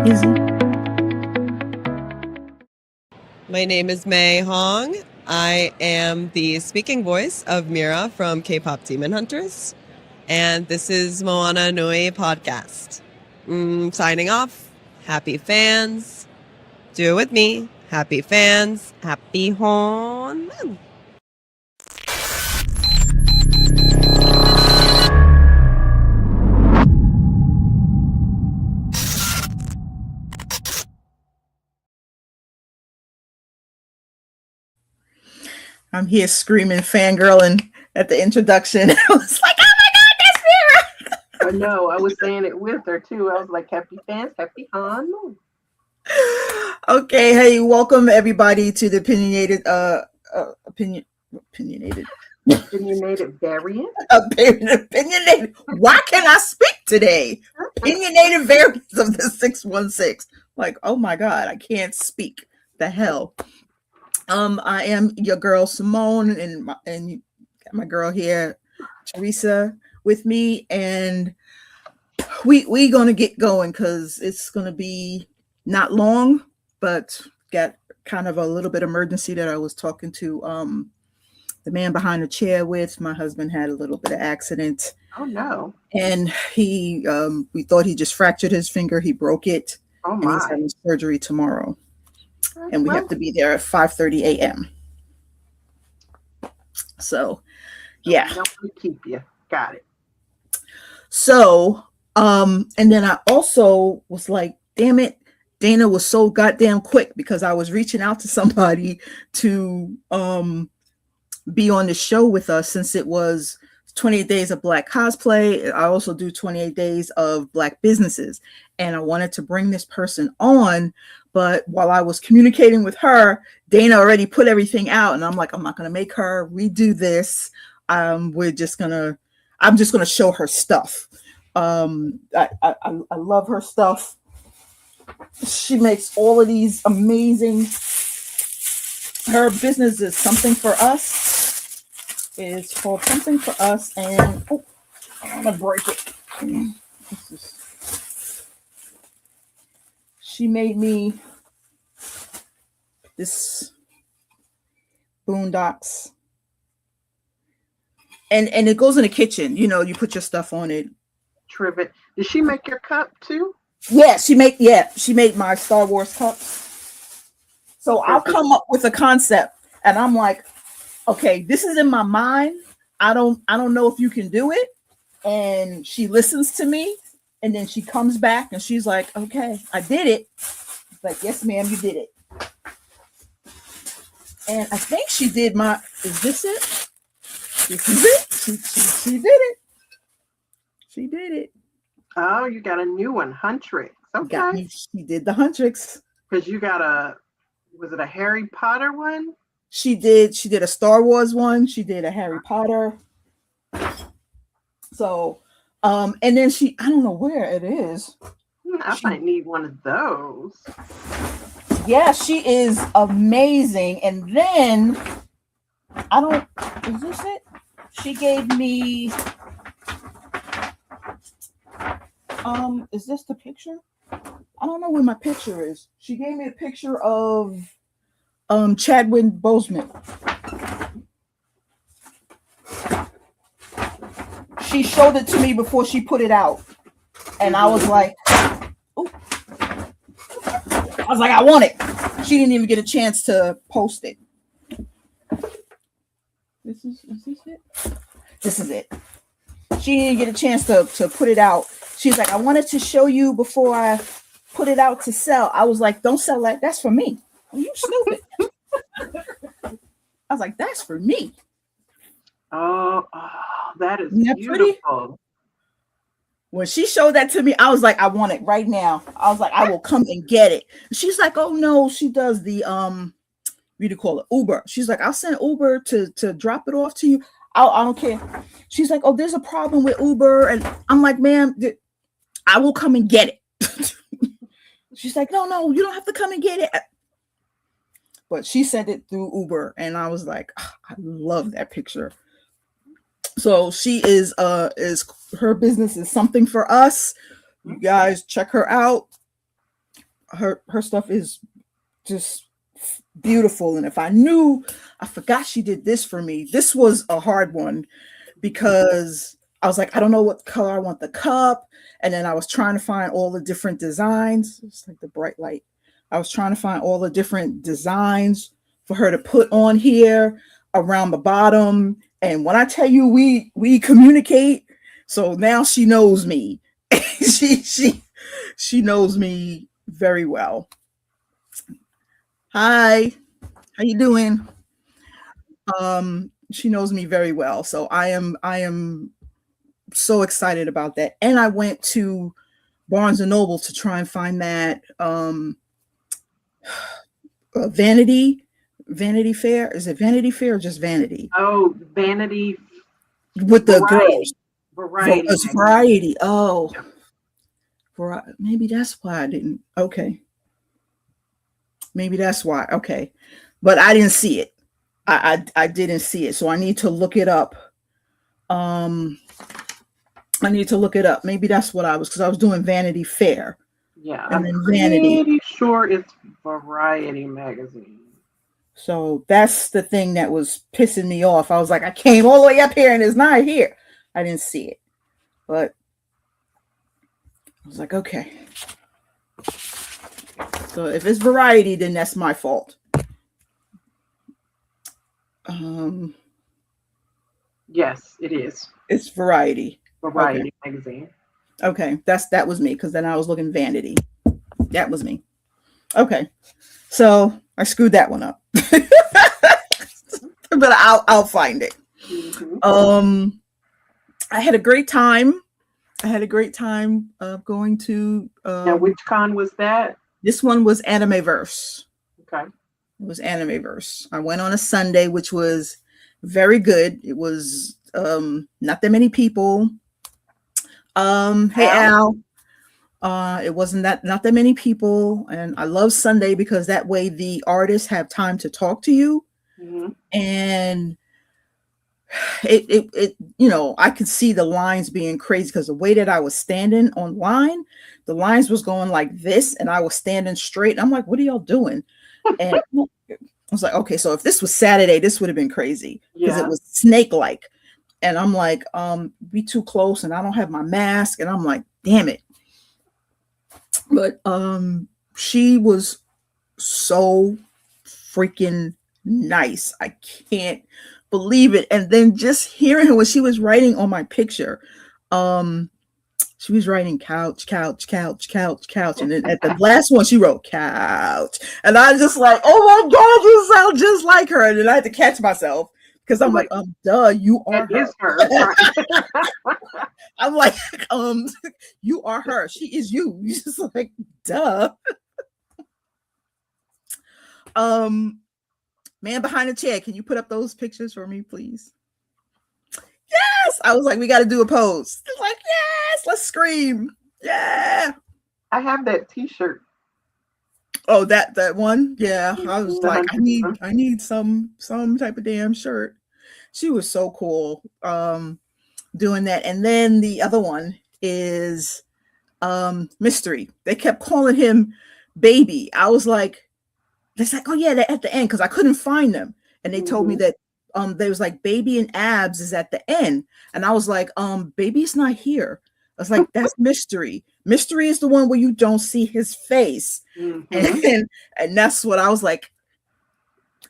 Easy. My name is May Hong. I am the speaking voice of Mira from K-pop Demon Hunters. And this is Moana Nui Podcast. Signing off. Happy fans. Do it with me. Happy fans. Happy Hon. I'm here screaming, fangirling at the introduction. I was like, oh my God, that's Mira. I know. I was saying it with her too. I was like, happy fans, happy Han. Okay, hey, welcome everybody to the opinionated Variants. Opinionated. Why can't I speak today? Opinionated variants of the 616. Like, oh my God, I can't speak. The hell. I am your girl Simone, and got my girl here, Teresa, with me, and we gonna get going because it's gonna be not long, but got kind of a little bit emergency that I was talking to the man behind the chair with. My husband had a little bit of accident. Oh no! And he we thought he just fractured his finger. He broke it. Oh my! And he's having surgery tomorrow. And we have to be there at 5:30 a.m. So, yeah. Don't keep you. Got it. So, and then I also was like, damn it, Dana was so goddamn quick because I was reaching out to somebody to be on the show with us since it was 28 days of Black cosplay. I also do 28 days of Black businesses. And I wanted to bring this person on. But while I was communicating with her, Dana already put everything out. And I'm like, I'm not going to make her redo this. I'm just going to show her stuff. I love her stuff. She makes all of these amazing. Her business is Something for Us. It's called Something for Us. And I'm going to break it. She made me this boondocks. And it goes in the kitchen. You know, you put your stuff on it. Trivet. Did she make your cup too? Yeah, she made my Star Wars cup. So I'll come up with a concept and I'm like, okay, this is in my mind. I don't know if you can do it. And she listens to me. And then she comes back and she's like, okay, I did it. Like, yes, ma'am, you did it. And I think she did is this it? This is it. She did it. She did it. Oh, you got a new one, Huntrix. Okay. She did the Huntrix. Because you got was it a Harry Potter one? She did a Star Wars one. She did a Harry Potter. So, and then I don't know where it is. I might need one of those. Yeah, she is amazing. And then, is this it? She gave me, is this the picture? I don't know where my picture is. She gave me a picture of Chadwick Boseman. She showed it to me before she put it out. And I was like, ooh. I want it. She didn't even get a chance to post it. Is this it? This is it. She didn't get a chance to put it out. She's like, I wanted to show you before I put it out to sell. I was like, don't sell that. That's for me. Are you stupid? I was like, that's for me. Oh, that is beautiful. Pretty? When she showed that to me, I was like, I want it right now. I was like, I will come and get it. She's like, oh no, she does the what do you call it? Uber. She's like, I'll send Uber to drop it off to you. I don't care. She's like, oh, there's a problem with Uber. And I'm like, ma'am, I will come and get it. She's like, no, you don't have to come and get it. But she sent it through Uber. And I was like, oh, I love that picture. So she is her business is Something for Us. You guys check her out. her stuff is just beautiful. And if I knew, I forgot she did this for me. This was a hard one because I was like, I don't know what color I want the cup. And then I was trying to find all the different designs. It's like the bright light. I was trying to find all the different designs for her to put on here around the bottom. And when I tell you we communicate, so now she knows me. she knows me very well. Hi, how you doing? She knows me very well. So I am so excited about that. And I went to Barnes and Noble to try and find that Vanity Fair. Is it Vanity Fair or just Vanity? Oh, Vanity with the girls. Variety. It's Variety. Oh, maybe that's why I didn't. Okay. Maybe that's why. Okay. But I didn't see it. I didn't see it. So I need to look it up. I need to look it up. Maybe that's what I was, because I was doing Vanity Fair. Yeah. And I'm then Vanity. pretty sure it's Variety magazine. So that's the thing that was pissing me off. I was like, I came all the way up here and it's not here. I didn't see it. But I was like, okay. So if it's Variety, then that's my fault. Yes, it is. It's Variety. Variety magazine. Okay, that was me, because then I was looking Vanity. That was me. Okay, so I screwed that one up. But I'll find it. Mm-hmm. I had a great time. Going to. Now, which con was that? This one was Animeverse. Okay. It was Animeverse. I went on a Sunday, which was very good. It was not that many people. Hey Al. It wasn't not that many people, and I love Sunday because that way the artists have time to talk to you. Mm-hmm. And it I could see the lines being crazy because the way that I was standing online, the lines was going like this, and I was standing straight. And I'm like, what are y'all doing? And I was like, okay, so if this was Saturday, this would have been crazy because it was snake-like. And I'm like, be too close, and I don't have my mask, and I'm like, damn it. But she was so freaking nice. I can't believe it. And then just hearing her when she was writing on my picture, she was writing couch, couch, couch, couch, couch. And then at the last one, she wrote couch. And I was just like, oh my God, you sound just like her. And then I had to catch myself because I'm like, duh, you are her. I'm like, you are her. She is you. You're just like, duh. Man behind the chair, can you put up those pictures for me, please? Yes. I was like, we got to do a pose. It's like, yes, let's scream. Yeah. I have that T-shirt. Oh, that one. Yeah. I was like, I need some type of damn shirt. She was so cool. Doing that. And then the other one is Mystery. They kept calling him Baby. I was like, it's like, oh yeah, they're at the end, because I couldn't find them. And they told me that there was like Baby and Abs is at the end. And I was like, Baby's not here. I was like, that's Mystery. Mystery is the one where you don't see his face. And that's what I was like,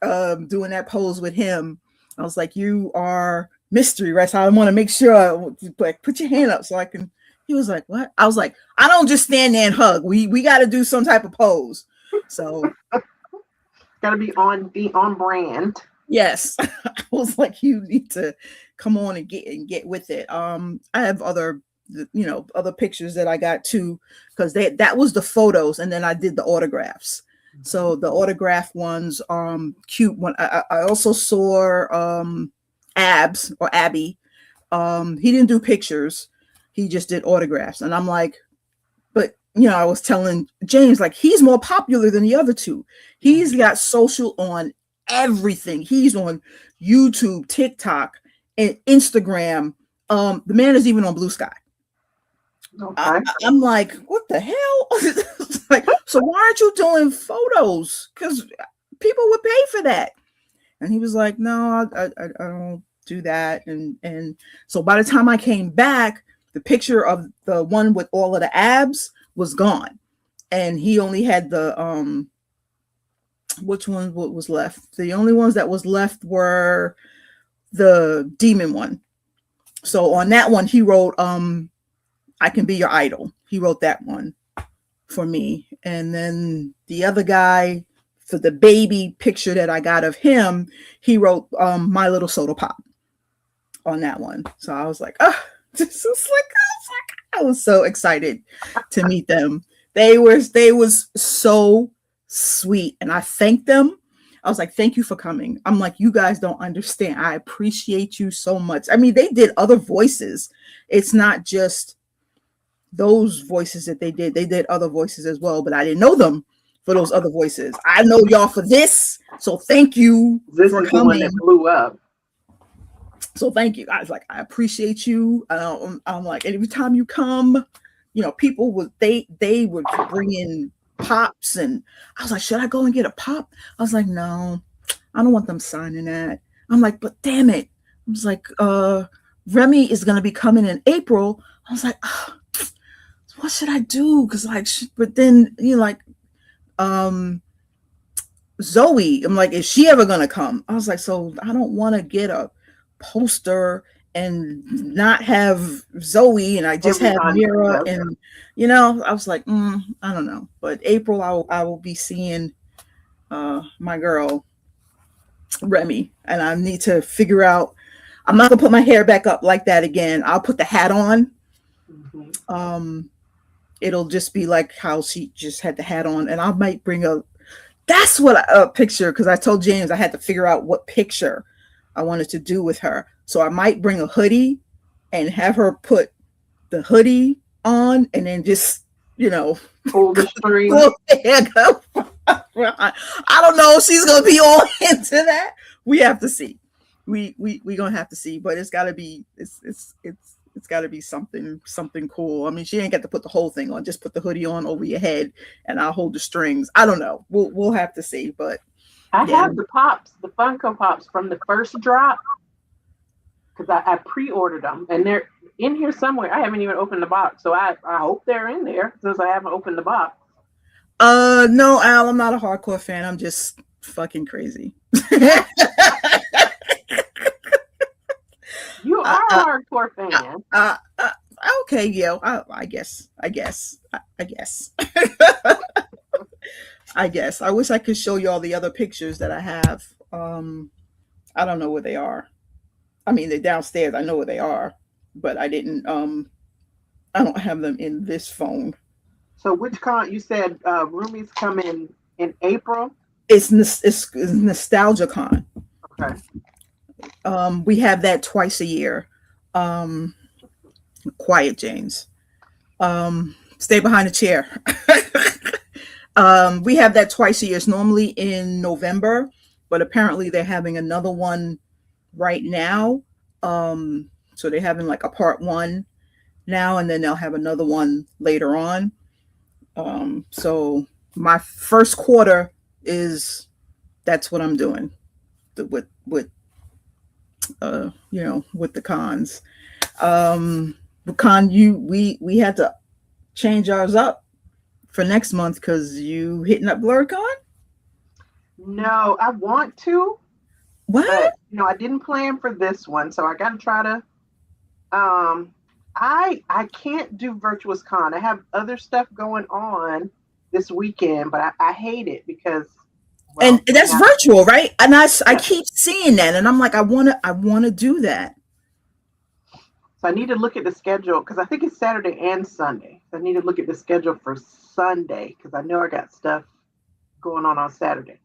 doing that pose with him. I was like, you are Mystery, right? So I want to make sure, like, put your hand up so I can. He was like, what? I was like, I don't just stand there and hug. We got to do some type of pose. So gotta be on brand. Yes. I was like, you need to come on and get with it. I have other pictures that I got too, because that was the photos, and then I did the autographs. So the autograph ones, cute one. I also saw Abs or Abby. He didn't do pictures, he just did autographs. And I'm like, but I was telling James, like, he's more popular than the other two. He's got social on everything. He's on YouTube, TikTok, and Instagram. The man is even on Blue Sky. Okay. I'm like, what the hell? like, so why aren't you doing photos? Because people would pay for that. And he was like, no, I don't do that. And so by the time I came back, the picture of the one with all of the abs was gone. And he only had the, which one was left? The only ones that was left were the demon one. So on that one, he wrote, I can be your idol. He wrote that one for me. And then the other guy, for the baby picture that I got of him, he wrote My Little Soda Pop on that one. So I was like, oh, this is like, I was so excited to meet them. They was so sweet, and I thanked them. I was like, thank you for coming. I'm like, you guys don't understand. I appreciate you so much. I mean, they did other voices. It's not just those voices that they did other voices as well, but I didn't know them for those other voices. I know y'all for this, so thank you for coming. One that blew up. So thank you. I was like, I appreciate you. I'm like, every time you come, you know, people would they would bring in pops, and I was like, should I go and get a pop? I was like, no, I don't want them signing that. I'm like, but damn it. I was like, Remy is gonna be coming in April. I was like, oh, what should I do? Because like, but then you know, like, Zoe, I'm like, is she ever gonna come? I was like, so I don't want to get a poster and not have Zoe, and I just have Mira, and you know, I was like, I don't know. But April, I will be seeing my girl Remy, and I need to figure out. I'm not gonna put my hair back up like that again. I'll put the hat on. Mm-hmm. It'll just be like how she just had the hat on, and I might bring a picture, because I told James I had to figure out what picture I wanted to do with her. So I might bring a hoodie and have her put the hoodie on, and then just, you know, pull the string. I don't know if she's gonna be all into that. We have to see. We gonna have to see, but it's gotta be it's gotta be something cool. I mean, she ain't got to put the whole thing on, just put the hoodie on over your head and I'll hold the strings. I don't know. We'll have to see, but I have the pops, the Funko Pops from the first drop, because I pre-ordered them, and they're in here somewhere. I haven't even opened the box, so I hope they're in there since I haven't opened the box. No, Al, I'm not a hardcore fan. I'm just fucking crazy. You are a hardcore fan. Okay, yeah, I guess. I guess. I wish I could show you all the other pictures that I have. I don't know where they are. I mean, they're downstairs. I know where they are, but I didn't. I don't have them in this phone. So, which con you said? Rumi's coming in April. It's Nostalgia Con. Okay. We have that twice a year. Quiet, James. Stay behind the chair. We have that twice a year. It's normally in November, but apparently they're having another one right now. So they're having like a part one now, and then they'll have another one later on. So my first quarter that's what I'm doing with with the cons. The con we had to change ours up for next month because you hitting up BlurredCon? No, I want to. What? But, I didn't plan for this one, so I got to try to. I can't do Virtuous Con. I have other stuff going on this weekend, but I hate it because. Well, and that's virtual, right? And I keep seeing that, and I'm like, I wanna do that. So I need to look at the schedule because I think it's Saturday and Sunday. So I need to look at the schedule for Sunday because I know I got stuff going on Saturday.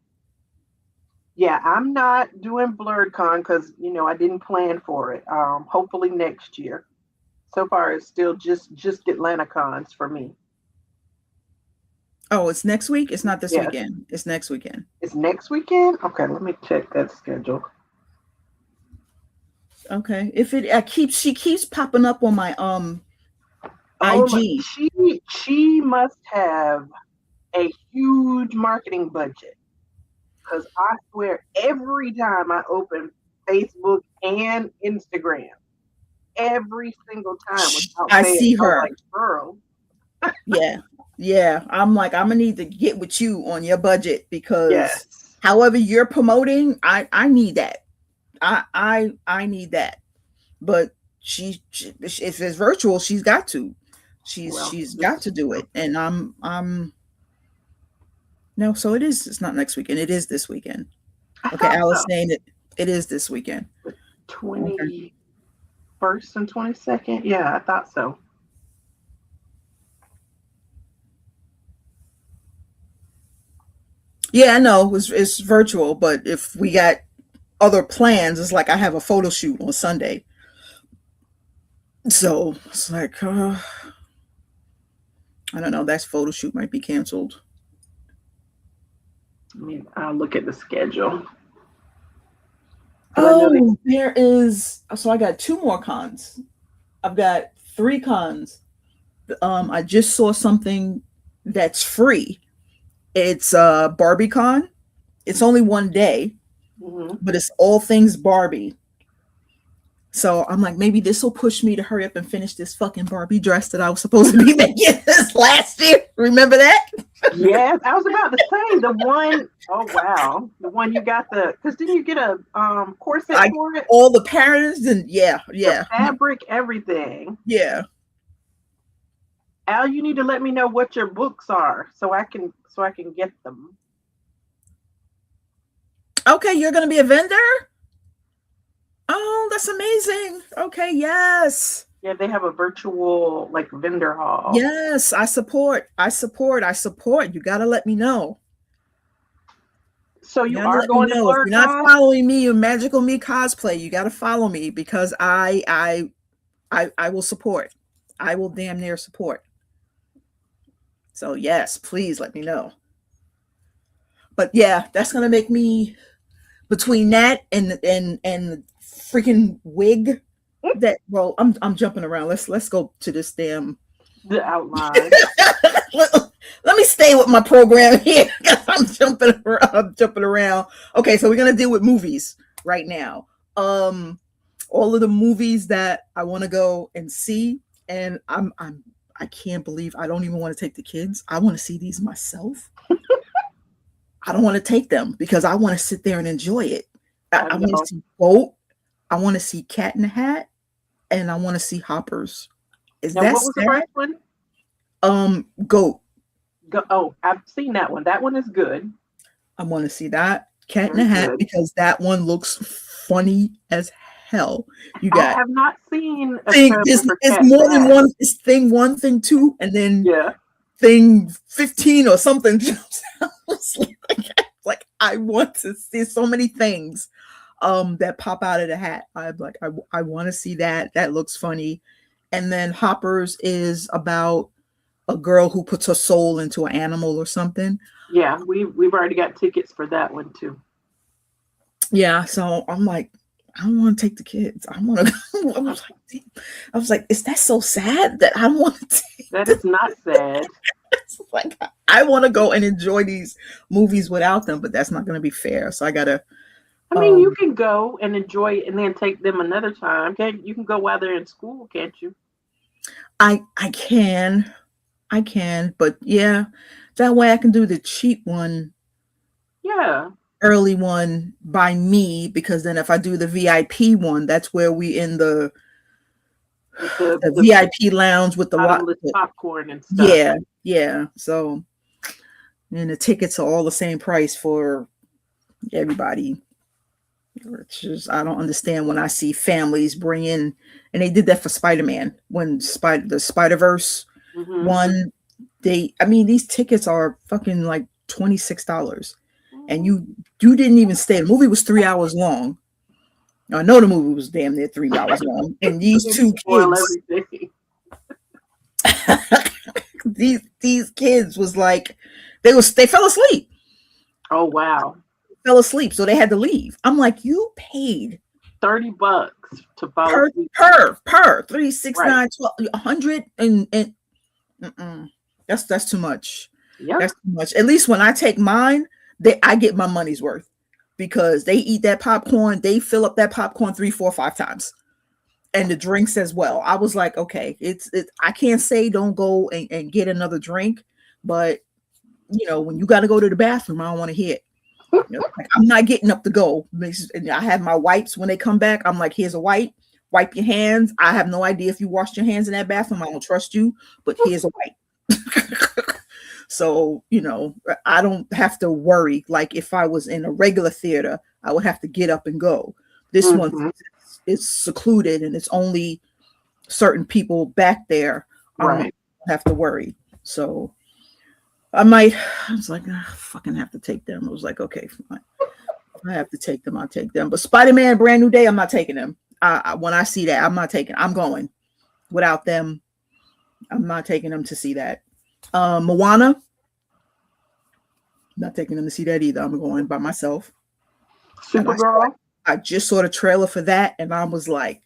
Yeah, I'm not doing BlurredCon because I didn't plan for it. Hopefully next year. So far, it's still just Atlanta cons for me. Oh, it's next week? It's not this weekend. It's next weekend. It's next weekend? Okay, let me check that schedule. Okay. If she keeps popping up on my IG. She must have a huge marketing budget. Because I swear, every time I open Facebook and Instagram, every single time without I fail, see I was her. like, girl. Yeah. I'm like, I'm gonna need to get with you on your budget because Yes. however you're promoting, I need that. I need that. But she if it's virtual, she's got to. She's got to do it. And I'm no, so it is. It's not next weekend. It is this weekend. I Okay, thought Alice so. saying it is this weekend. 21st and 22nd. Yeah, I thought so. Yeah, I know it's virtual, but if we got other plans, it's like I have a photo shoot on Sunday. So it's like, I don't know. That photo shoot might be canceled. I mean, I'll look at the schedule. Oh, there is. So I got 2 more cons. I've got 3 cons. I just saw something that's free. It's BarbieCon. It's only one day, but it's all things Barbie. So I'm like, maybe this will push me to hurry up and finish this fucking Barbie dress that I was supposed to be making this last year. Remember that? Yes, I was about to say the one. Oh wow, the one you got because didn't you get a corset for it? All the patterns and yeah, the fabric, everything. Yeah. Al, you need to let me know what your books are so I can get them. Okay, you're gonna be a vendor? Oh, that's amazing. Okay, yes. Yeah, they have a virtual like vendor hall. Yes, I support. You gotta let me know. So you are going to if you're not following me in Magical Me cosplay, you gotta follow me because I will support. I will damn near support. So yes, please let me know. But yeah, that's gonna make me between that and freaking wig. That well, I'm jumping around. Let's go to this damn the outline. Let me stay with my program here because I'm jumping around. Okay, so we're gonna deal with movies right now. All of the movies that I want to go and see, and I can't believe I don't even want to take the kids. I want to see these myself. I don't want to take them because I want to sit there and enjoy it. I want to see Boat. I want to see Cat in the Hat, and I want to see Hoppers. Is now, that what was the first one? Goat. Oh, I've seen that one. That one is good. I want to see that Cat in the Hat because that one looks funny as hell. I have not seen. It's more than one. It's thing 1, thing 2, and then thing 15 or something. like I want to see so many things that pop out of the hat. I'm like, I want to see that. That looks funny. And then Hoppers is about a girl who puts her soul into an animal or something. Yeah, we've already got tickets for that one too. Yeah, so I'm like, I don't want to take the kids. I want to. I was like, is that so sad that I don't want to take? That is not sad. It's like I want to go and enjoy these movies without them, but that's not going to be fair. So I gotta. I mean, you can go and enjoy it and then take them another time. You can go while they're in school, can't you? I can, but yeah, that way I can do the cheap one. Yeah. Early one by me, because then if I do the VIP one, that's where we in the VIP lounge with the popcorn and stuff. Yeah. So, and the tickets are all the same price for everybody. Which is, I don't understand when I see families bring in, and they did that for Spider-Man when the Spider-Verse one. These tickets are fucking like $26. And you didn't even stay. The movie was 3 hours long. I know the movie was damn near 3 hours long. And these 2 kids, these kids was like, they fell asleep. Oh wow! Fell asleep, so they had to leave. I'm like, you paid $30 to fall asleep. per 3, 6, 9, 12, 100 and that's too much. Yeah. That's too much. At least when I take mine, I get my money's worth because they eat that popcorn. They fill up that popcorn 3, 4, 5 times, and the drinks as well. I was like, okay, it's. I can't say don't go and get another drink, but when you got to go to the bathroom, I don't want to hear it. Like, I'm not getting up to go. And I have my wipes when they come back. I'm like, here's a wipe. Wipe your hands. I have no idea if you washed your hands in that bathroom. I don't trust you, but here's a wipe. So, I don't have to worry. Like if I was in a regular theater, I would have to get up and go. This one is secluded and it's only certain people back there. I don't have to worry. So I was like, I fucking have to take them. I was like, okay, fine. If I have to take them, I'll take them. But Spider-Man Brand New Day, I'm not taking them. When I see that, I'm going without them. I'm not taking them to see that. Moana, not taking them to see that either. I'm going by myself. Supergirl. I just saw the trailer for that and I was like,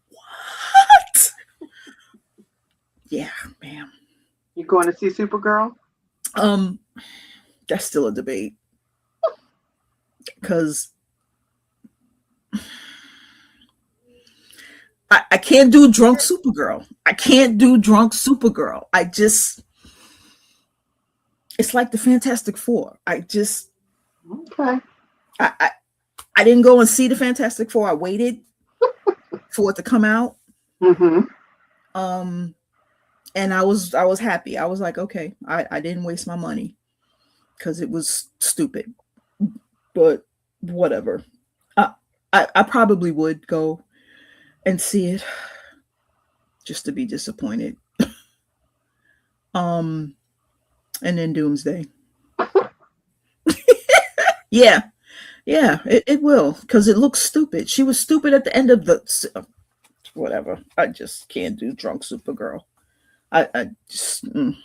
what? Yeah, man. You going to see Supergirl? That's still a debate. Because I can't do drunk Supergirl. It's like the Fantastic Four. Okay. I didn't go and see the Fantastic Four. I waited for it to come out. And I was happy. I was like, okay, I didn't waste my money because it was stupid. But whatever. I probably would go and see it just to be disappointed. And then Doomsday. Yeah, it will because it looks stupid. She was stupid at the end of the whatever. I just can't do drunk Supergirl. I just another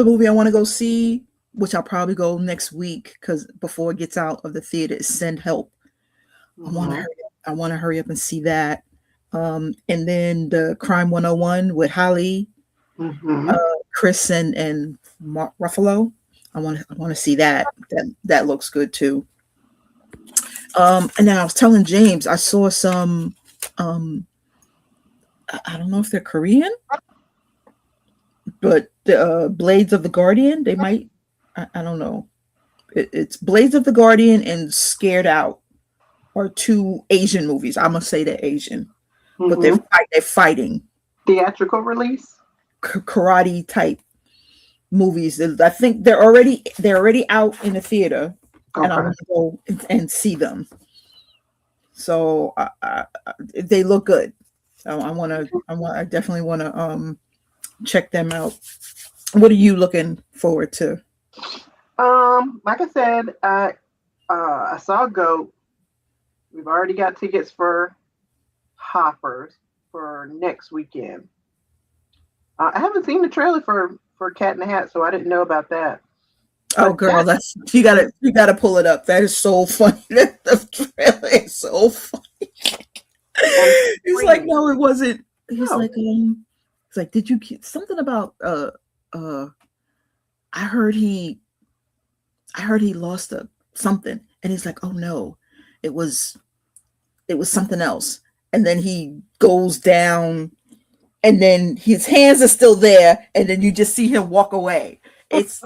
movie I want to go see, which I'll probably go next week because before it gets out of the theater, is Send Help. I want to hurry up and see that. And then the Crime 101 with Holly, Chris and Mark Ruffalo. I want to see that. That looks good too. And then I was telling James I saw some. I don't know if they're Korean, but the Blades of the Guardian. They might. I don't know. It's Blades of the Guardian and Scared Out are two Asian movies. I'm gonna say they're Asian, but they're fighting. Theatrical release. Karate type movies. I think they're already out in the theater, and I want to go and see them. So they look good. So I definitely want to check them out. What are you looking forward to? Like I said, I saw Goat. We've already got tickets for Hoppers for next weekend. I haven't seen the trailer for Cat in the Hat, so I didn't know about that. Oh, girl, you gotta pull it up. That is so funny. The trailer is so funny. He's like, no, it wasn't. He's like, it's like, did you get something about I heard he lost something, and he's like, oh no, it was something else, and then he goes down, and then his hands are still there, and then you just see him walk away. It's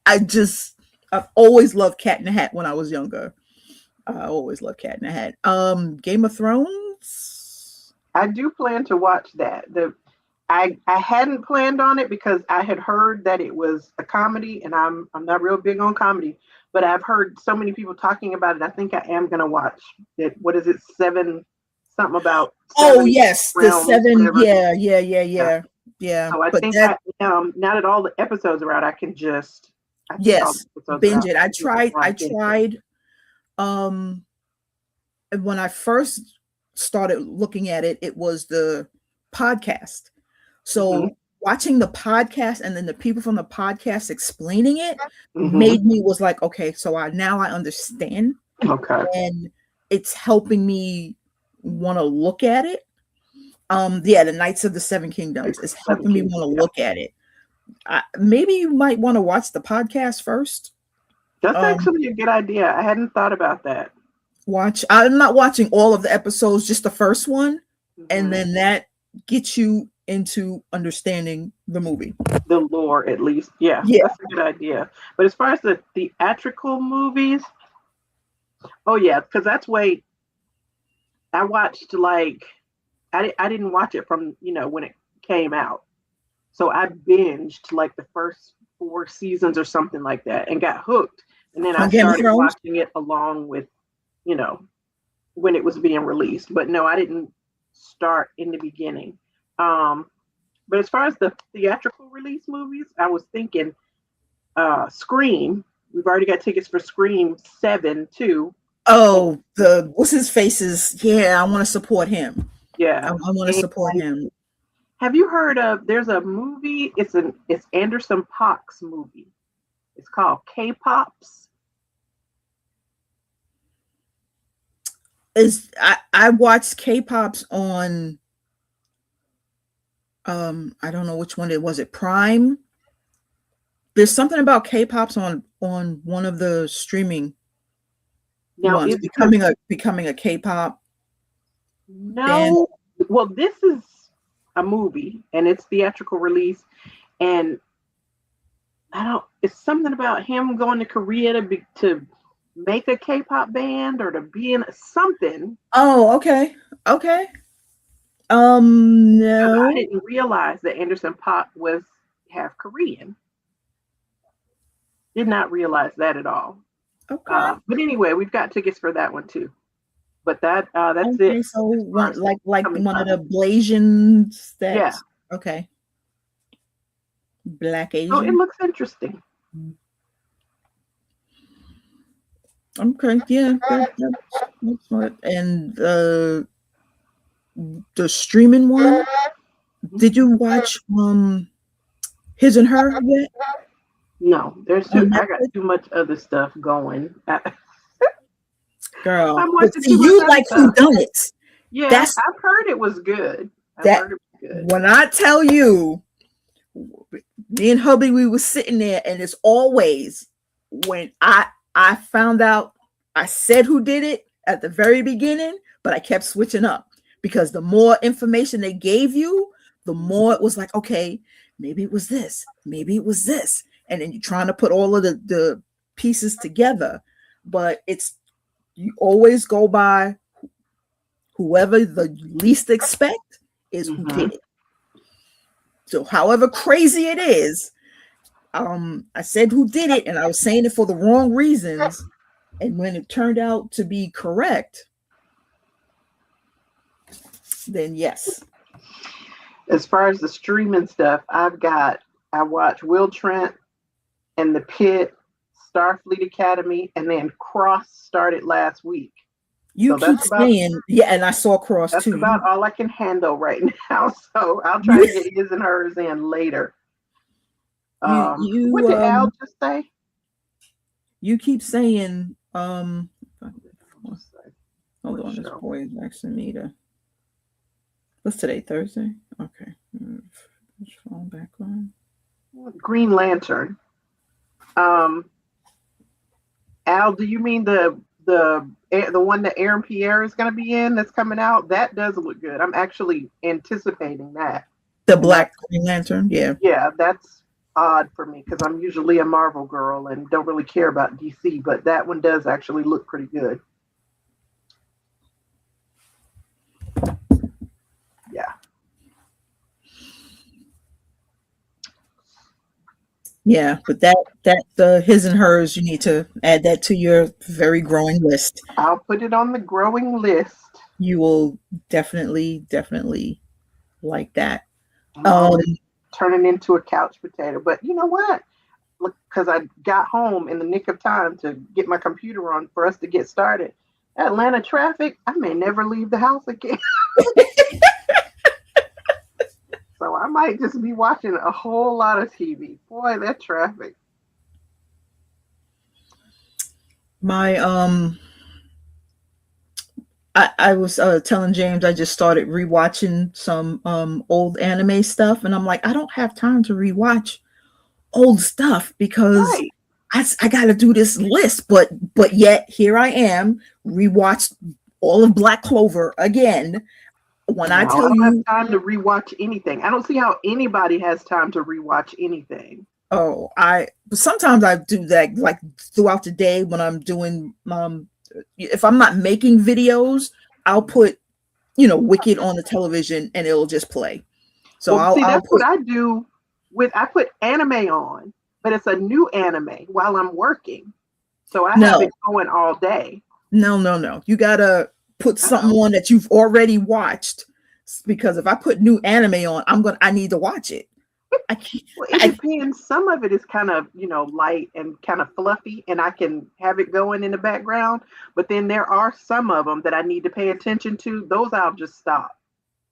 I've always loved Cat in the Hat when I was younger. I always loved Cat in the Hat. Game of Thrones. I do plan to watch that. I hadn't planned on it because I had heard that it was a comedy, and I'm not real big on comedy, but I've heard so many people talking about it. I think I am gonna watch it. What is it? 7 something about? Oh yes, the 7. Whatever. Yeah. So I think now that all the episodes are out, I can just binge it. I tried. When I first started looking at it, it was the podcast. So watching the podcast and then the people from the podcast explaining it made me was like, okay, so now I understand. Okay. And it's helping me want to look at it. Yeah, the Knights of the Seven Kingdoms. It's Seven helping me Kingdoms, want to yeah. look at it. Maybe you might want to watch the podcast first. That's actually a good idea. I hadn't thought about that. I'm not watching all of the episodes, just the first one, and Mhm. then that gets you into understanding the movie. The lore, at least. Yeah, Yeah. that's a good idea. But as far as the theatrical movies, oh yeah, because that's way I watched like I didn't watch it from when it came out, so I binged like the first 4 seasons or something like that and got hooked, and then I On Game of started Thrones? watching it along with you know when it was being released. But no, I didn't start in the beginning. But as far as the theatrical release movies, I was thinking Scream. We've already got tickets for Scream 7 too. Oh, what's his faces? Yeah, I want to support him. Yeah. I want to support him. Have you heard of? There's a movie. It's Anderson Paak's movie. It's called K-Pops. I watched K-Pops on I don't know which one it was. It Prime. There's something about K-Pops on one of the streaming Now ones. it's Becoming a K-pop band. no. Well, this is a movie and it's theatrical release, and I don't. It's something about him going to Korea to make a K-pop band or to be in something. Oh, okay. Okay. Because I No. didn't realize that Anderson Paak was half Korean. Did not realize that at all. Okay. But anyway, we've got tickets for that one too. But that's Okay, it. so one like coming one of up. the Blasians Yeah. Okay. Black Oh, it Asian. looks interesting. Okay, yeah. That's smart. And the streaming one. Did you watch His and Her yet? No, On I Netflix? got too much other stuff going. Girl, I'm but watching see, too much you other like stuff. whodunits. Yeah, That's I've heard it was good. that. When I tell you, me and hubby, we were sitting there, and it's always when I found out, I said who did it at the very beginning, but I kept switching up because the more information they gave you, the more it was like, okay, maybe it was this, maybe it was this, and then you're trying to put all of the pieces together, but you always go by whoever the least expect is who did it. So however crazy it is, I said who did it, and I was saying it for the wrong reasons. And when it turned out to be correct, then yes. As far as the streaming stuff, I watch Will Trent and The Pit, Starfleet Academy, and then Cross started last week. You keep saying, yeah, and I saw Cross that's too. That's about all I can handle right now. So I'll try to get his and hers in later. What did Al just say? You keep saying, hold on, this boy is asking me to. What's today? Thursday? Okay. Phone background. Green Lantern. Al, do you mean the one that Aaron Pierre is going to be in that's coming out? That does look good. I'm actually anticipating that. The Black Green Lantern, yeah. Yeah, that's odd for me because I'm usually a Marvel girl and don't really care about DC, but that one does actually look pretty good. Yeah. Yeah, but that his and hers, you need to add that to your very growing list. I'll put it on the growing list. You will definitely like that. Turning into a couch potato, but you know what? Look, because I got home in the nick of time to get my computer on for us to get started. Atlanta traffic, I may never leave the house again. So I might just be watching a whole lot of TV. Boy, that traffic. My I was telling James I just started rewatching some old anime stuff, and I'm like, I don't have time to rewatch old stuff because Right. I got to do this list. But yet here I am, rewatched all of Black Clover again. When I No, tell I don't you, have time to rewatch anything. I don't see how anybody has time to rewatch anything. oh, sometimes I do that like throughout the day when I'm doing if I'm not making videos, I'll put Wicked on the television and it'll just play. So Well, see, I'll that's what put I do I put anime on, but it's a new anime while I'm working. So I have it no, going all day. no. You gotta put something Uh-oh. on that you've already watched because if I put new anime on, I need to watch it. I can't. Well, it depends. Some of it is kind of, light and kind of fluffy, and I can have it going in the background. But then there are some of them that I need to pay attention to. Those I'll just stop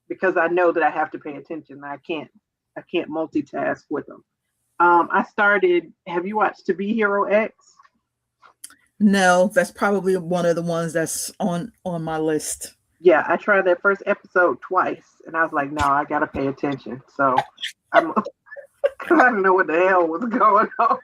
because I know that I have to pay attention. I can't multitask with them. I started. Have you watched To Be Hero X? No, that's probably one of the ones that's on my list. Yeah, I tried that first episode twice, and I was like, no, I gotta pay attention. So I'm. Cause I didn't know what the hell was going on.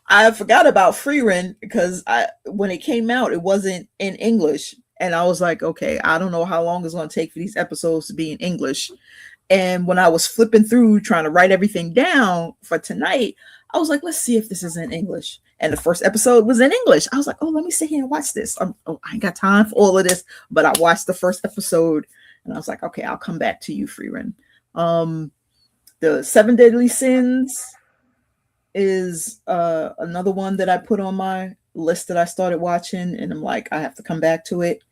I forgot about Freerun because when it came out, it wasn't in English, and I was like, okay, I don't know how long it's going to take for these episodes to be in English. And when I was flipping through trying to write everything down for tonight, I was like, let's see if this is in English. And the first episode was in English. I was like, oh, let me sit here and watch this. I ain't got time for all of this, but I watched the first episode, and I was like, okay, I'll come back to you, Freerun. The Seven Deadly Sins is another one that I put on my list that I started watching, and I'm like, I have to come back to it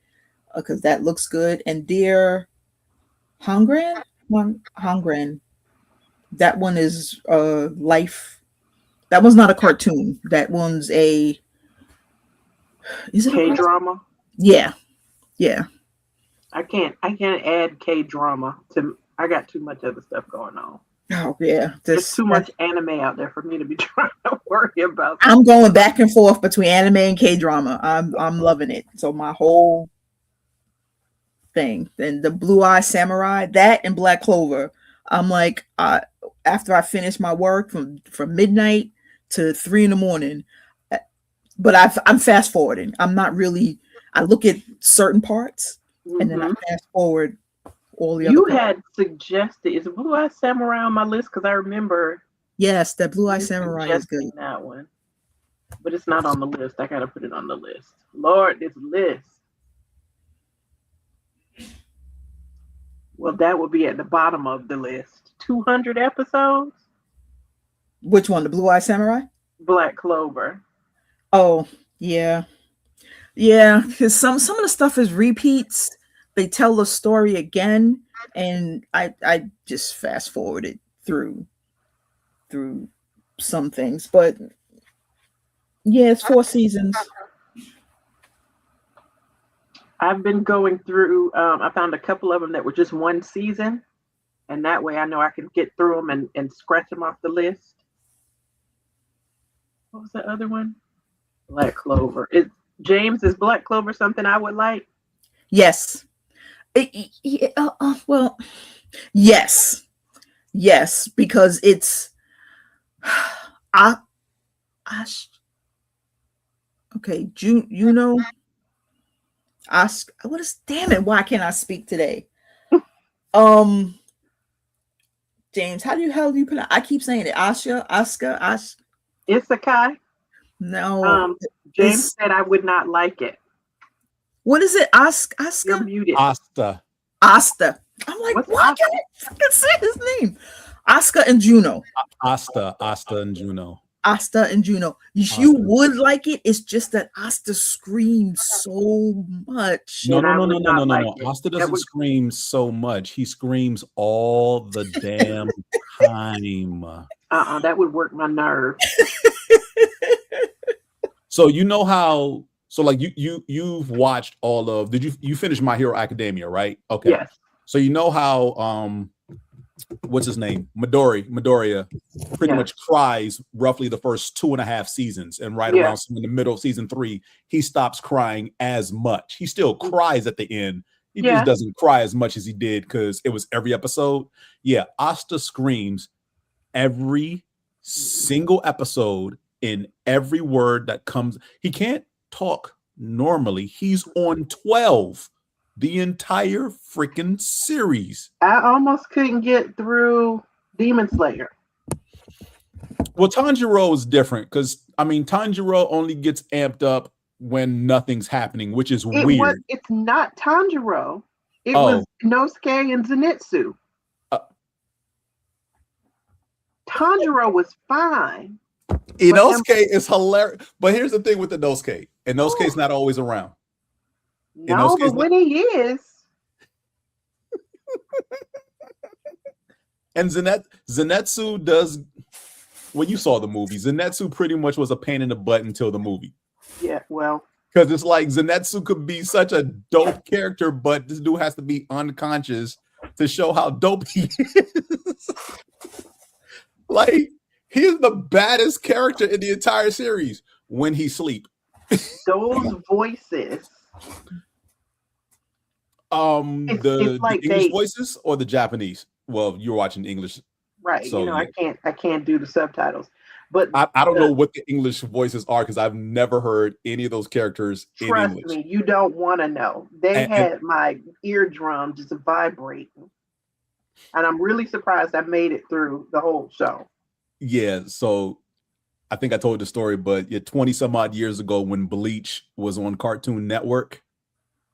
because that looks good. And Dear Hongren, that one is life. That one's not a cartoon. That one's is it K-drama? Yeah. I can't add K-drama to. I got too much other stuff going on. Oh yeah, there's too much anime out there for me to be trying to worry about. I'm going back and forth between anime and K-drama. I'm loving it. So my whole thing, and the Blue Eye Samurai, that and Black Clover. I'm like, after I finish my work from midnight to 3 a.m, but I'm fast forwarding. I'm not really. I look at certain parts and then I fast forward. You had suggested, is Blue Eye Samurai on my list? Because I remember. Yes, that Blue Eye Samurai is good. That one, but it's not on the list. I gotta put it on the list. Lord, this list. Well, that would be at the bottom of the list. 200 episodes. Which one? The Blue Eye Samurai? Black Clover. Oh yeah. Because some of the stuff is repeats. They tell the story again, and I just fast forwarded through some things, but yeah, it's 4 seasons. I've been going through. I found a couple of them that were just 1 season, and that way I know I can get through them and scratch them off the list. What was the other one? Black Clover. James, is Black Clover something I would like? Yes. Well, yes, because it's okay. What is? Damn it! Why can't I speak today? James, how do you pronounce? I keep saying it. Asuka. Isekai. No. James said I would not like it. What is it? Asuka? You're muted. Asta. I'm like, What's why can't I fucking say his name? Asuka and Juno. Asta and Juno. Asta and Juno. You would like it. It's just that Asta screams so much. No. Asta doesn't scream so much. He screams all the damn time. That would work my nerve. So you know how? So like you've watched all of? Did you finish My Hero Academia, right? Okay. Yes. So you know how what's his name? Midoriya pretty much cries roughly the first 2.5 seasons, and right around in the middle of season 3, he stops crying as much. He still cries at the end. He just doesn't cry as much as he did because it was every episode. Yeah, Asta screams every single episode in every word that comes. He can't talk normally. He's on 12 the entire freaking series. I almost couldn't get through Demon Slayer. Well, Tanjiro is different because Tanjiro only gets amped up when nothing's happening, which is weird. It's not Tanjiro. It was Inosuke and Zenitsu. Tanjiro was fine. Inosuke is hilarious. But here's the thing with Inosuke. Inosuke's not always around. No, but when he is. And Zenitsu does, when you saw the movie, Zenitsu pretty much was a pain in the butt until the movie. Yeah, well. Because it's like Zenitsu could be such a dope character, but this dude has to be unconscious to show how dope he is. Like, he's the baddest character in the entire series when he sleep. Those voices. The English voices or the Japanese? Well, you're watching English, right? So I can't do the subtitles, but I don't know what the English voices are because I've never heard any of those characters in English. Trust me, you don't want to know. They had my eardrum just vibrating, and I'm really surprised I made it through the whole show. Yeah, so I think I told the story, but 20 some odd years ago when Bleach was on Cartoon Network,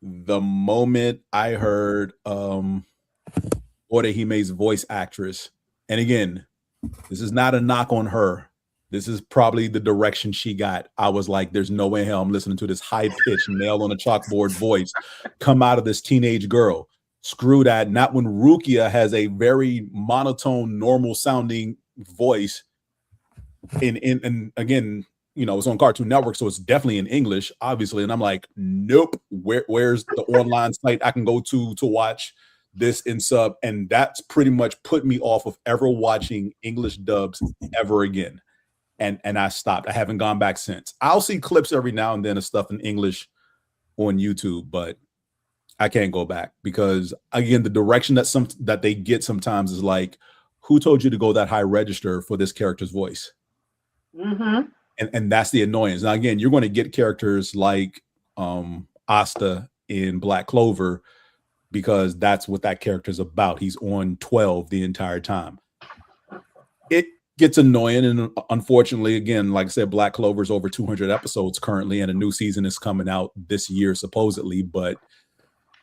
the moment I heard Orehime's voice actress, and again, this is not a knock on her. This is probably the direction she got. I was like, there's no way in hell I'm listening to this high-pitched nail on a chalkboard voice come out of this teenage girl. Screw that. Not when Rukia has a very monotone, normal sounding voice. And again, it's on Cartoon Network, so it's definitely in English, obviously. And I'm like, nope. Where's the online site I can go to watch this in sub? And that's pretty much put me off of ever watching English dubs ever again. And I stopped. I haven't gone back since. I'll see clips every now and then of stuff in English on YouTube, but I can't go back because, again, the direction that they get sometimes is like, who told you to go that high register for this character's voice? Mm-hmm. And that's the annoyance. Now, again, you're going to get characters like Asta in Black Clover because that's what that character is about. He's on 12 the entire time. It gets annoying. And unfortunately, again, like I said, Black Clover's over 200 episodes currently, and a new season is coming out this year, supposedly. But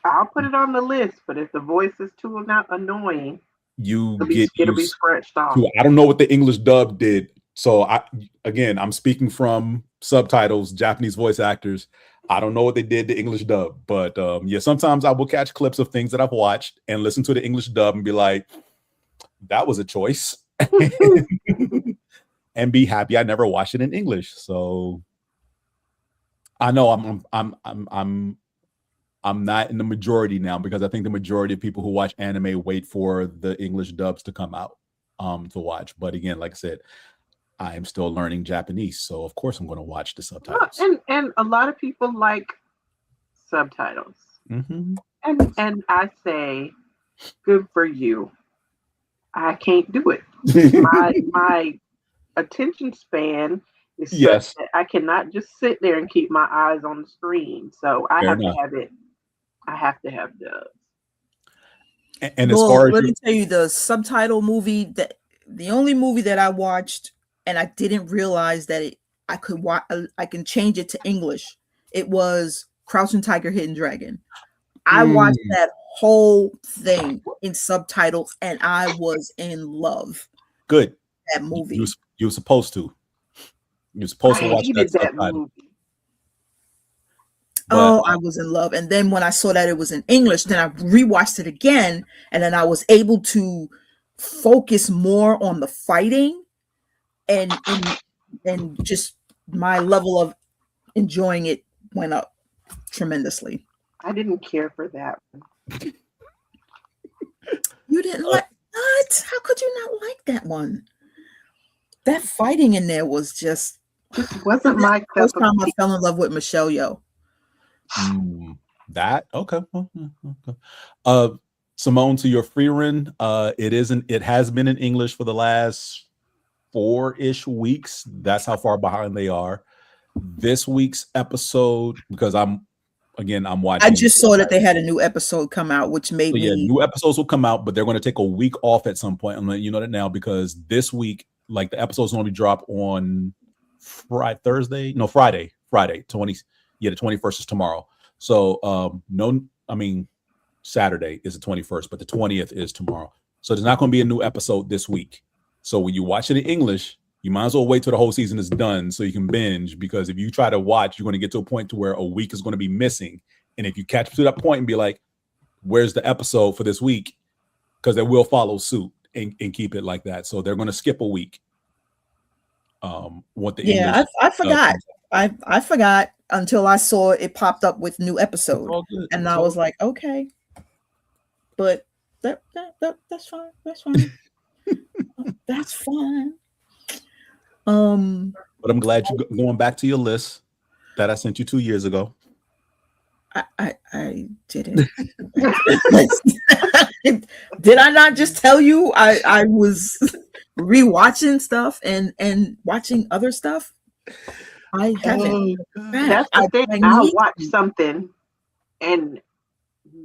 I'll put it on the list. But if the voice is too annoying, it'll be scratched off. I don't know what the English dub did. So I'm speaking from subtitles, Japanese voice actors. I don't know what they did to English dub, but sometimes I will catch clips of things that I've watched and listen to the English dub and be like, that was a choice. And be happy I never watched it in English. So I know I'm not in the majority now because I think the majority of people who watch anime wait for the English dubs to come out to watch. But again, like I said, I am still learning Japanese, so of course I'm going to watch the subtitles. And a lot of people like subtitles. Mm-hmm. And I say, good for you. I can't do it. my attention span is such that I cannot just sit there and keep my eyes on the screen. So I have to have it. I have to have dubs. And as far as let me tell you, the subtitle movie, that the only movie that I watched and I didn't realize that I can change it to English. It was Crouching Tiger, Hidden Dragon. I watched that whole thing in subtitles and I was in love. Good. That movie. You were supposed to. You're supposed to watch that subtitle. Movie. I was in love. And then when I saw that it was in English, then I rewatched it again. And then I was able to focus more on the fighting and just my level of enjoying it went up tremendously. I didn't care for that. You didn't like what? like that one. That fighting in there was just Wasn't my cup first of time I tea. fell in love with Michelle Yeoh. That okay. Simone, to your free run, it has been in English for the last 4-ish weeks. That's how far behind they are. This week's episode, because I'm watching. I just saw that they had a new episode come out, which made me. New episodes will come out, but they're going to take a week off at some point. I'm letting you know that now, because this week, like, the episodes normally drop on Friday. The 21st is tomorrow. So Saturday is the 21st, but the 20th is tomorrow. So there's not going to be a new episode this week. So when you watch it in English, you might as well wait till the whole season is done so you can binge, because if you try to watch, you're going to get to a point to where a week is going to be missing. And if you catch up to that point and be like, where's the episode for this week? Because they will follow suit and keep it like that. So they're going to skip a week. English, I forgot. I forgot until I saw it popped up with new episode, and I was like, okay, but that's fine. That's fine. That's fine. But I'm glad you're going back to your list that I sent you 2 years ago. I didn't. Did I not just tell you I was rewatching stuff and watching other stuff? I haven't. That's the thing. I'll watch something and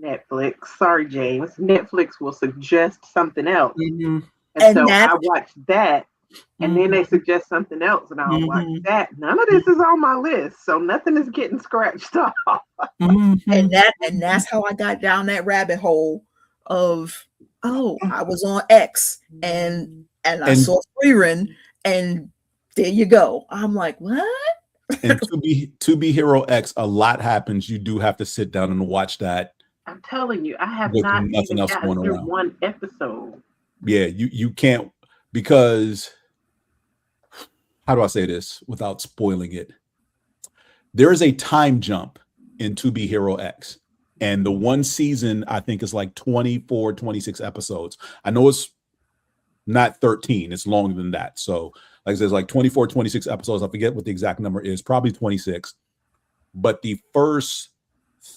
Netflix. Sorry, James. Netflix will suggest something else. Mm-hmm. And so I watch that. And then they suggest something else, and I'll watch that. None of this is on my list, so nothing is getting scratched off. And that's how I got down that rabbit hole of I was on X and I saw Freerun, and there you go. I'm like, what? And to be Hero X, a lot happens. You do have to sit down and watch that. I'm telling you, I have not even gotten through one episode. Yeah, you can't, because how do I say this without spoiling it? There is a time jump in To Be Hero X. And the one season, I think, is like 24, 26 episodes. I know it's not 13. It's longer than that. So, like I said, it's like 24, 26 episodes. I forget what the exact number is. Probably 26. But the first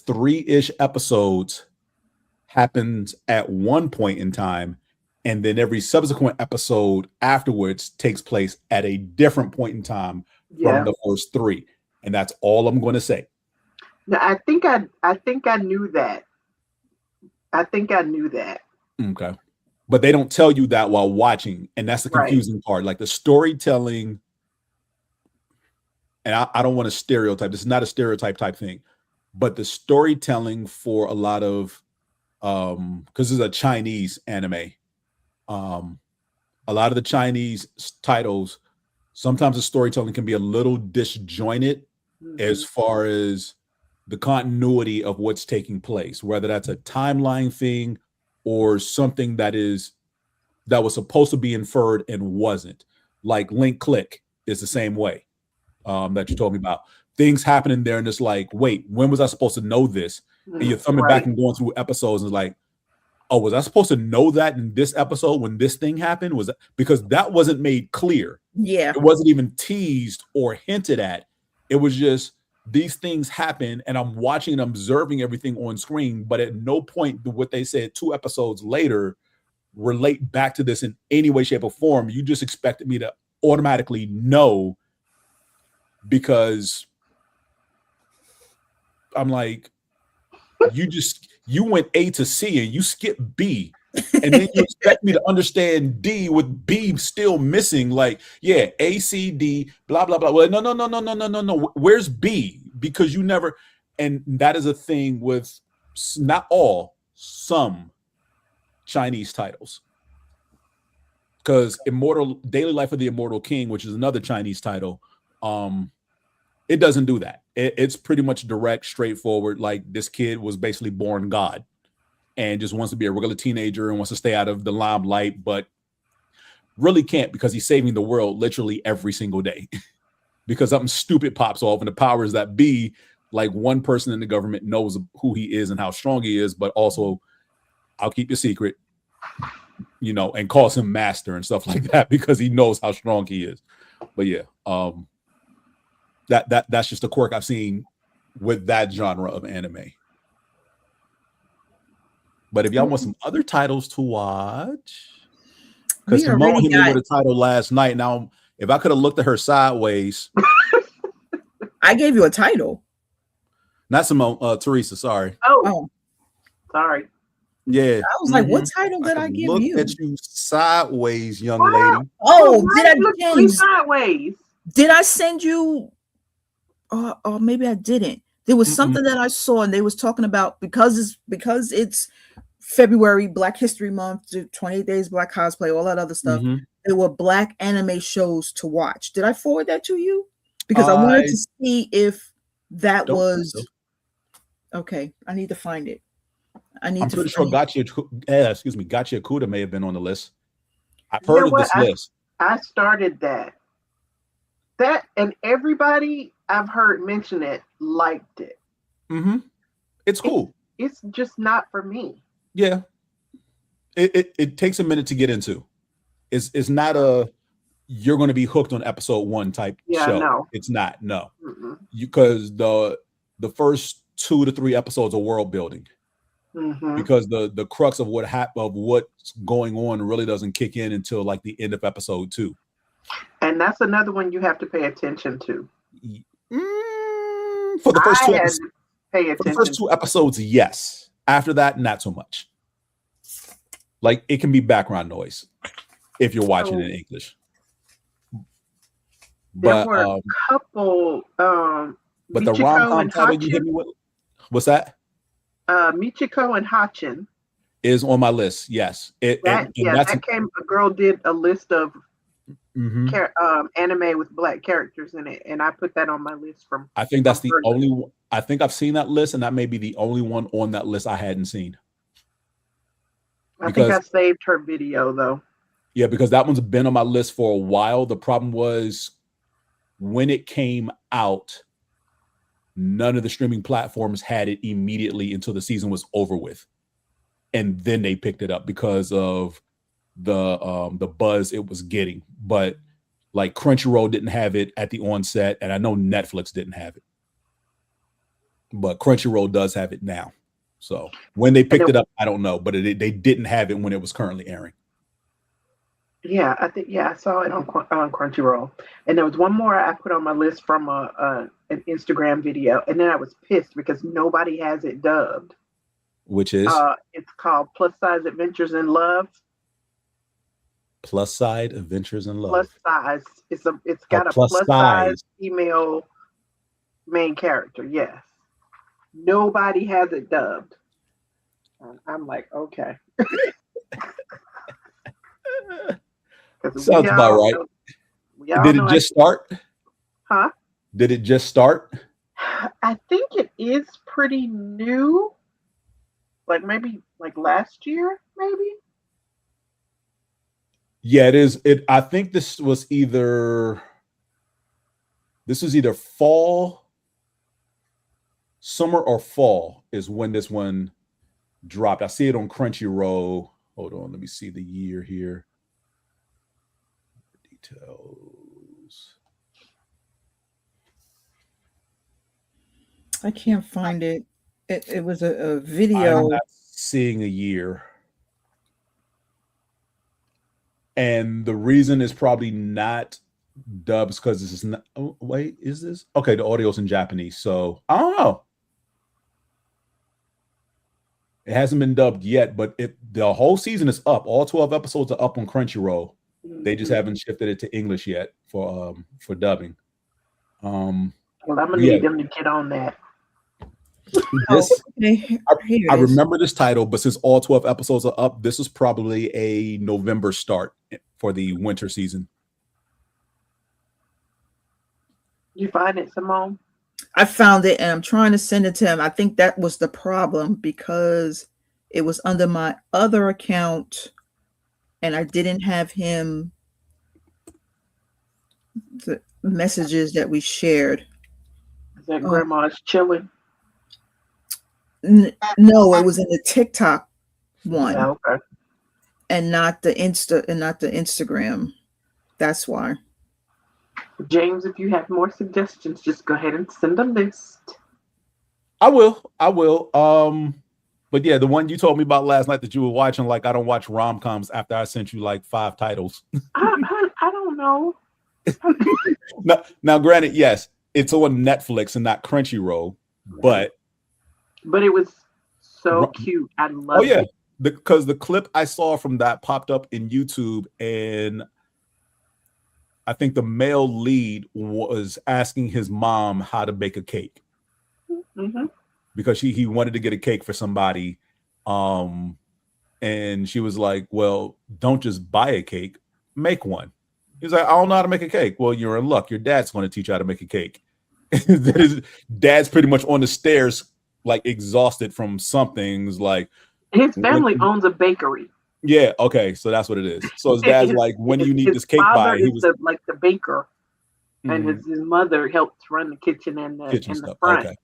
3-ish episodes happens at one point in time. And then every subsequent episode afterwards takes place at a different point in time from the first 3. And that's all I'm going to say. No, I think I knew that. I think I knew that. Okay. But they don't tell you that while watching. And that's the confusing part. Like the storytelling. And I don't want to stereotype. This is not a stereotype type thing. But the storytelling for a lot of, because it's a Chinese anime. A lot of the Chinese titles, sometimes the storytelling can be a little disjointed as far as the continuity of what's taking place, whether that's a timeline thing or something that was supposed to be inferred and wasn't. Like Link Click is the same way that you told me about. Things happening there and it's like, wait, when was I supposed to know this? And you're thumbing back and going through episodes and it's like, oh, was I supposed to know that in this episode when this thing happened? Was that because that wasn't made clear? Yeah. It wasn't even teased or hinted at. It was just these things happen and I'm watching and observing everything on screen, but at no point do what they said 2 episodes later relate back to this in any way, shape, or form. You just expected me to automatically know, because I'm like, you went A to C and you skipped B. And then you expect me to understand D with B still missing. Like, yeah, A, C, D, blah, blah, blah. Well, no. Where's B? Because you never, and that is a thing with not all, some Chinese titles. Because Daily Life of the Immortal King, which is another Chinese title, it doesn't do that. It's pretty much direct, straightforward. Like this kid was basically born God and just wants to be a regular teenager and wants to stay out of the limelight, but really can't because he's saving the world literally every single day because something stupid pops off and the powers that be, like one person in the government knows who he is and how strong he is, but also I'll keep your secret. you know, and calls him master and stuff like that because he knows how strong he is. But yeah, that's just a quirk I've seen with that genre of anime. But if y'all want some other titles to watch, because Simone hit me with a title last night. Now, if I could have looked at her sideways, I gave you a title. Not Simone, Teresa. Sorry. Oh, sorry. Yeah, I was like, what title did I give look you? At you sideways, young lady. Oh, did I look at you sideways? Did I send you? Or maybe I didn't. There was something that I saw, and they was talking about because it's February, Black History Month, 28 Days Black Cosplay, all that other stuff. There were Black anime shows to watch. Did I forward that to you? Because I wanted to see if that was okay. I need to find it. I'm pretty sure Gotcha Akuda may have been on the list. I've heard of this list. I started that. That and everybody I've heard mention it liked it. It's cool. It's just not for me. Yeah. It takes a minute to get into. It's not a you're going to be hooked on episode 1 type show. No. It's not. No. Because the first 2 to 3 episodes are world building. Because the crux of what's going on really doesn't kick in until like the end of episode 2. And that's another one you have to pay attention to. For the first 2 episodes, yes. After that, not so much. Like it can be background noise if you're watching in English. There were a couple. But the rom-com title you hit me with, what's that? Michiko and Hachin is on my list. Yes, a girl did a list of anime with Black characters in it, and I put that on my list I think that's the only one. I think I've seen that list, and that may be the only one on that list I hadn't seen. I think I saved her video though. Yeah, because that one's been on my list for a while. The problem was when it came out, none of the streaming platforms had it immediately until the season was over with. And then they picked it up because of the buzz it was getting. But like Crunchyroll didn't have it at the onset, and I know Netflix didn't have it. But Crunchyroll does have it now. So when they picked it up, I don't know, but they didn't have it when it was currently airing. Yeah, I saw it on Crunchyroll. And there was one more I put on my list from an Instagram video, and then I was pissed because nobody has it dubbed. Which is? It's called Plus Size Adventures in Love. Plus Size Adventures in Love. Plus size. It's got a plus size female main character. Yes. Nobody has it dubbed. I'm like, okay. Sounds about right. Did it just start? Huh? Did it just start? I think it is pretty new. Like maybe like last year, maybe. Yeah, it is. I think this was either fall, summer or fall is when this one dropped. I see it on Crunchyroll. Hold on, let me see the year here. Details. I can't find it. It was a video. I'm not seeing a year. And the reason is probably not dubs because this is not. Oh, wait, is this? Okay, the audio's in Japanese. So I don't know. It hasn't been dubbed yet, but the whole season is up. All 12 episodes are up on Crunchyroll. They just haven't shifted it to English yet for dubbing. Well, I'm gonna need them to get on that. I remember this title, but since all 12 episodes are up, this is probably a November start for the winter season. You find it, Simone? I found it, and I'm trying to send it to him. I think that was the problem because it was under my other account, and I didn't have him the messages that we shared. Is that Grandma's chilling? No, it was in the TikTok one. Yeah, okay. and not the Instagram. That's why. James, if you have more suggestions, just go ahead and send a list. I will. But yeah, the one you told me about last night that you were watching, like I don't watch rom-coms after I sent you like 5 titles. I don't know. Now, granted, yes, it's on Netflix and not Crunchyroll, but it was so cute. I love it. it. Because the clip I saw from that popped up in YouTube, and I think the male lead was asking his mom how to bake a cake. Mm-hmm. Because he wanted to get a cake for somebody. And she was like, well, don't just buy a cake, make one. He's like, I don't know how to make a cake. Well, you're in luck. Your dad's going to teach you how to make a cake. Dad's pretty much on the stairs, like exhausted from something's like. His family owns a bakery. Yeah, okay, so that's what it is. So his dad's like, when do you need this cake by? He was the baker, and his mother helped run the kitchen and the front. Okay.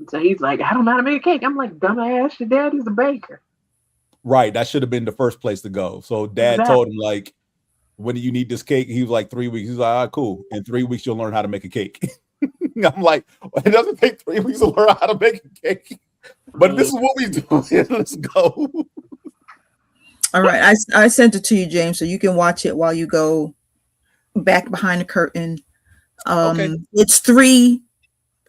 So he's like, I don't know how to make a cake. I'm like, dumbass, your dad is a baker. Right. That should have been the first place to go. So dad told him, like, when do you need this cake? He was like, 3 weeks. He's like, all right, cool. In 3 weeks, you'll learn how to make a cake. I'm like, well, it doesn't take 3 weeks to learn how to make a cake. But this is what we do. Let's go. All right. I sent it to you, James, so you can watch it while you go back behind the curtain. Okay. It's 3,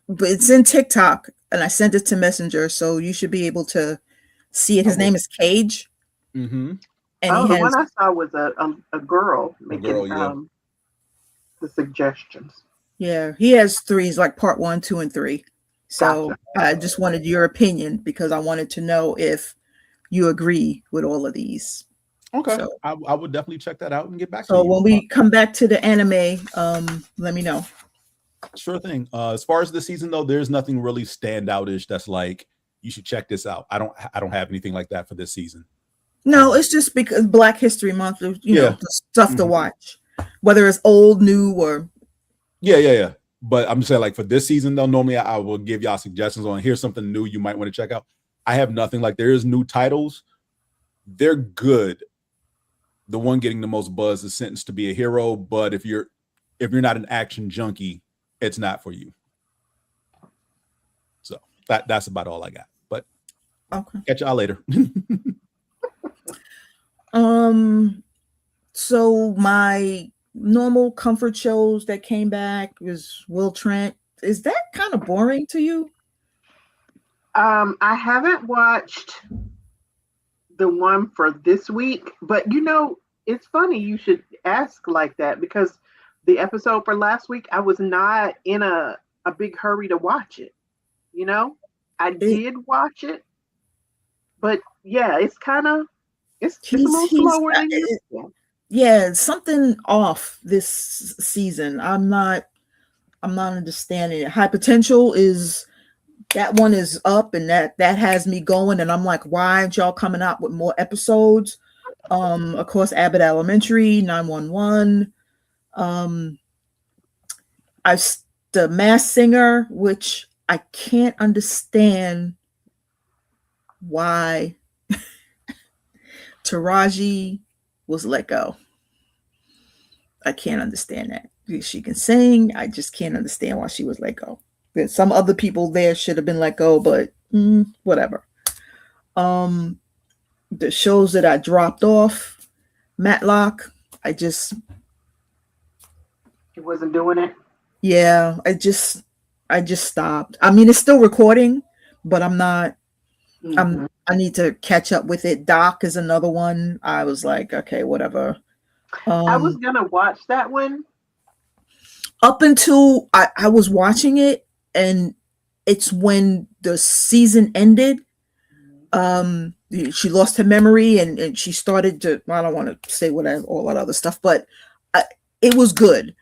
but it's in TikTok. And I sent it to Messenger, so you should be able to see it. His name is Cage. Mm-hmm. And the one I saw was a girl making the suggestions. Yeah, he has 3s, like part 1, 2, and 3. So gotcha. I just wanted your opinion because I wanted to know if you agree with all of these. Okay, so, I would definitely check that out and get back to you. So when we come back to the anime, let me know. Sure thing. As far as the season though, there's nothing really standoutish that's like you should check this out. I don't have anything like that for this season. No, it's just because Black History Month, you know, the stuff to watch, whether it's old, new, or yeah. But I'm just saying, like for this season though, normally I will give y'all suggestions on here's something new you might want to check out. I have nothing. Like there is new titles. They're good. The one getting the most buzz is Sentenced to Be a Hero, but if you're not an action junkie, it's not for you. So that's about all I got. But okay, catch y'all later. So my normal comfort shows that came back was Will Trent. Is that kind of boring to you? I haven't watched the one for this week, but you know, it's funny you should ask like that because the episode for last week, I was not in a big hurry to watch it. You know, I did watch it, but yeah, it's a little slower than usual. Yeah, something off this season. I'm not understanding it. High Potential that one is up, and that has me going. And I'm like, why aren't y'all coming out with more episodes? Of course, Abbott Elementary, 911. The Masked Singer, which I can't understand why Taraji was let go. I can't understand that. She can sing. I just can't understand why she was let go. There's some other people there should have been let go, but whatever. The shows that I dropped off, Matlock, it wasn't doing it. Yeah, I just stopped. I mean, it's still recording, but I'm not. I need to catch up with it. Doc is another one. I was like, okay, whatever. I was gonna watch that one up until I was watching it, and it's when the season ended. She lost her memory, and she started to. I don't want to say whatever all that other stuff, but it was good.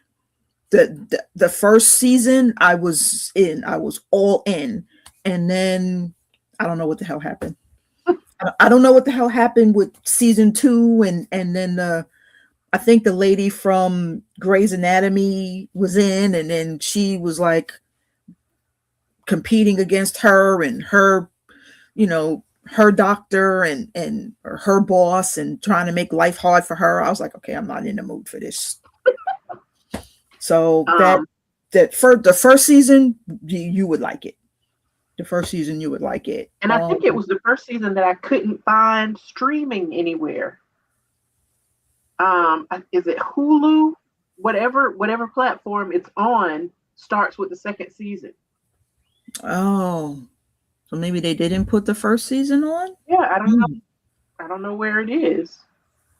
The first season I was all in, and then I don't know what the hell happened. I don't know what the hell happened with season 2, and then I think the lady from Grey's Anatomy was in, and then she was like competing against her, and her, her doctor and or her boss and trying to make life hard for her. I was like, okay, I'm not in the mood for this. So the first season, you would like it. The first season, you would like it. And I think it was the first season that I couldn't find streaming anywhere. Is it Hulu? Whatever platform it's on starts with the second season. Oh, so maybe they didn't put the first season on? Yeah, I don't know. I don't know where it is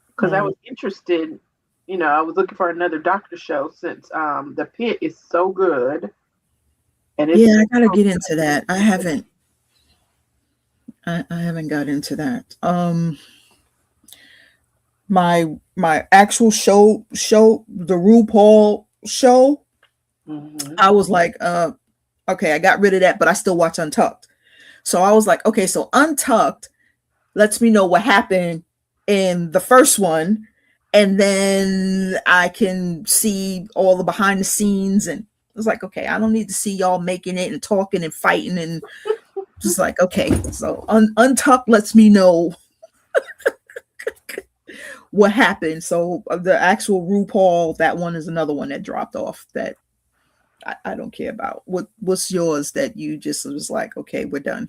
because I was interested. You know, I was looking for another doctor show since The Pit is so good. And it's I gotta get into that. I haven't got into that. My actual show, the RuPaul show, I was like, okay, I got rid of that, but I still watch Untucked. So I was like, okay, so Untucked lets me know what happened in the first one, and then I can see all the behind the scenes. And I was like, okay, I don't need to see y'all making it and talking and fighting and just like, okay, so Untucked lets me know what happened. So the actual RuPaul, that one is another one that dropped off that I don't care about. What's yours that you just was like, okay, we're done?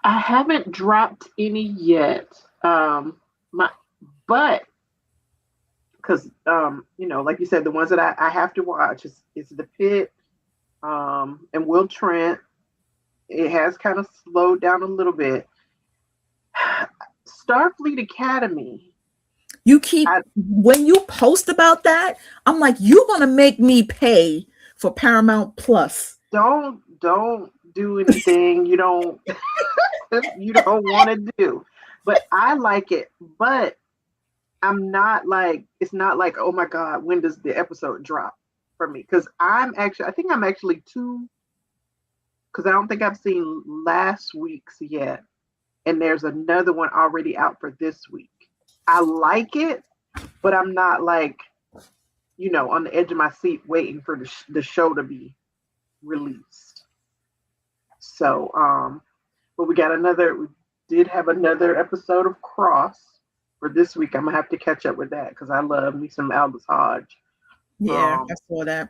I haven't dropped any yet. But because you know, like you said, the ones that I have to watch is The Pit, and Will Trent. It has kind of slowed down a little bit. Starfleet Academy. You keep when you post about that, I'm like, you're gonna make me pay for Paramount Plus. Don't do anything you don't want to do. But I like it. But I'm not like, it's not like, oh my God, when does the episode drop for me? Because I think I'm actually because I don't think I've seen last week's yet. And there's another one already out for this week. I like it, but I'm not like, you know, on the edge of my seat waiting for the show to be released. So, but we did have another episode of Cross for this week. I'm gonna have to catch up with that because I love me some Aldous Hodge. Yeah, I saw that.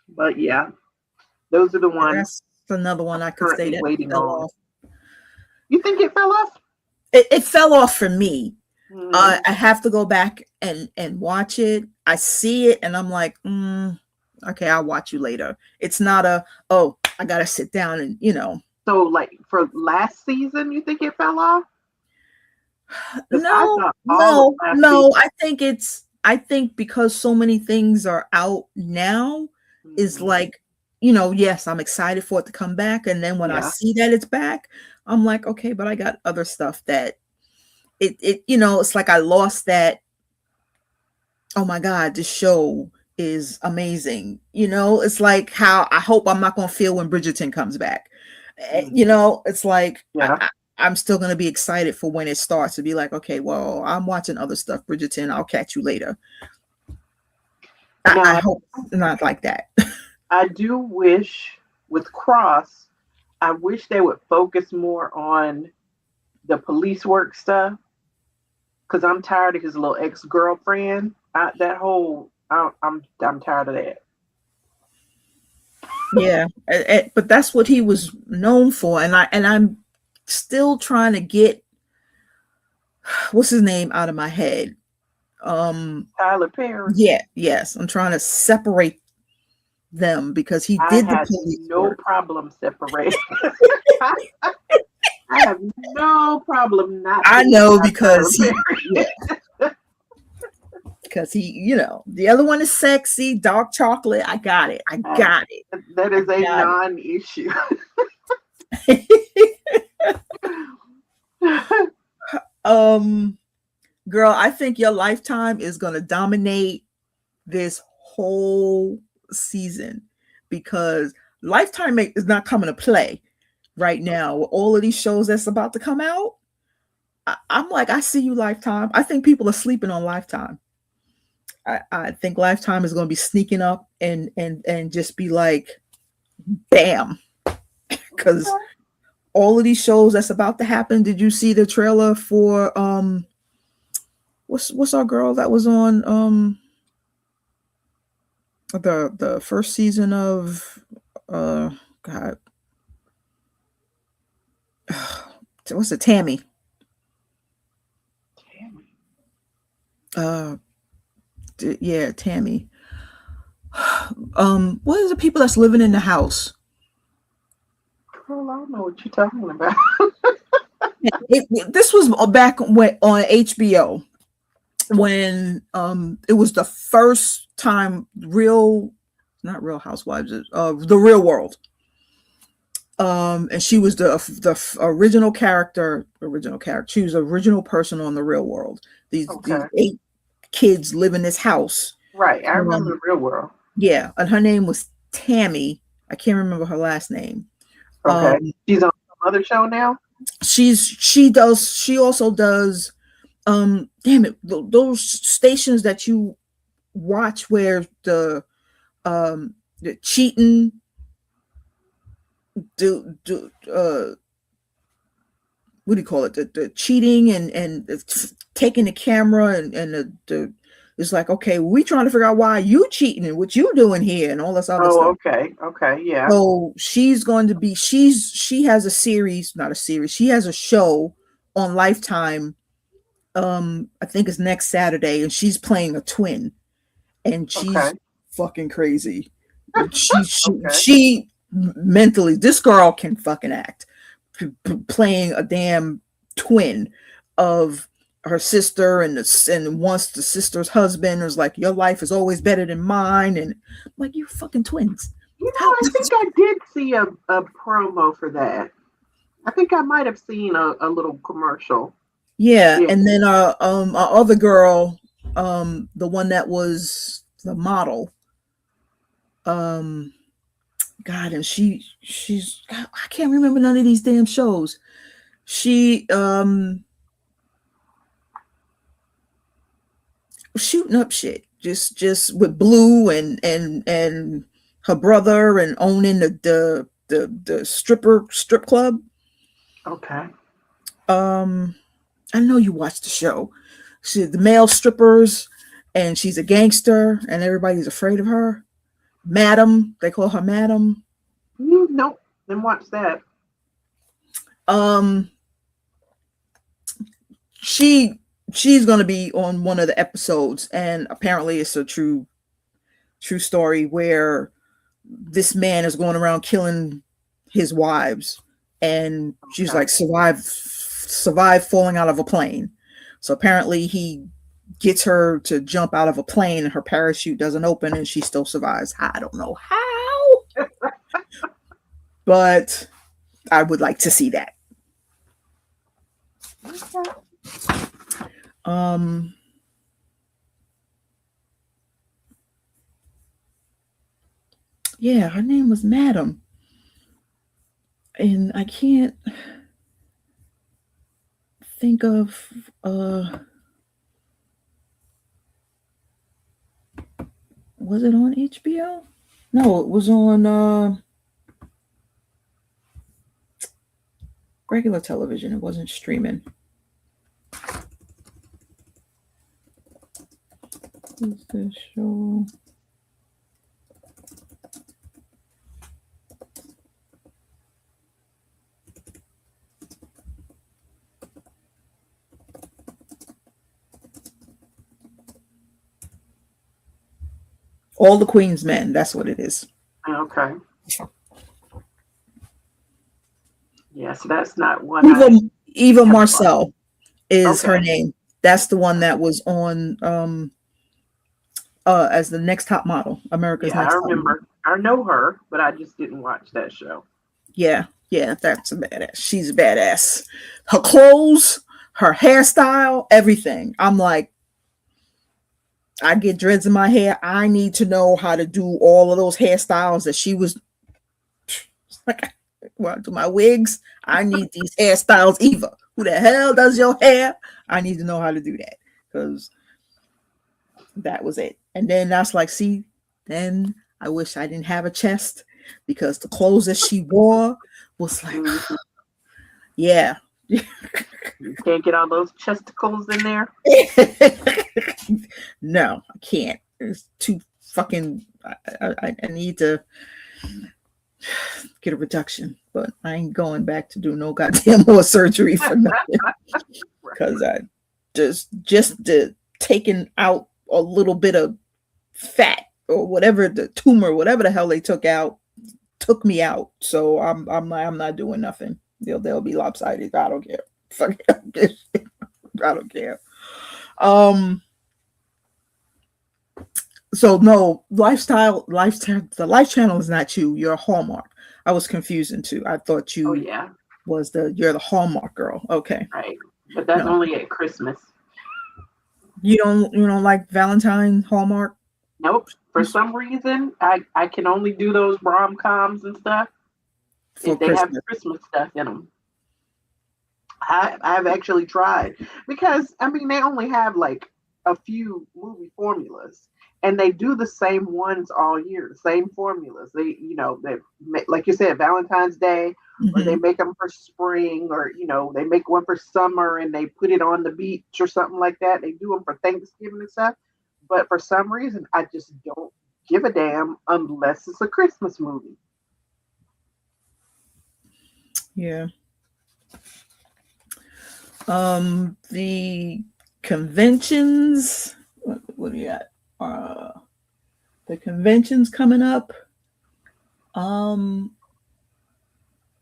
But yeah, those are the ones. That's another one I could say that waiting fell on. off. You think it fell off? It fell off for me. I have to go back and watch it. I see it and I'm like, okay, I'll watch you later. It's not I gotta sit down and, you know. So like for last season, you think it fell off? No. I think because so many things are out now, is like, you know, yes, I'm excited for it to come back. And then when I see that it's back, I'm like, okay, but I got other stuff that it you know, it's like I lost that, oh my God, this show is amazing. You know, it's like how I hope I'm not going to feel when Bridgerton comes back. You know, it's like, I'm still going to be excited for when it starts to be like, okay, well, I'm watching other stuff, Bridgerton, I'll catch you later. I hope not like that. I do wish with Cross, I wish they would focus more on the police work stuff. Because I'm tired of his little ex-girlfriend. I'm tired of that. Yeah, but that's what he was known for, and I'm still trying to get what's his name out of my head. Tyler Perry. Yes, I'm trying to separate them because he did the police work. Problem separating. I have no problem not. I know because because he, you know, the other one is sexy, dark chocolate. I got it. That is a non-issue. Girl, I think your Lifetime is gonna dominate this whole season because Lifetime is not coming to play right now with all of these shows that's about to come out. I'm like, I see you, Lifetime. I think people are sleeping on Lifetime. I think Lifetime is going to be sneaking up and just be like, bam, because all of these shows that's about to happen. Did you see the trailer for what's our girl that was on the first season of God, what's it, Tammy? Yeah, Tammy. What is the people that's living in the house? Girl, I don't know what you're talking about. This was back when on HBO when it was the first time not Real Housewives, the Real World. And she was the original character. She was the original person on the Real World. These 8 kids live in this house. Right, I remember the Real World. Yeah, and her name was Tammy. I can't remember her last name. Okay, she's on some other show now. She also does. Damn it, those stations that you watch where the cheating, what do you call it? The cheating and taking the camera and the it's like, okay, we trying to figure out why you cheating and what you doing here and all this other stuff. Okay, yeah. So she's going to be she has a series, not a series. She has a show on Lifetime. I think it's next Saturday, and she's playing a twin, and she's fucking crazy. She mentally, this girl can fucking act. Playing a damn twin of her sister, and once the sister's husband is like, your life is always better than mine, and I'm like, you're fucking twins. You know, I think I did see a promo for that. I think I might have seen a little commercial. Yeah, and then our other girl, the one that was the model, God, and she's God, I can't remember none of these damn shows. She shooting up shit just with Blue and her brother, and owning the strip club. Okay. I know you watched the show. She's the male strippers, and she's a gangster, and everybody's afraid of her. Madam, they call her Madam. Nope, didn't watch that. She's gonna be on one of the episodes, and apparently it's a true story where this man is going around killing his wives, and she's like survive falling out of a plane. So apparently he gets her to jump out of a plane, and her parachute doesn't open, and she still survives. I don't know how, but I would like to see that. Yeah, her name was Madam, and I can't think of was it on HBO? No, it was on regular television. It wasn't streaming. What's the show? All the Queen's Men. That's what it is. Okay. Yeah, so that's not one. Eva Marcel is her name. That's the one that was on as the Next Top Model, America's Next Top Model. I know her, but I just didn't watch that show. Yeah, that's a badass. She's a badass. Her clothes, her hairstyle, everything. I'm like, I get dreads in my hair. I need to know how to do all of those hairstyles that she was like. Well, do my wigs. I need these hairstyles. Eva, who the hell does your hair? I need to know how to do that, because that was it. And then that's like, see, then I wish I didn't have a chest, because the clothes that she wore was like, Yeah. You can't get all those chesticles in there. No, I can't. It's too fucking. I need to get a reduction, but I ain't going back to do no goddamn more surgery for nothing. Because I just taking out a little bit of fat or whatever, the tumor, whatever the hell they took out, took me out. So I'm not doing nothing. They'll be lopsided. I don't care. Fuck it. I don't care. So no, the Life Channel is not you. You're a Hallmark. I was confusing too. I thought you you're the Hallmark girl. Okay. Right. But that's only at Christmas. You don't like Valentine Hallmark? Nope. For some reason, I can only do those rom-coms and stuff if they have Christmas stuff in them. I've actually tried because they only have like a few movie formulas, and they do the same ones all year, the same formulas. They like you said, Valentine's Day, or they make them for spring, or they make one for summer and they put it on the beach or something like that. They do them for Thanksgiving and stuff, but for some reason, I just don't give a damn unless it's a Christmas movie. Yeah. The conventions. What do you got? The conventions coming up.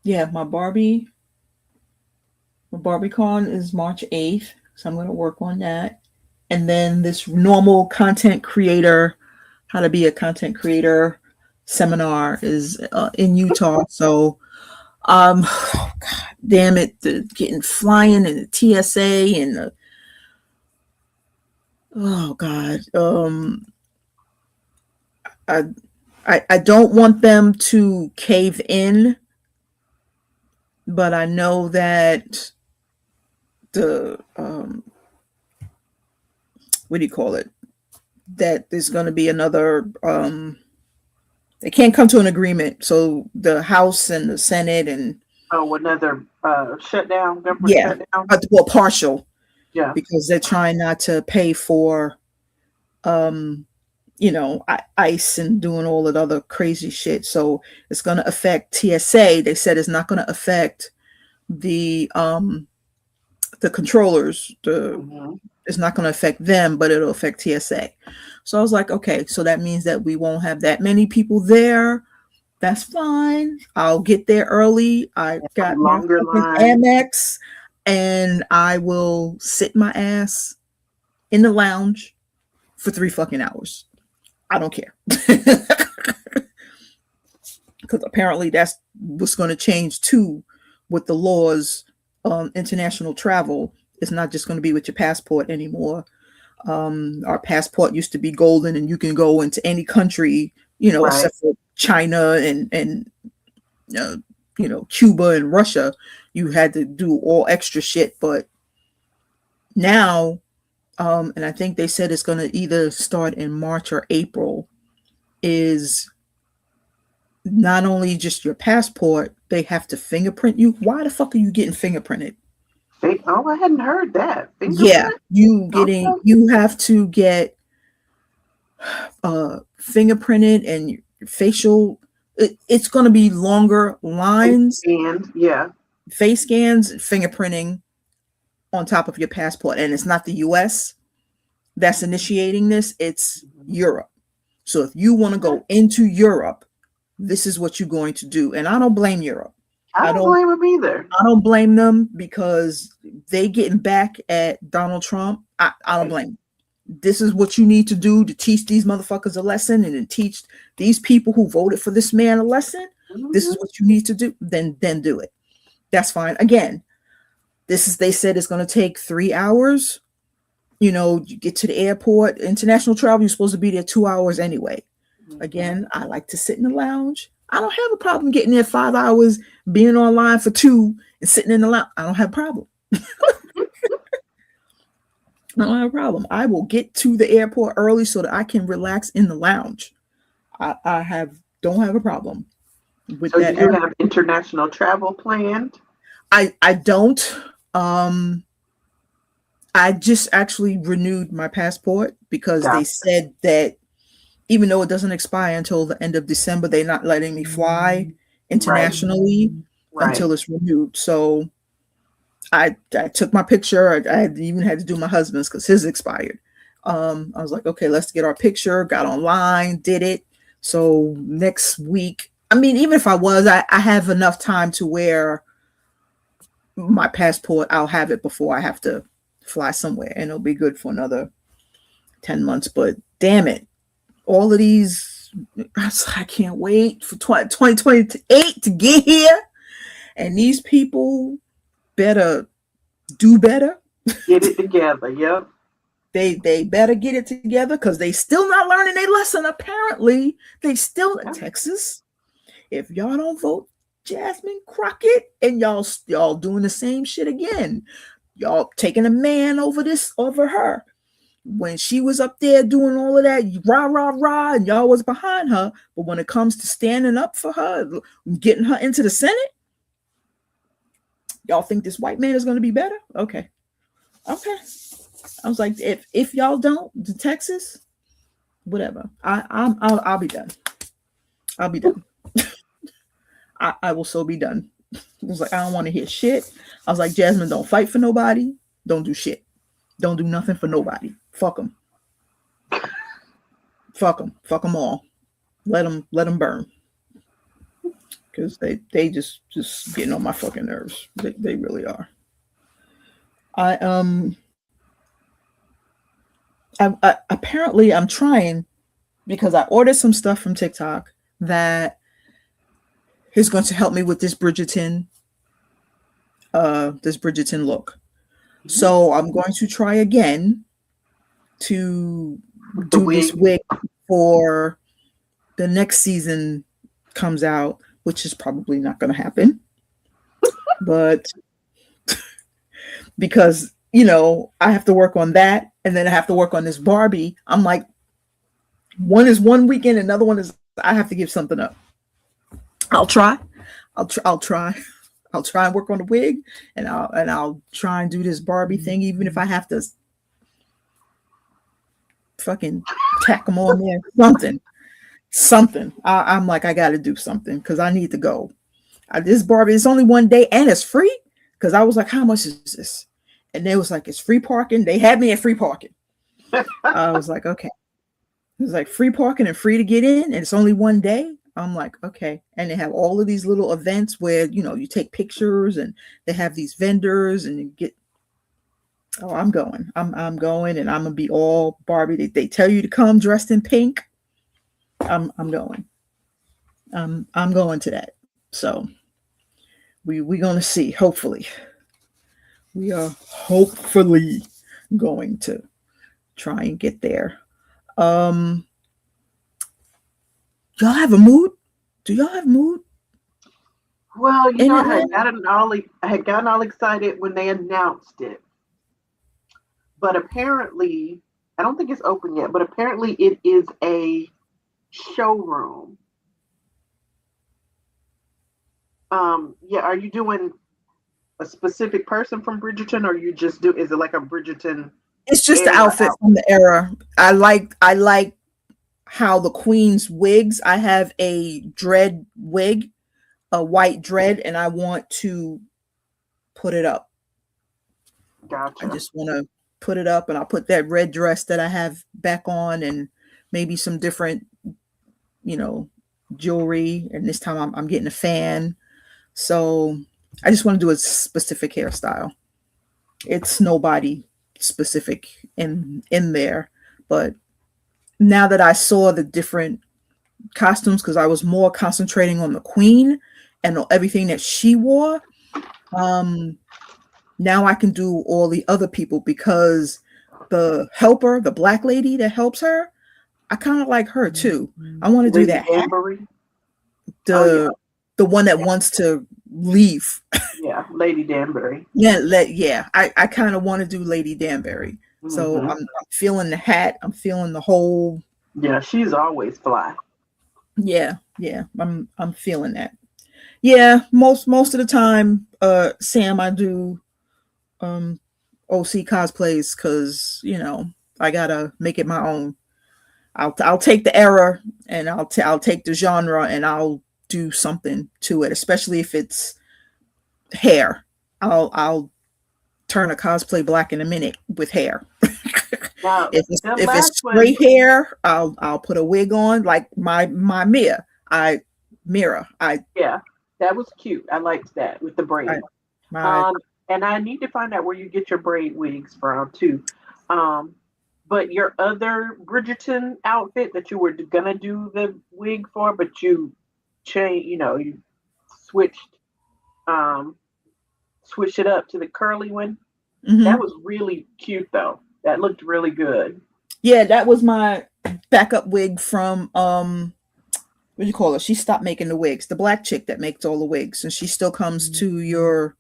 Yeah, my BarbieCon is March 8th, so I'm going to work on that. And then this normal content creator, how to be a content creator seminar is in Utah. So, God damn it, getting flying and the TSA and the, oh God, I don't want them to cave in, but I know that the what do you call it? That there's going to be another. They can't come to an agreement. So the House and the Senate and another shutdown. Government shutdown. Well, partial. Yeah, because they're trying not to pay for, ICE and doing all that other crazy shit. So it's going to affect TSA. They said it's not going to affect the controllers. It's not going to affect them, but it'll affect TSA. So I was like, okay, so that means that we won't have that many people there. That's fine. I'll get there early. I got my Amex, and I will sit my ass in the lounge for 3 fucking hours. I don't care. Because apparently that's what's going to change too with the laws. International travel is not just going to be with your passport anymore. Our passport used to be golden and you can go into any country, right, except for China and Cuba and Russia. You had to do all extra shit, but now, and I think they said it's going to either start in March or April, is not only just your passport, they have to fingerprint you. Why the fuck are you getting fingerprinted? Oh, I hadn't heard that. Yeah, you have to get fingerprinted and facial. It's going to be longer lines. Face scans, fingerprinting on top of your passport. And it's not the US that's initiating this, it's Europe. So if you want to go into Europe, this is what you're going to do. And I don't blame Europe. I don't blame them either. I don't blame them because they getting back at Donald Trump. I don't blame them. This is what you need to do to teach these motherfuckers a lesson and then teach these people who voted for this man a lesson. Mm-hmm. This is what you need to do. Then do it. That's fine. Again, they said it's going to take 3 hours. You get to the airport, international travel, you're supposed to be there 2 hours anyway. Mm-hmm. Again, I like to sit in the lounge. I don't have a problem getting there 5 hours, being online for 2 and sitting in the lounge. I don't have a problem. I don't have a problem. I will get to the airport early so that I can relax in the lounge. I don't have a problem with that. So you have international travel planned? I don't. I just actually renewed my passport because they said that even though it doesn't expire until the end of December, they're not letting me fly internationally until it's renewed. So I took my picture. I even had to do my husband's because his expired. I was like, okay, let's get our picture. Got online, did it. So next week, I mean, even if I was, I have enough time to where my passport, I'll have it before I have to fly somewhere, and it'll be good for another 10 months. But damn it, all of these, I can't wait for 2028 to get here. And these people better do better. Get it together. Yep. They better get it together because they still not learning their lesson. Apparently, they still in Texas. If y'all don't vote Jasmine Crockett and y'all doing the same shit again, y'all taking a man over her. When she was up there doing all of that rah rah rah, and y'all was behind her, but when it comes to standing up for her, getting her into the Senate, y'all think this white man is going to be better? Okay. I was like, if y'all don't, the Texas, whatever. I'll be done. I'll be done. I will so be done. I was like, I don't want to hear shit. I was like, Jasmine, don't fight for nobody. Don't do shit. Don't do nothing for nobody. Fuck them. Fuck them. Fuck them all. Let them burn. Because they just getting on my fucking nerves. They really are. I apparently I'm trying because I ordered some stuff from TikTok that is going to help me with this Bridgerton look. Mm-hmm. So I'm going to try again to do this wig for the next season comes out, which is probably not going to happen. But because, I have to work on that and then I have to work on this Barbie. I'm like, one is one weekend, another one is I have to give something up. I'll try and work on the wig and I'll try and do this Barbie thing, even if I have to fucking tack them on there. Something. I'm like, I got to do something because I need to go. This Barbie is only one day and it's free. Because I was like, how much is this? And they was like, it's free parking. They had me at free parking. I was like, okay. It was like free parking and free to get in. And it's only one day. I'm like, okay. And they have all of these little events where, you take pictures and they have these vendors and you get, I'm going. I'm going and I'm going to be all Barbie. They tell you to come dressed in pink. I'm going. I'm going to that. So we're going to see. Hopefully. We are hopefully going to try and get there. Y'all have a mood? Do y'all have mood? Well, I had gotten all excited when they announced it. But apparently, I don't think it's open yet, but apparently it is a showroom. Are you doing a specific person from Bridgerton, or you just is it like a Bridgerton? It's just the outfit from the era. I like how the Queen's wigs. I have a dread wig, a white dread, and I want to put it up. Gotcha. I just want to put it up, and I'll put that red dress that I have back on, and maybe some different, jewelry. And this time I'm getting a fan. So I just want to do a specific hairstyle. It's nobody specific in there, but now that I saw the different costumes, because I was more concentrating on the Queen and everything that she wore, now I can do all the other people, because the helper, the black lady that helps her, I kind of like her too. I want to do that. The one that wants to leave. Yeah, Lady Danbury. I kind of want to do Lady Danbury. Mm-hmm. So I'm feeling the hat. I'm feeling the whole. Yeah, she's always fly. Yeah, I'm feeling that. Yeah, most of the time, Sam, I do OC cosplays because I gotta make it my own. I'll take the era and I'll take the genre and I'll do something to it, especially if it's hair. I'll turn a cosplay black in a minute with hair. Now, the If it's last one, straight hair, I'll put a wig on like my Mira. yeah, that was cute. I liked that with the I braid. my And I need to find out where you get your braid wigs from too. Um, but your other Bridgerton outfit that you were gonna do the wig for, but you changed, you switched, um, switched it up to the curly one. That mhm. was really cute though. That looked really good. Yeah, that was my backup wig from what do you call her? She stopped making the wigs. The black chick that makes all the wigs, and she still comes to your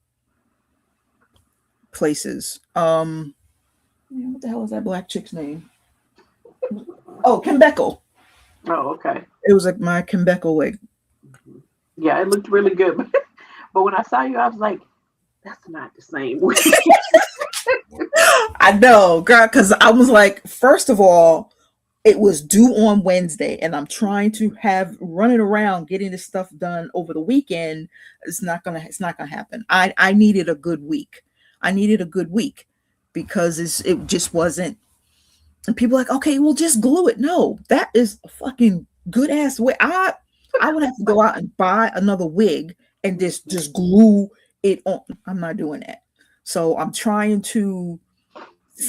places. What the hell is that black chick's name? Oh, Kim Beckel. Oh, okay. It was like my Kim Beckel wig. Yeah, it looked really good. But when I saw you, I was like, that's not the same wig. I know, girl, because I was like, first of all, it was due on Wednesday, and I'm trying to have running around getting this stuff done over the weekend. It's not gonna happen. I needed a good week. I needed a good week because it just wasn't. And people are like, okay, well, just glue it. No, that is a fucking good ass wig. I would have to go out and buy another wig and just glue it on. I'm not doing that. So I'm trying to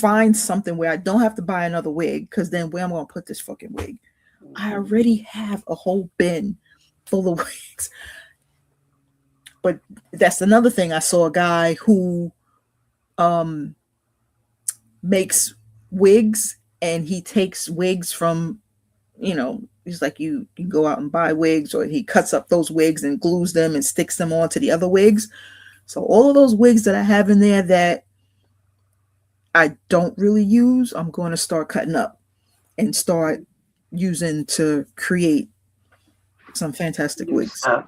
find something where I don't have to buy another wig, because then where I'm gonna put this fucking wig? I already have a whole bin full of wigs. But that's another thing. I saw a guy who makes wigs, and he takes wigs from, he's like, you can go out and buy wigs, or he cuts up those wigs and glues them and sticks them onto the other wigs. So all of those wigs that I have in there that I don't really use, I'm going to start cutting up and start using to create some fantastic New wigs. stuff.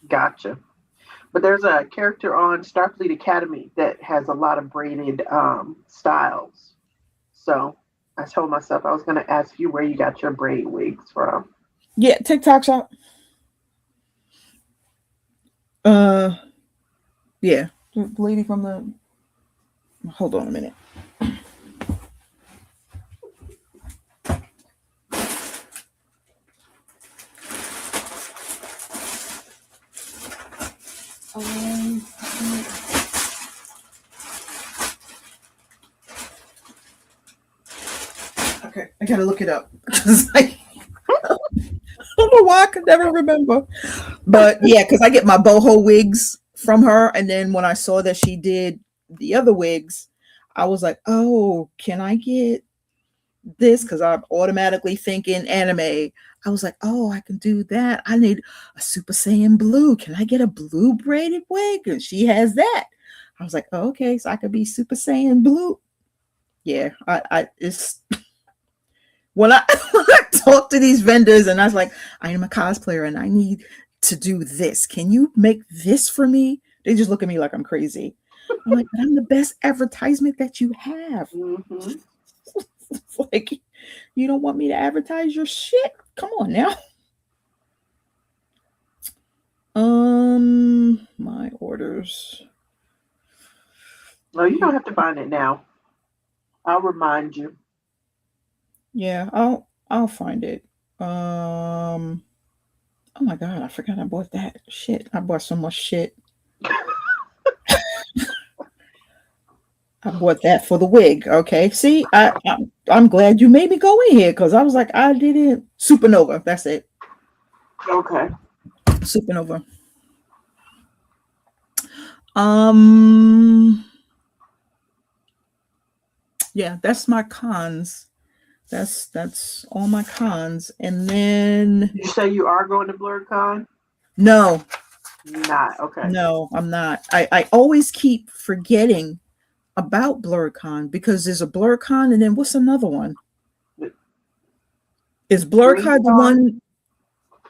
Gotcha. But there's a character on Starfleet Academy that has a lot of braided styles. So I told myself I was going to ask you where you got your braid wigs from. Yeah, TikTok shop. Yeah, the lady from the. Hold on a minute. Okay, I gotta look it up. I don't know why I could never remember. But yeah, because I get my boho wigs from her, and then when I saw that she did the other wigs, I was like, oh, can I get this? Because I'm automatically thinking anime. I was like, oh, I can do that. I need a Super Saiyan blue. Can I get a blue braided wig? And she has that. I was like, oh, okay, so I could be Super Saiyan blue. Yeah, I it's when I talk to these vendors and I was like, I am a cosplayer and I need to do this. Can you make this for me? They just look at me like I'm crazy. I'm like, but I'm the best advertisement that you have. Mm-hmm. It's like, you don't want me to advertise your shit? Come on now. My orders. No, you don't have to find it now. I'll remind you. Yeah, I'll find it. Oh my god, I forgot I bought that shit. I bought so much shit. I bought that for the wig. Okay, see, I'm glad you made me go in here, because I was like, I didn't. Supernova. That's it. Okay. Supernova. Yeah, that's my cons. That's all my cons. And then You say you are going to BlurCon? no, Not okay. no, I'm not. I always keep forgetting about BlurCon, because there's a BlurCon, and then what's another one? Is BlurCon the DreamCon? one?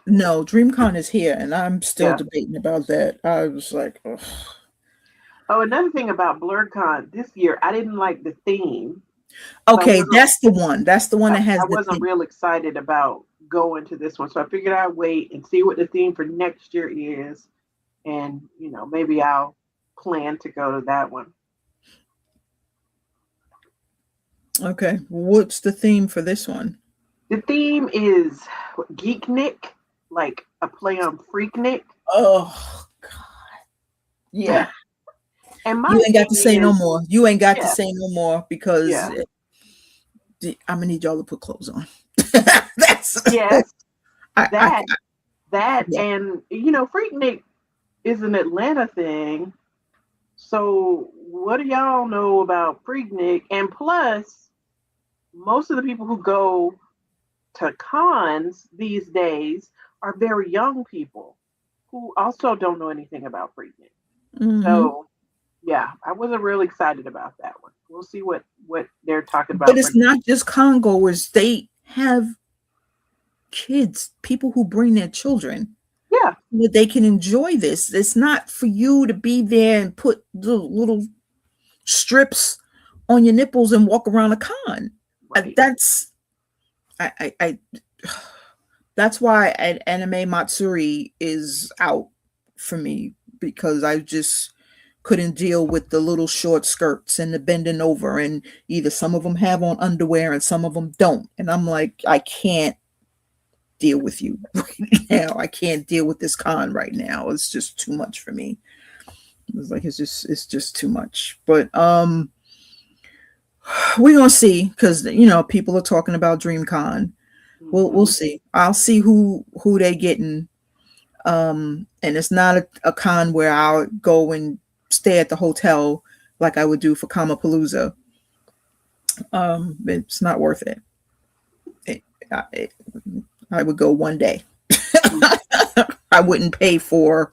No, DreamCon is here, and I'm still Yeah. debating about that. I was like, ugh. Oh, another thing about BlurCon this year, I didn't like the theme. Okay, wasn't- that's the one. That's the one that has I the wasn't thing. real excited about going to this one, so I figured I'd wait and see what the theme for next year is, and maybe I'll plan to go to that one. Okay, what's the theme for this one? The theme is Geeknik, like a play on Freaknik. Oh God, yeah. And my You ain't got to thing say no is- more. You ain't got to Yeah. say no more because Yeah. I'm gonna need y'all to put clothes on. That's Yes, I, that, Yeah. and Freaknik is an Atlanta thing. So what do y'all know about Freaknik? And plus, most of the people who go to cons these days are very young people who also don't know anything about Freaknik. Mhm. So yeah, I wasn't real excited about that one. We'll see what they're talking about. But it's not just congoers. They have kids, people who bring their children. Yeah, That they can enjoy this. It's not for you to be there and put the little strips on your nipples and walk around a con. right. That's that's why Anime Matsuri is out for me, because I just couldn't deal with the little short skirts and the bending over, and either some of them have on underwear and some of them don't, and I'm like, I can't deal with you right now. I can't deal with this con right now. It's just too much for me. It's like it's just too much. But we're gonna see, because people are talking about DreamCon. We'll see. I'll see who they getting. And it's not a con where I'll go and stay at the hotel like I would do for Kamapalooza. It's not worth it. I would go one day. I wouldn't pay for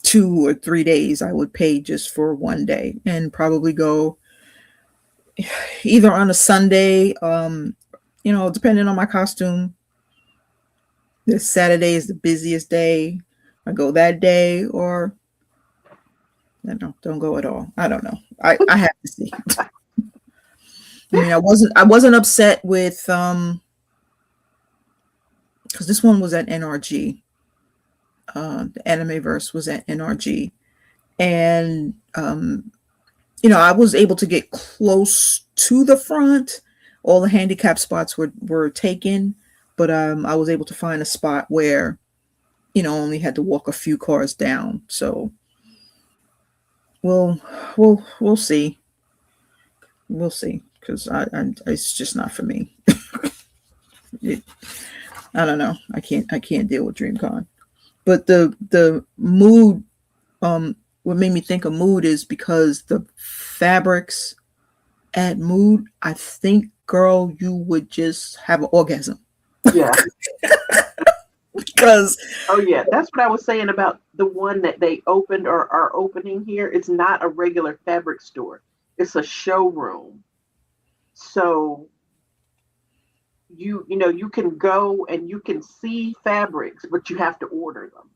2 or 3 days. I would pay just for one day and probably go either on a Sunday, depending on my costume. This Saturday is the busiest day. I go that day, or don't go at all. I don't know. I have to see. I mean, I wasn't upset with because this one was at NRG. The Animeverse was at NRG, and I was able to get close to the front. All the handicap spots were taken, but I was able to find a spot where only had to walk a few cars down. So we'll see. We'll see, because it's just not for me. I don't know. I can't deal with DreamCon. But the mood, what made me think of mood is because the fabrics at mood, I think, girl, you would just have an orgasm. Yeah. Because That's what I was saying about the one that they opened or are opening here. It's not a regular fabric store. It's a showroom. So you can go and you can see fabrics, but you have to order them.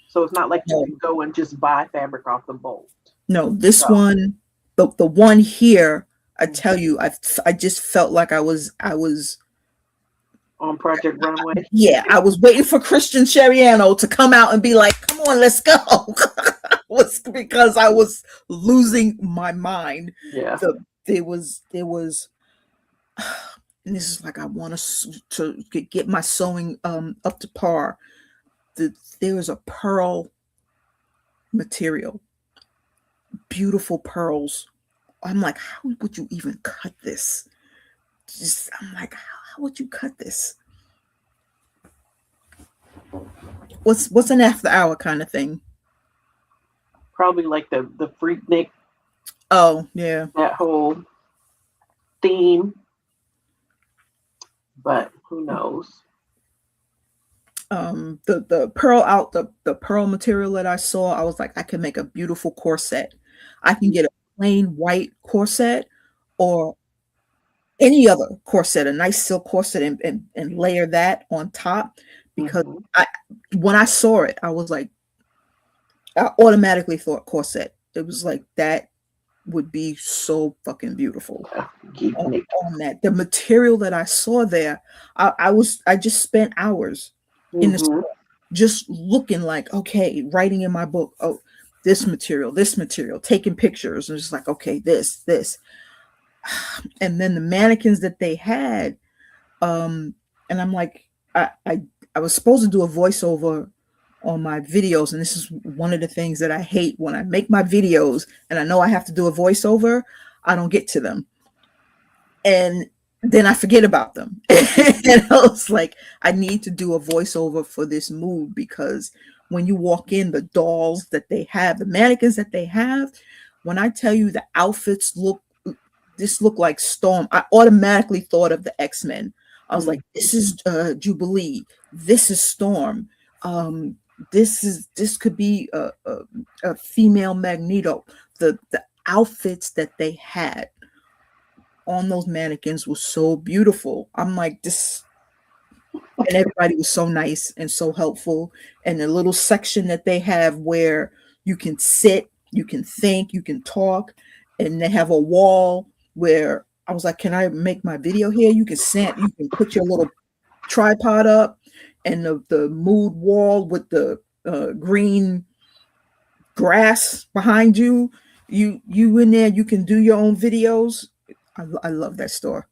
So it's not like you can go and just buy fabric off the bolt. No, this one, the one here, I tell you, I just felt like I was on Project Runway. Yeah, I was waiting for Christian Sherriano to come out and be like, "Come on, let's go." Because I was losing my mind. Yeah. There was, and this is like, I want to get my sewing up to par. There was a pearl material, beautiful pearls. I'm like, how would you even cut this? I'm like, how would you cut this? What's an after hour kind of thing? Probably like the Freaknik. Oh yeah, that whole theme. But who knows? The pearl the pearl material that I saw, I was like, I can make a beautiful corset. I can get a plain white corset, or any other corset, a nice silk corset, and layer that on top, because when I saw it, I was like, I automatically thought corset. It was like that would be so fucking beautiful on that. The material that I saw there, I just spent hours in the store just looking, like, okay, writing in my book, oh, this material, taking pictures, and just like, okay, this. And then the mannequins that they had, and I'm like, I was supposed to do a voiceover on my videos, and this is one of the things that I hate when I make my videos and I know I have to do a voiceover. I don't get to them, and then I forget about them. And I was like, I need to do a voiceover for this mood, because when you walk in, the dolls that they have, the mannequins that they have, when I tell you the outfits look like Storm, I automatically thought of the X-Men. I was like, this is Jubilee, this is Storm, this could be a female Magneto. The outfits that they had on those mannequins was so beautiful. I'm like, this, and everybody was so nice and so helpful. And the little section that they have where you can sit, you can think, you can talk, and they have a wall where I was like, can I make my video here? You can sit, you can put your little tripod up, and the mood wall with the green grass behind you. You in there, you can do your own videos. I love that store.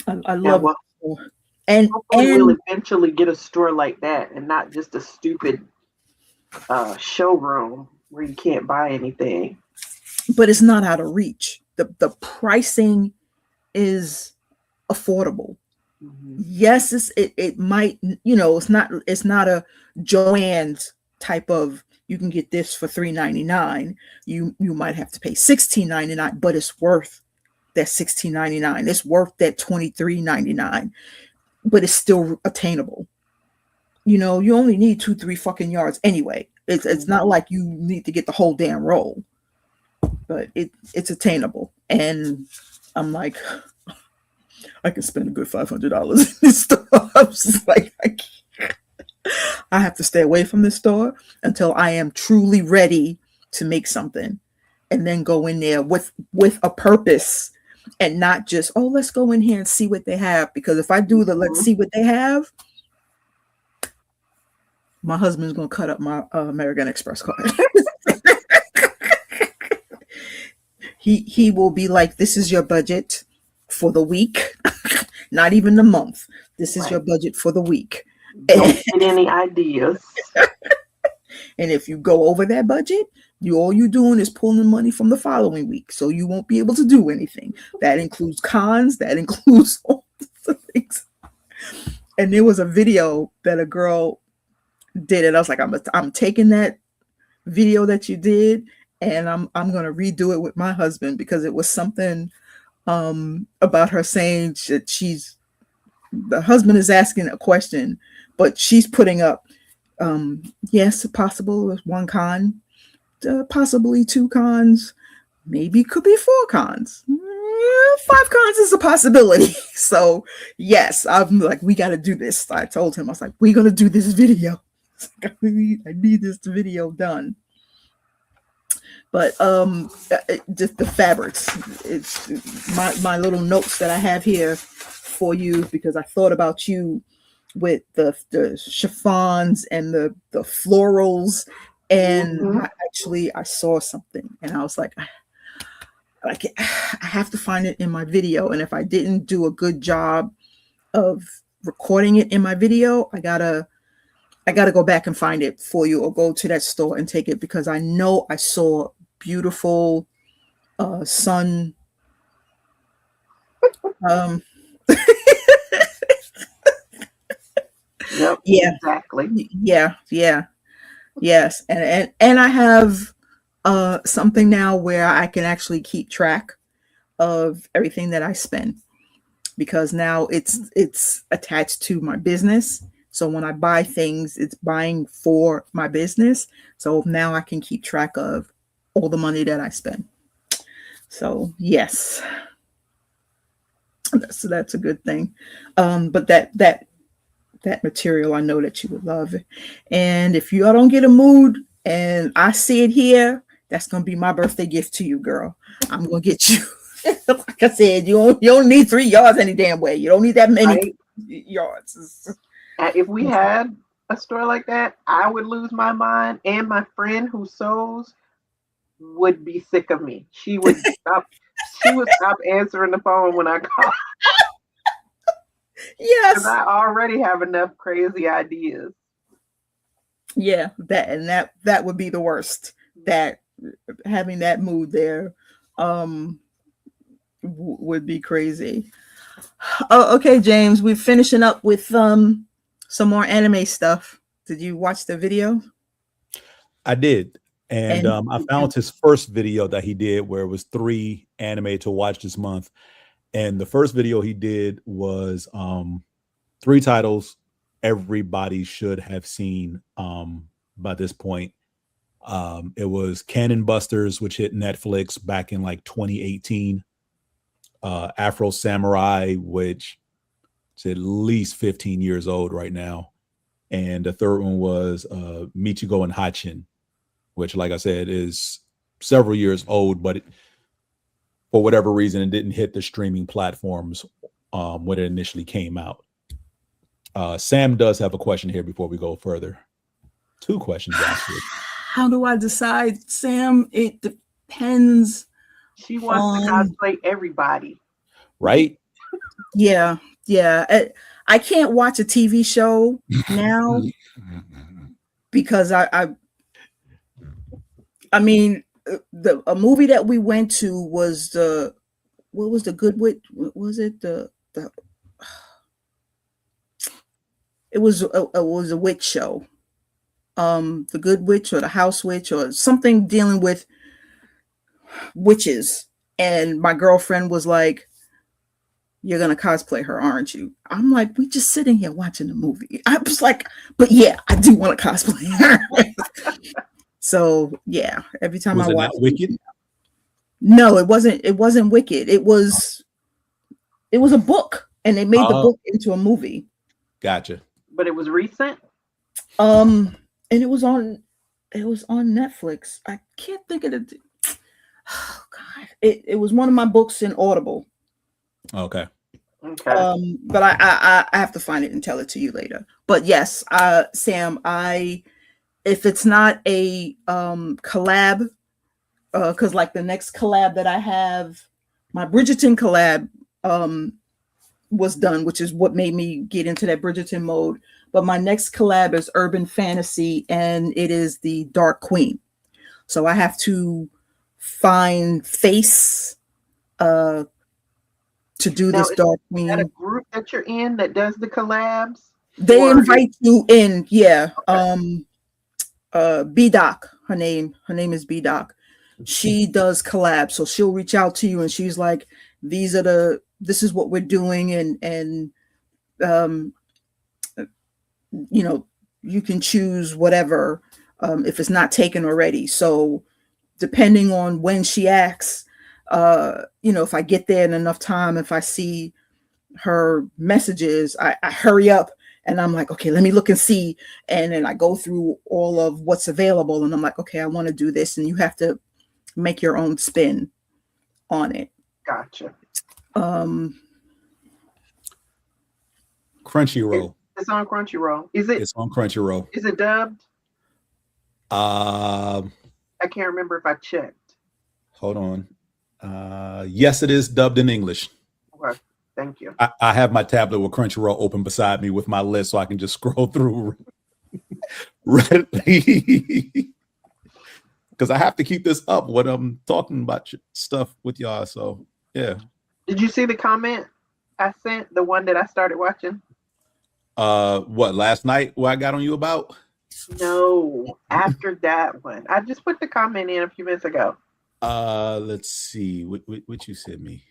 I love that store. And we'll eventually get a store like that, and not just a stupid showroom where you can't buy anything. But it's not out of reach. The pricing is affordable. Yes, it might, it's not a Joann's type of, you can get this for $3.99. You might have to pay $16.99, but it's worth that $16.99. It's worth that $23.99, but it's still attainable. You only need 2-3 fucking yards anyway. It's not like you need to get the whole damn roll, but it's attainable. And I'm like, I can spend a good $500 in this store. I was just like, I have to stay away from this store until I am truly ready to make something, and then go in there with a purpose, and not just, oh, let's go in here and see what they have. Because if I do the let's see what they have, my husband's gonna cut up my American Express card. He will be like, this is your budget for the week, not even the month. This is your budget for the week. Don't get any ideas. And if you go over that budget, all you're doing is pulling money from the following week. So you won't be able to do anything. That includes cons. That includes all the things. And there was a video that a girl did, and I was like, I'm taking that video that you did, and I'm going to redo it with my husband, because it was something about her saying that the husband is asking a question, but she's putting up, yes, possible one con, possibly 2 cons, maybe could be 4 cons. 5 cons is a possibility. So yes, I'm like, we got to do this. I told him, I was like, we're going to do this video. I need this video done. But just the fabrics, it's my little notes that I have here for you, because I thought about you with the chiffons and the florals, and I saw something, and I was like, I have to find it in my video. And if I didn't do a good job of recording it in my video, I gotta go back and find it for you, or go to that store and take it, because I know I saw beautiful sun. Yep, yeah, exactly. Yeah, yes, and I have something now where I can actually keep track of everything that I spend, because now it's attached to my business. So when I buy things, it's buying for my business. So now I can keep track of all the money that I spend. So yes. So that's a good thing. But that material I know that you would love. And if you all don't get a mood and I see it here, that's gonna be my birthday gift to you, girl. I'm gonna get you. Like I said, you don't need 3 yards any damn way. You don't need that many Right? yards. If we had a store like that, I would lose my mind, and my friend who sews would be sick of me. She would stop. She would stop answering the phone when I call Yes. because I already have enough crazy ideas. Yeah, that would be the worst. That having that mood there would be crazy. Oh, okay, James, we're finishing up with some more anime stuff. Did you watch the video? I did. And And I found his first video that he did where it was 3 anime to watch this month. And the first video he did was 3 titles everybody should have seen by this point. It was Cannon Busters, which hit Netflix back in like 2018. Afro Samurai, which is at least 15 years old right now. And the third one was Michigo and Hachin, which, like I said, is several years old, but for whatever reason, it didn't hit the streaming platforms when it initially came out. Sam does have a question here before we go further. 2 questions, actually. how do I decide, Sam? It depends. She wants to cosplay everybody. Right? Yeah. I can't watch a TV show now because I mean, a movie that we went to was what was the Good Witch? Was it it was a witch show. The Good Witch or the House Witch or something dealing with witches. And my girlfriend was like, "You're gonna cosplay her, aren't you?" I'm like, "We just sitting here watching the movie." I was like, "But yeah, I do want to cosplay her." So yeah, every time Was I it watch not Wicked? No, it wasn't Wicked. It was a book, and they made the book into a movie. Gotcha. But it was recent. And it was on Netflix. I can't think of it. Oh God, it was one of my books in Audible. Okay. But I have to find it and tell it to you later. But yes, Sam, if it's not a collab, because like the next collab that I have, my Bridgerton collab was done, which is what made me get into that Bridgerton mode. But my next collab is urban fantasy, and it is the Dark Queen. So I have to find Face to do this Dark Queen. Is that a group that you're in that does the collabs? They invite you in, yeah. Okay. B-Doc, her name is B-Doc. She does collabs, so she'll reach out to you and she's like, this is what we're doing, and you know, you can choose whatever if it's not taken already. So depending on when she asks, you know, if I get there in enough time, if I see her messages, I hurry up and I'm like, okay, let me look and see. And then I go through all of what's available and I'm like, okay, I want to do this. And you have to make your own spin on it. Gotcha. Crunchyroll. It's on Crunchyroll. Is it? It's on Crunchyroll. Is it dubbed? I can't remember if I checked. Hold on. Yes, it is dubbed in English. Okay. Thank you. I have my tablet with Crunchyroll open beside me with my list so I can just scroll through readily. Because I have to keep this up when I'm talking about stuff with y'all. So, yeah. Did you see the comment I sent? The one that I started watching? What, last night? What I got on you about? No, after that one. I just put the comment in a few minutes ago. Let's see. What you sent me?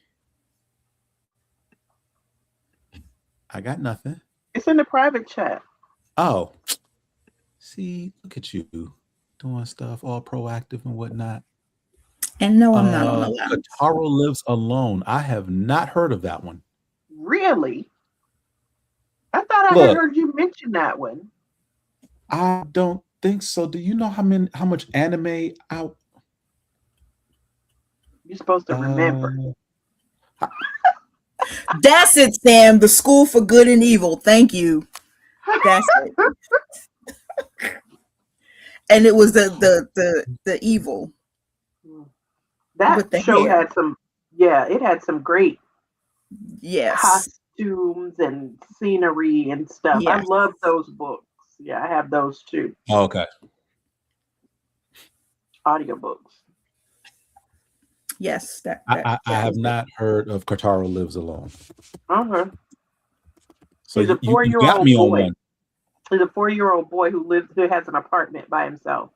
I got nothing. It's in the private chat. Oh. See, look at you doing stuff all proactive and whatnot. And no, I'm not on the line. Kataro Lives Alone. I have not heard of that one. Really? I thought I had Look. heard you mention that one. I don't think so. Do you know how much anime out? You're supposed to remember. That's it, Sam. The School for Good and Evil. Thank you. That's it. And it was the evil. That with the show hair. had some, yeah, it had some great Yes. costumes and scenery and stuff. I Yes. love those books. Yeah, I have those too. Oh, okay. Audiobooks. Yes. I have not heard of Kotaro Lives Alone. Uh-huh. So He's a you 4-year-old got me on boy. one. He's a 4-year-old boy who has an apartment by himself.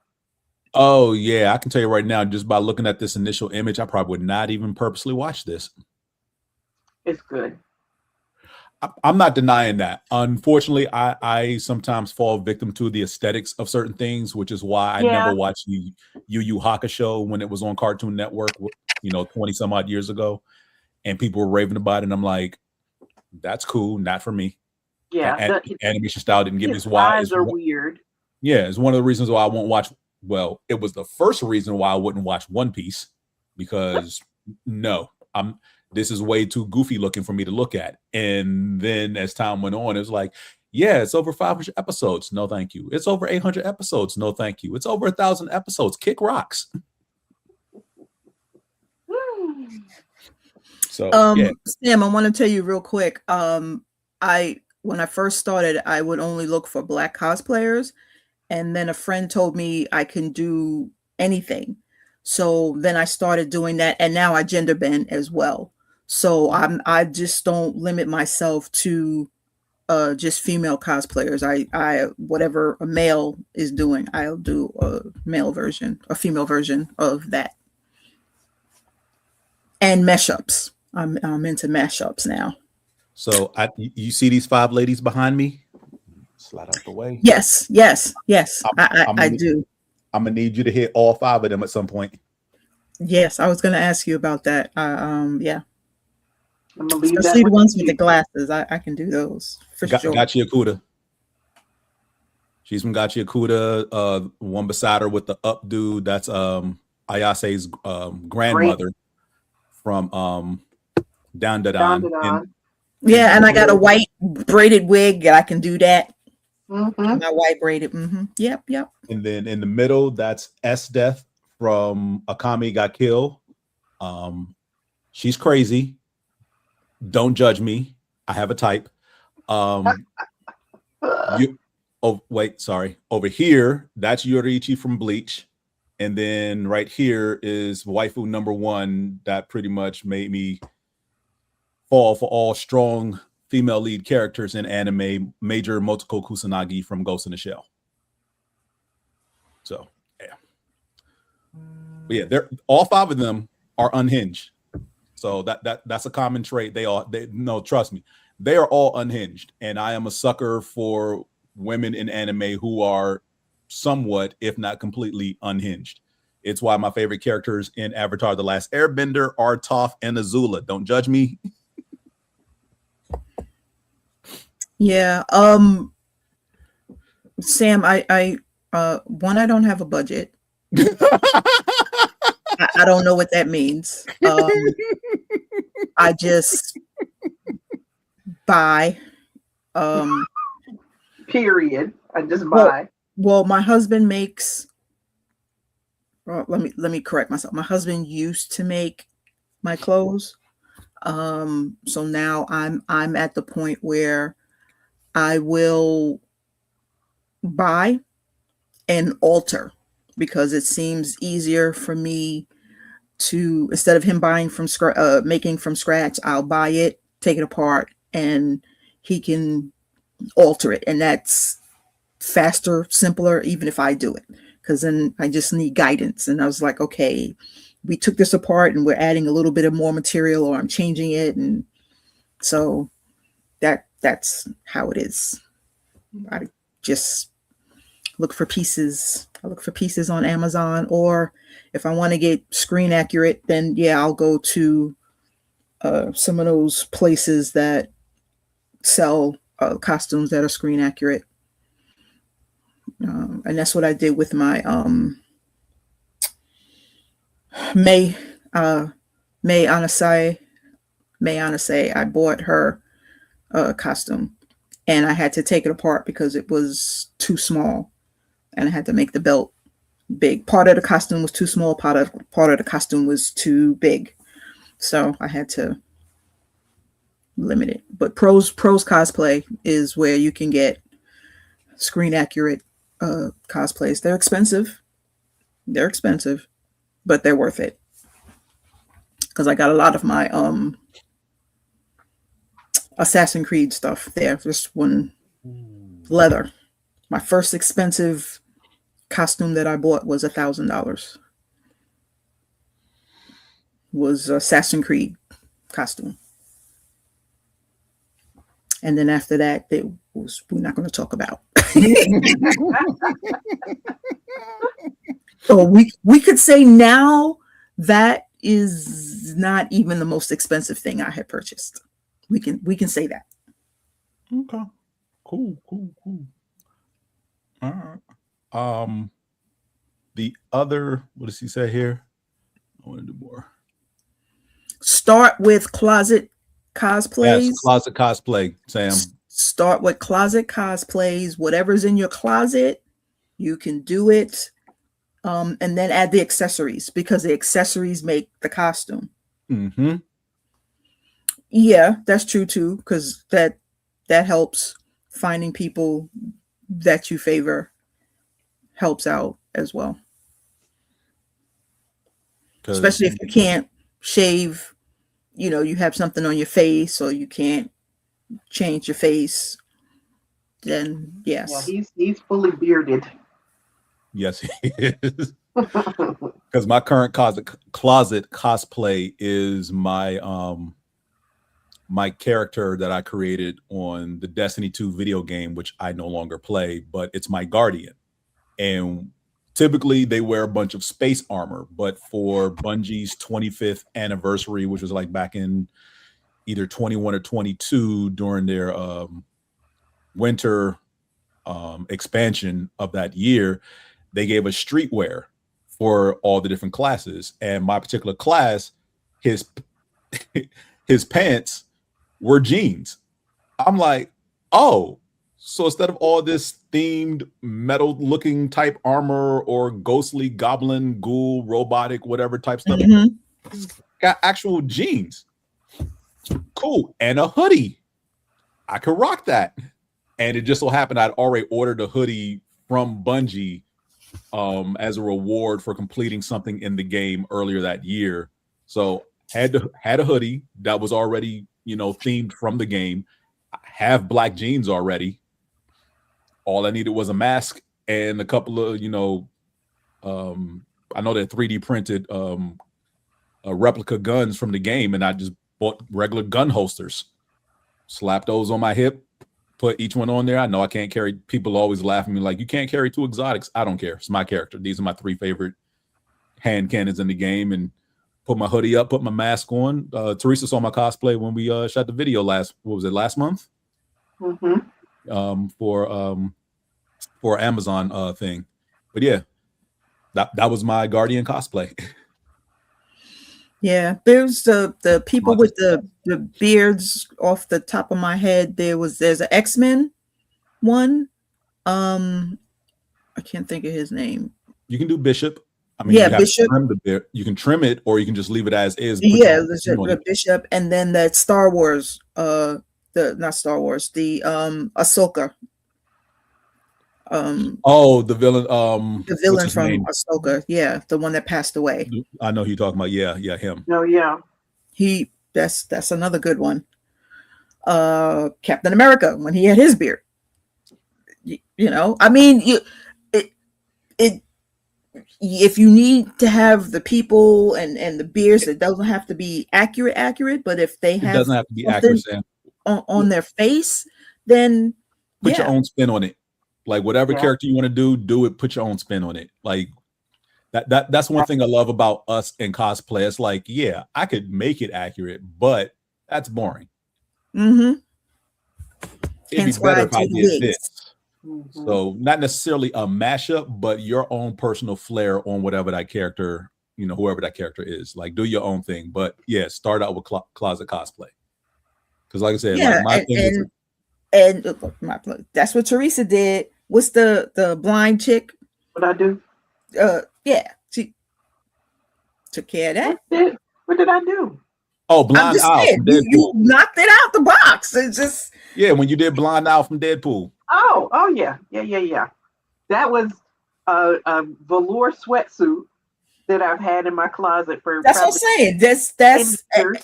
Oh yeah, I can tell you right now, just by looking at this initial image, I probably would not even purposely watch this. It's good. I'm not denying that. Unfortunately, I sometimes fall victim to the aesthetics of certain things, which is why I never watched Yu Yu Hakusho when it was on Cartoon Network, 20 some odd years ago, and people were raving about it. And I'm like, that's cool, not for me. Yeah, animation style didn't give me. His eyes are weird. Yeah, it's one of the reasons why I won't watch. Well, it was the first reason why I wouldn't watch One Piece, because this is way too goofy looking for me to look at. And then as time went on, it was like, yeah, it's over 500 episodes. No, thank you. It's over 800 episodes. No, thank you. It's over 1,000 episodes. Kick rocks. So, yeah. Sam, I want to tell you real quick. When I first started, I would only look for Black cosplayers. And then a friend told me I can do anything. So then I started doing that. And now I gender bend as well. So I just don't limit myself to just female cosplayers. I whatever a male is doing, I'll do a female version of that. And mashups. I'm into mashups now. So you see these 5 ladies behind me? Slide out the way. Yes. I do. I'm gonna need you to hit all 5 of them at some point. Yes, I was gonna ask you about that. Yeah. I'm gonna leave Especially that the ones with the glasses. I can do those for sure. Gachi Akuda. She's from Gachi Akuda. One beside her with the up dude, that's Ayase's grandmother from Down Da Don. Yeah, and I got a white braided wig, and I can do that. Mm-hmm. My white braided. Mm-hmm. Yep. And then in the middle, that's S Death from Akame Ga Kill. She's crazy. Don't judge me. I have a type. Over here, that's Yoriichi from Bleach. And then right here is waifu number 1 that pretty much made me fall for all strong female lead characters in anime, Major Motoko Kusanagi from Ghost in the Shell. So, yeah. But yeah, all 5 of them are unhinged. So that's a common trait. Trust me, they are all unhinged. And I am a sucker for women in anime who are somewhat, if not completely, unhinged. It's why my favorite characters in Avatar: The Last Airbender are Toph and Azula. Don't judge me. Yeah. Sam, I don't have a budget. I don't know what that means. I just buy. Period. I just buy. Well, my husband makes. Let me correct myself. My husband used to make my clothes. So now I'm at the point where I will buy and alter, because it seems easier for me to, instead of him buying from making from scratch, I'll buy it, take it apart, and he can alter it. And that's faster, simpler, even if I do it, because then I just need guidance. And I was like, okay, we took this apart and we're adding a little bit of more material, or I'm changing it. And so that's how it is. I just look for pieces. I look for pieces on Amazon, or if I want to get screen accurate, then yeah, I'll go to some of those places that sell costumes that are screen accurate. And that's what I did with my May Anasai. I bought her costume, and I had to take it apart because it was too small, and I had to make the belt big. Part of the costume was too small. Part of the costume was too big, so I had to limit it. But pros cosplay is where you can get screen accurate cosplays. They're expensive, but they're worth it, because I got a lot of my Assassin's Creed stuff there. Just one leather. My first expensive costume that I bought was $1,000. Was Assassin's Creed costume. And then after that, we're not going to talk about. So we could say now that is not even the most expensive thing I had purchased. We can say that. Okay. Cool. All right. The other, what does he say here? I want to do more. Start with closet cosplays. Yes, closet cosplay, Sam. Start with closet cosplays. Whatever's in your closet, you can do it. And then add the accessories, because the accessories make the costume. Mm-hmm. Yeah, that's true too, because that helps. Finding people that you favor helps out as well. Especially if you can't shave, you have something on your face, or you can't change your face, then yes. Yeah, he's fully bearded. Yes, he is. Because my current closet cosplay is my my character that I created on the Destiny 2 video game, which I no longer play, but it's my Guardian. And typically they wear a bunch of space armor, but for Bungie's 25th anniversary, which was like back in either 21 or 22 during their winter expansion of that year, they gave us streetwear for all the different classes. And my particular class, his pants were jeans. I'm like, oh, so instead of all this themed metal looking type armor or ghostly goblin, ghoul, robotic, whatever type stuff, got actual jeans. Cool. And a hoodie. I could rock that. And it just so happened I'd already ordered a hoodie from Bungie as a reward for completing something in the game earlier that year. So had a hoodie that was already, themed from the game. I have black jeans already. All I needed was a mask and a couple of, I know they're 3D printed replica guns from the game, and I just bought regular gun holsters, slapped those on my hip, put each one on there. I know I can't carry. People always laugh at me like, you can't carry 2 exotics. I don't care. It's my character. These are my 3 favorite hand cannons in the game. And put my hoodie up, put my mask on. Teresa saw my cosplay when we shot the video last month? For Amazon thing. But yeah, that was my Guardian cosplay. Yeah, there's the people with the beards off the top of my head. There's an X-Men one. I can't think of his name. You can do Bishop. I mean, yeah, Bishop. You can trim it, or you can just leave it as is. Yeah, the Bishop, and then that Star Wars. Not Star Wars. The Ahsoka. The villain. The villain from Ahsoka. Yeah, the one that passed away. I know who you're talking about. Yeah, him. Oh yeah. That's another good one. Captain America, when he had his beard. I mean, if you need to have the people and the beards, it doesn't have to be accurate, but if they have, it doesn't have to be accurate, Sam. On their face, then put your own spin on it. Like whatever character you want to do it, put your own spin on it. Like that's one thing I love about us in cosplay. It's like, yeah, I could make it accurate, but that's boring. it'd Hence be why better I if do I the did wigs. this. Mhm. So not necessarily a mashup, but your own personal flair on whatever that character, whoever that character is. Like, do your own thing. But yeah, start out with closet cosplay. Because like I said, Yeah, like my thing is that's what Teresa did. What's the blind chick? What I do? Yeah, she took care of that. What did I do? I'm Blind just Owl saying, from you Deadpool. knocked it out the box. It's just When you did Blind Owl from Deadpool. Oh yeah. That was a velour sweatsuit that I've had in my closet for. that's what I'm saying. That's 10 years.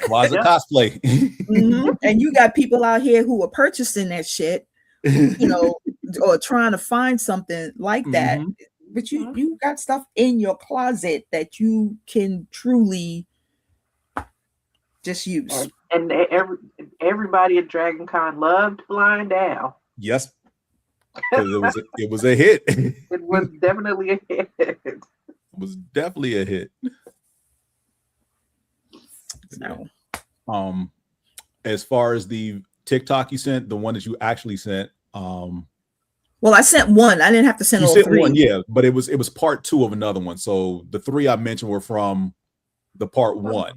Closet Yep. cosplay. mhm. And you got people out here who are purchasing that shit, or trying to find something like that. Mhm. But you got stuff in your closet that you can truly just use. And everybody at Dragon Con loved Blind Owl. Yes. Because it was a hit. It was definitely a hit. It was definitely a hit. So, as far as the TikTok you sent, the one that you actually sent, well, I sent one. I didn't have to send you all sent three. one, yeah, but it was part 2 of another one. So the 3 I mentioned were from the part 1.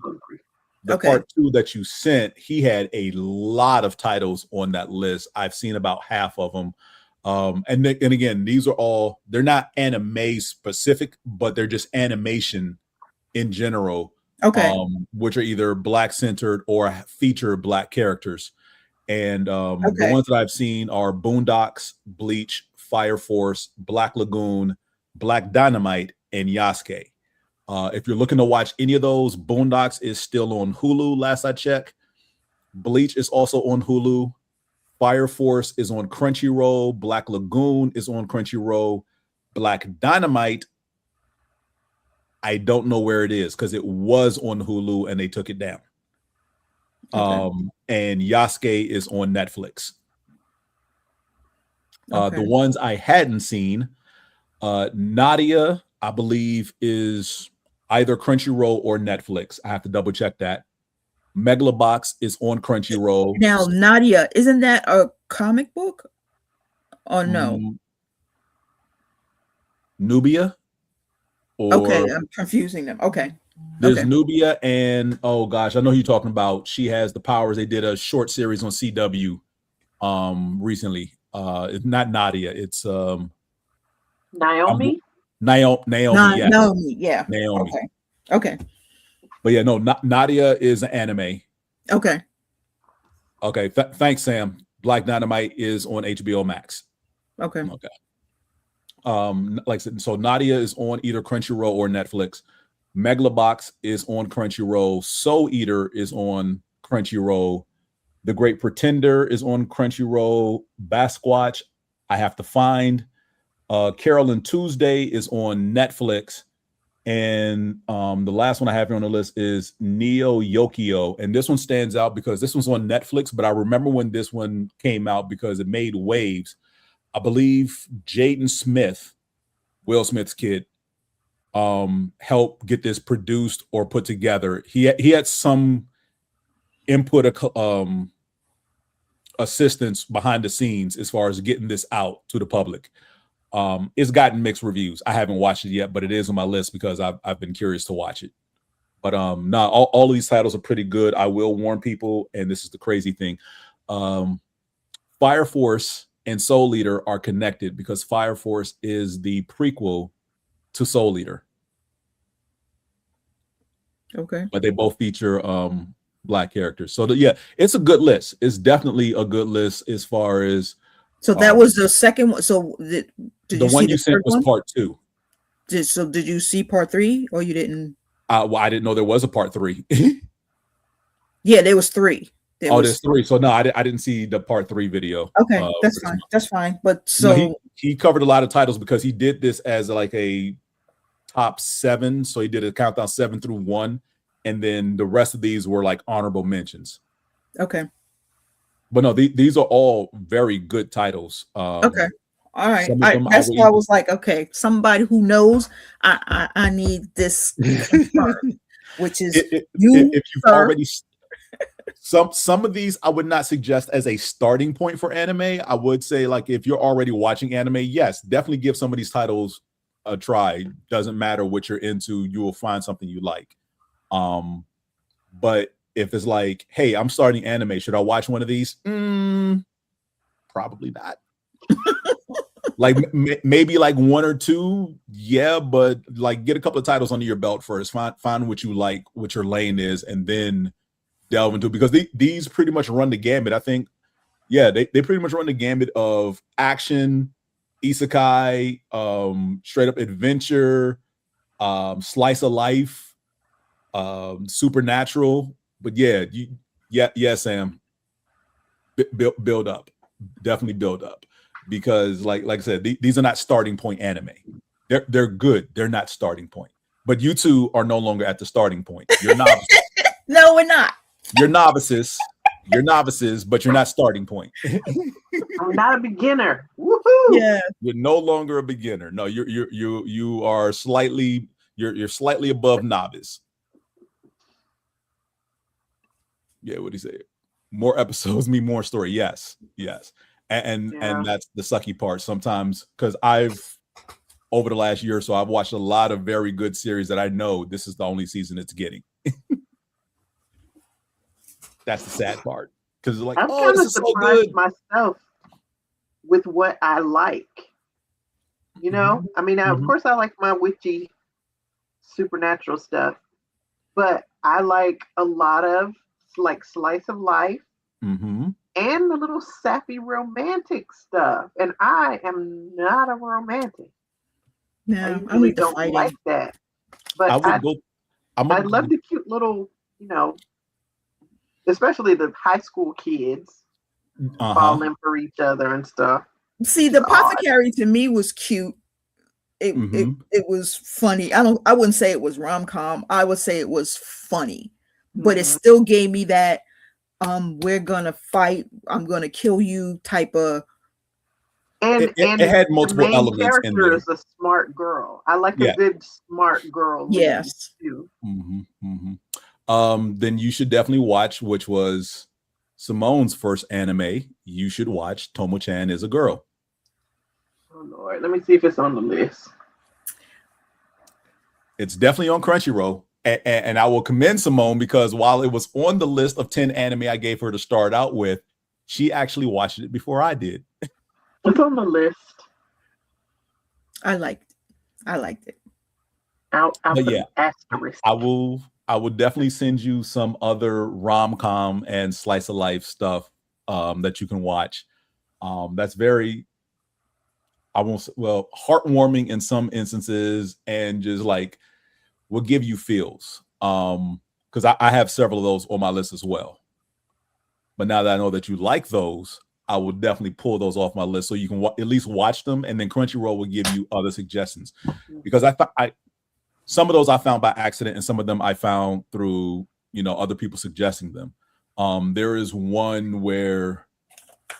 The Okay. part 2 that you sent, he had a lot of titles on that list. I've seen about half of them. And again, they're not anime specific, but they're just animation in general. Okay. Which are either black centered or feature black characters. And the ones that I've seen are Boondocks, Bleach, Fire Force, Black Lagoon, Black Dynamite, and Yasuke. If you're looking to watch any of those, Boondocks is still on Hulu, last I checked. Bleach is also on Hulu. Fire Force is on Crunchyroll. Black Lagoon is on Crunchyroll. Black Dynamite, I don't know where it is because it was on Hulu and they took it down. And Yasuke is on Netflix. The ones I hadn't seen, Nadia, I believe, is either Crunchyroll or Netflix. I have to double check that. Megalobox is on Crunchyroll. Now, Nadia, isn't that a comic book? Or no? Nubia? Okay, I'm confusing them. Okay. There's Nubia and oh gosh, I know who you're talking about. She has the powers. They did a short series on CW recently. It's not Nadia, it's Naomi. Naomi, yeah. Naomi, yeah. Naomi. Okay. But yeah, no, Nadia is an anime. Okay. Thanks, Sam. Black Dynamite is on HBO Max. Okay. Like I said, so Nadia is on either Crunchyroll or Netflix. Megalobox is on Crunchyroll. Soul Eater is on Crunchyroll. The Great Pretender is on Crunchyroll. Basquatch, I have to find. Carol and Tuesday is on Netflix. And the last one I have here on the list is Neo Yokio. And this one stands out because this one's on Netflix, but I remember when this one came out because it made waves. I believe Jaden Smith, Will Smith's kid, helped get this produced or put together. He had some input, assistance behind the scenes as far as getting this out to the public. It's gotten mixed reviews. I haven't watched it yet, but it is on my list because I've been curious to watch it. But all of these titles are pretty good. I will warn people, and this is the crazy thing. Fire Force and Soul Eater are connected because Fire Force is the prequel to Soul Eater. Okay. But they both feature black characters. So it's a good list. It's definitely a good list as far as. So that was the second one. So did the you one see you sent was part 2. Did you see part 3 or you didn't? Well, I didn't know there was a part 3. Yeah, there was 3. There's 3. So no, I didn't see the part 3 video. Okay, that's fine. That's fine. But so he covered a lot of titles because he did this as like a top 7. So he did a countdown 7 through 1, and then the rest of these were like honorable mentions. Okay. But no, these are all very good titles. Okay. All right. That's why I was like, okay, somebody who knows. I need this confirmed, which is if you've already. Some of these I would not suggest as a starting point for anime. I would say, like, if you're already watching anime, yes, definitely give some of these titles a try. Doesn't matter what you're into, you will find something you like. But if it's like, hey, I'm starting anime, should I watch one of these? Probably not. Like maybe like one or two, yeah, but like get a couple of titles under your belt first. Find what you like, what your lane is, and then delve into, because these pretty much run the gambit. I think, yeah, they pretty much run the gambit of action, isekai, straight up adventure, slice of life, supernatural. But yeah, Sam, build up, definitely build up, because like I said, these are not starting point anime. They're good. They're not starting point. But you two are no longer at the starting point. You're novices. No, we're not. You're novices. You're novices, but you're not starting point. I'm not a beginner. Woohoo! Yeah. You're no longer a beginner. No, you are slightly slightly above novice. Yeah, what do you say? More episodes mean more story. Yes. And that's the sucky part sometimes, because over the last year or so, I've watched a lot of very good series that I know this is the only season it's getting. That's the sad part, because like, I'm oh, kind this of is so surprised good myself with what I like. You know, I mean, of course, I like my witchy, supernatural stuff, but I like a lot of like slice of life and the little sappy romantic stuff. And I am not a romantic. No, I really don't like that. But I love the cute little, especially the high school kids falling for each other and stuff. See, the Apothecary to me was cute. It was funny. I wouldn't say it was rom-com. I would say it was funny, but it still gave me that we're gonna fight, I'm gonna kill you type of. And it had multiple elements in there. The main character is a smart girl. I like a good smart girl. Yes. Too. Then you should definitely watch, which was Simone's first anime. You should watch Tomo-chan is a Girl. Oh Lord, let me see if it's on the list. It's definitely on Crunchyroll. And I will commend Simone, because while it was on the list of 10 anime I gave her to start out with, she actually watched it before I did. It's on the list. I liked it. Asterisk. I will definitely send you some other rom-com and slice of life stuff that you can watch. That's very, heartwarming in some instances, and just like will give you feels. Because I have several of those on my list as well. But now that I know that you like those, I will definitely pull those off my list so you can at least watch them, and then Crunchyroll will give you other suggestions. Because some of those I found by accident, and some of them I found through other people suggesting them. There is one where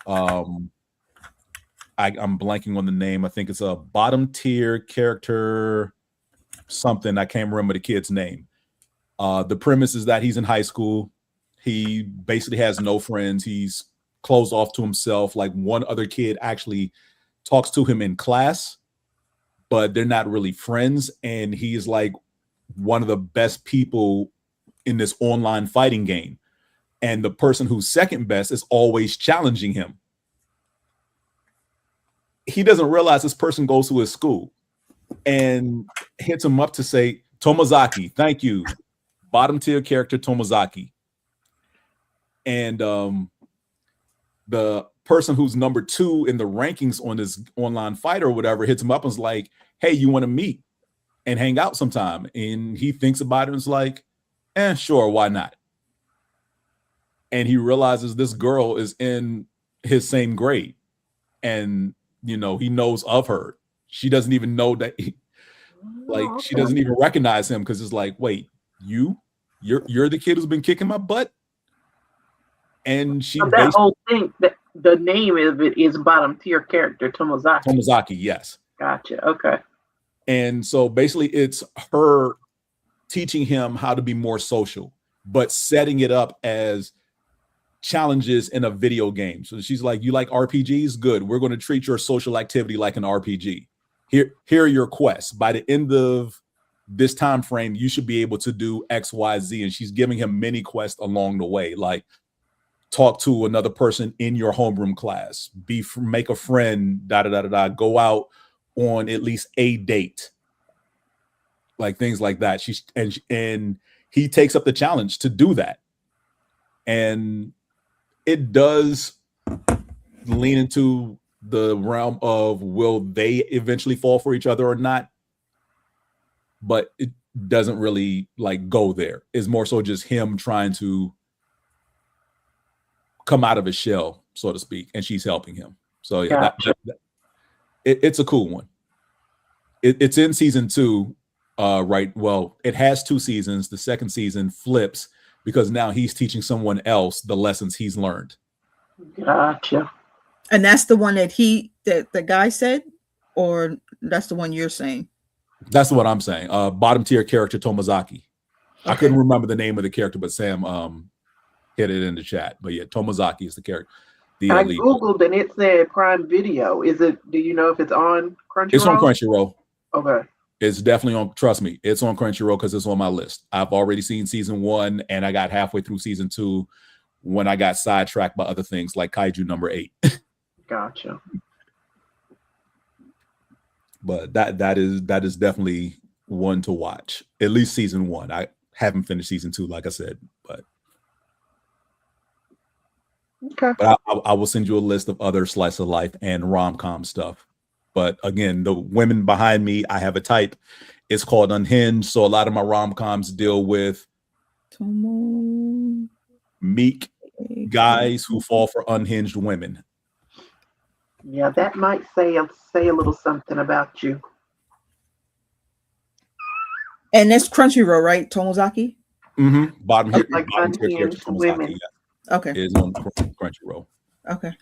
I'm blanking on the name. I think it's a bottom tier character something. I can't remember the kid's name. The premise is that he's in high school. He basically has no friends. He's closed off to himself. Like, one other kid actually talks to him in class, but they're not really friends. And he is like one of the best people in this online fighting game. And the person who's second best is always challenging him. He doesn't realize this person goes to his school and hits him up to say, Tomozaki, thank you. Bottom tier character Tomozaki. And the person who's number 2 in the rankings on this online fight or whatever hits him up and is like, hey, you want to meet and hang out sometime? And he thinks about it and is like, sure, why not? And he realizes this girl is in his same grade, and he knows of her. She doesn't even know that she doesn't even recognize him, because it's like, wait, you're the kid who's been kicking my butt. And she that whole thing, the name of it is bottom tier character Tomozaki. Tomozaki, yes. Gotcha. Okay. And so basically it's her teaching him how to be more social, but setting it up as challenges in a video game. So she's like, you like RPGs? Good. We're going to treat your social activity like an RPG. Here are your quests. By the end of this time frame, you should be able to do X, Y, Z. And she's giving him many quests along the way, like talk to another person in your homeroom class, make a friend, go out on at least a date, like things like that. And he takes up the challenge to do that. And it does lean into the realm of, will they eventually fall for each other or not? But it doesn't really like go there. It's more so just him trying to come out of his shell, so to speak, and she's helping him. So yeah, it's a cool one. It's in season 2, right? Well, it has 2 seasons. The second season flips because now he's teaching someone else the lessons he's learned. Gotcha. And that's the one that the guy said, or that's the one you're saying? That's what I'm saying. Bottom tier character Tomazaki. Okay. I couldn't remember the name of the character, but Sam hit it in the chat. But yeah, Tomazaki is the character. I Googled and it said Prime Video. Do you know if it's on Crunchyroll? It's on Crunchyroll. Okay. It's definitely on, trust me, it's on Crunchyroll because it's on my list. I've already seen season 1 and I got halfway through season 2 when I got sidetracked by other things like Kaiju number 8. Gotcha. But that is definitely one to watch. At least season 1. I haven't finished season 2, like I said, but okay. But I will send you a list of other slice of life and rom-com stuff. But again, the women behind me, I have a type. It's called Unhinged. So a lot of my rom-coms deal with meek guys who fall for unhinged women. Yeah, that might say a little something about you. And that's Crunchyroll, right? Tomozaki? Mm-hmm. Bottom here, like unhinged women. Yeah. Okay. Is on Crunchyroll. Okay.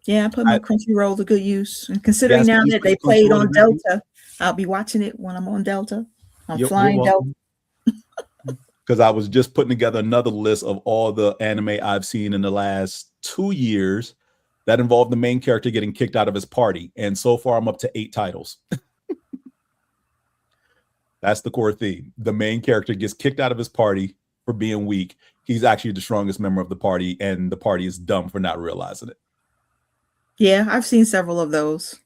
Yeah, I put my Crunchyroll to good use. And considering now that they played on Delta, I'll be watching it when I'm on Delta. I'm flying Delta. Because I was just putting together another list of all the anime I've seen in the last 2 years that involved the main character getting kicked out of his party. And so far, I'm up to 8 titles. That's the core theme. The main character gets kicked out of his party for being weak. He's actually the strongest member of the party, and the party is dumb for not realizing it. Yeah, I've seen several of those.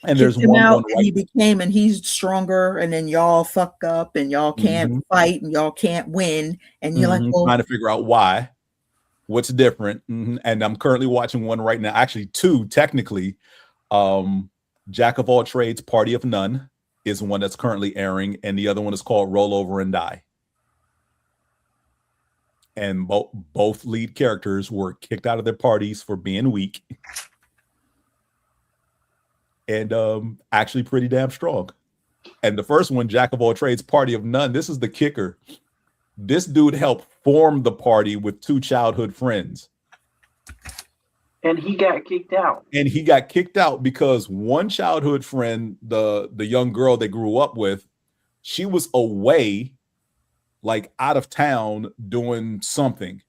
And there's one out and he became, and he's stronger, and then y'all fuck up, and y'all can't fight, and y'all can't win, and you're like, well, trying to figure out why, what's different. And I'm currently watching one right now, actually 2 technically. Jack of All Trades, Party of None is one that's currently airing, and the other one is called Roll Over and Die. And both lead characters were kicked out of their parties for being weak. And actually pretty damn strong. And the first one, Jack of All Trades, Party of None, this is the kicker. This dude helped form the party with 2 childhood friends. And he got kicked out. And he got kicked out because one childhood friend, the young girl they grew up with, she was away, like out of town doing something.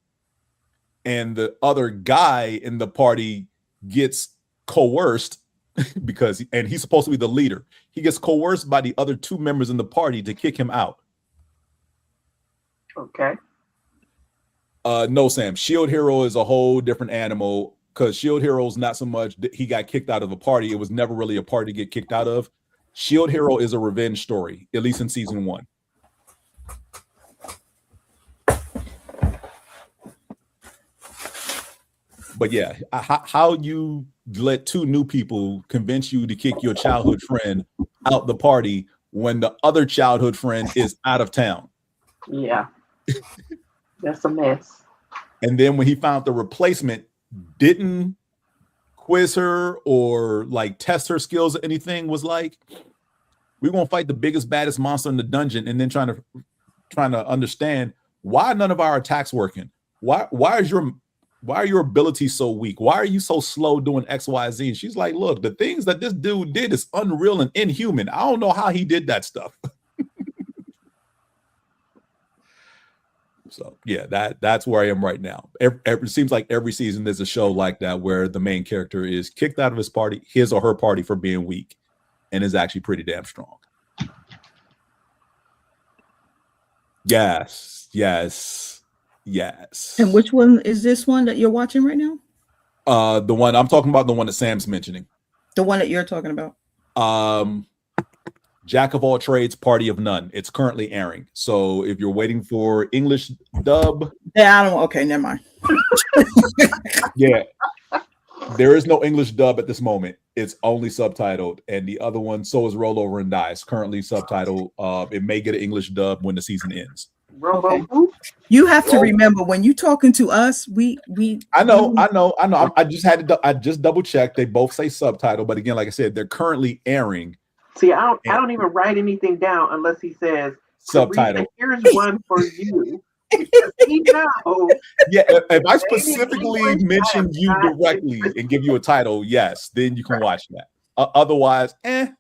And the other guy in the party gets coerced because he's supposed to be the leader. He gets coerced by the other 2 members in the party to kick him out. Okay. No, Sam. Shield Hero is a whole different animal because Shield Hero's not so much that he got kicked out of a party. It was never really a party to get kicked out of. Shield Hero is a revenge story, at least in season 1. But yeah, how you let 2 new people convince you to kick your childhood friend out the party when the other childhood friend is out of town? Yeah, that's a mess. And then when he found the replacement, didn't quiz her or like test her skills or anything, was like, we're gonna fight the biggest, baddest monster in the dungeon, and then trying to understand why none of our attacks working. Why are your abilities so weak? Why are you so slow doing X, Y, Z? And she's like, look, the things that this dude did is unreal and inhuman. I don't know how he did that stuff. So yeah, that's where I am right now. It seems like every season there's a show like that where the main character is kicked out of his or her party for being weak, and is actually pretty damn strong. Yes. And which one is this one that you're watching right now? The one I'm talking about, the one that Sam's mentioning. The one that you're talking about. Jack of all trades, party of none. It's currently airing. So if you're waiting for English dub, yeah, I don't. Okay, never mind. Yeah, there is no English dub at this moment. It's only subtitled, and the other one, So Is Roll Over and Die, is currently subtitled. It may get an English dub when the season ends. Okay. You have to remember when you talking to us, we. I know. I just double checked. They both say subtitle, but again, like I said, they're currently airing. See, I don't even write anything down unless he says subtitle. Here's one for you. He knows. Yeah, if I specifically mention you directly and give you a title, yes, then you can watch that. Otherwise, I'm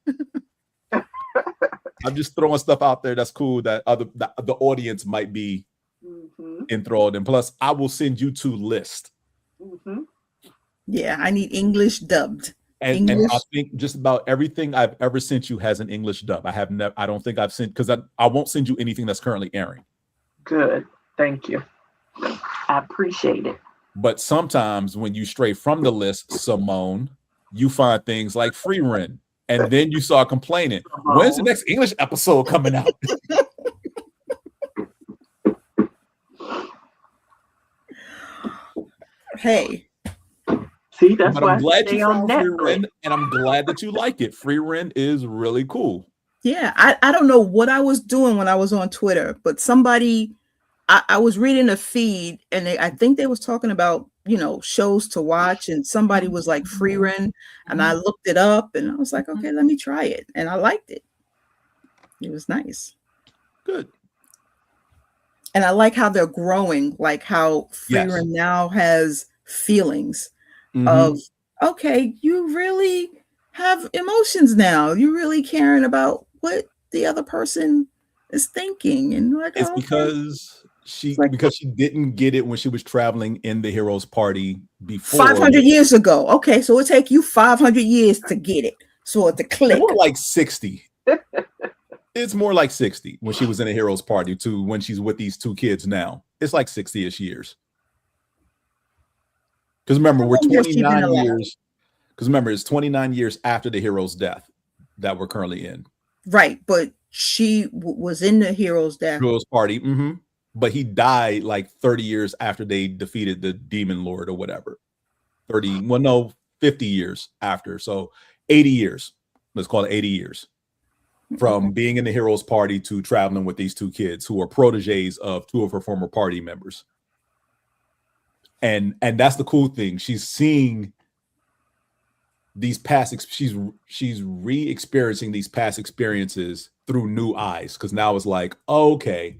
just throwing stuff out there that's cool that the audience might be enthralled in. Plus, I will send you to list. Yeah, I need English dubbed. And I think just about everything I've ever sent you has an English dub. I don't think I've sent, because I won't send you anything that's currently airing. Good. Thank you. I appreciate it. But sometimes when you stray from the list, Simone, you find things like Free Rent, and then you start complaining. When's the next English episode coming out? Hey. See, that's but why I'm glad you found Free Rent, and I'm glad that you like it. Free Rent is really cool. Yeah, I don't know what I was doing when I was on Twitter, but somebody, I was reading a feed, and I think they was talking about, shows to watch, and somebody was like Free Rent, and I looked it up, and I was like, okay, let me try it, and I liked it. It was nice. Good. And I like how they're growing, like how Free Rent now has feelings. Of okay, you really have emotions now. You're really caring about what the other person is thinking, and like it's because she didn't get it when she was traveling in the hero's party before 500 years ago. Okay, so it take you 500 years to get it, so to click. More like 60. It's more like 60 when she was in a hero's party to when she's with these two kids now. It's like 60-ish years. Because remember, we're 29 years. Because remember, it's 29 years after the hero's death that we're currently in. Right, but she was in the hero's party. But he died like 30 years after they defeated the demon lord or whatever. 50 years after. So 80 years. Let's call it 80 years from being in the hero's party to traveling with these two kids who are proteges of two of her former party members. And that's the cool thing. She's seeing these she's re-experiencing these past experiences through new eyes, because now it's like, okay,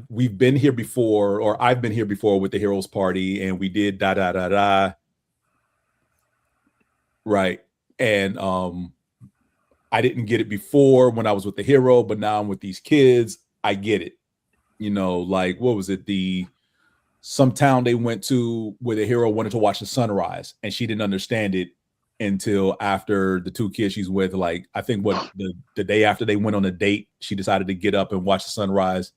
we've been here before, or I've been here before with the hero's party, and we did da da da da. Right. And I didn't get it before when I was with the hero, but now I'm with these kids. I get it. Like, what was it? Some town they went to where the hero wanted to watch the sunrise, and she didn't understand it until after the two kids she's with, like, I think the day after they went on a date, she decided to get up and watch the sunrise.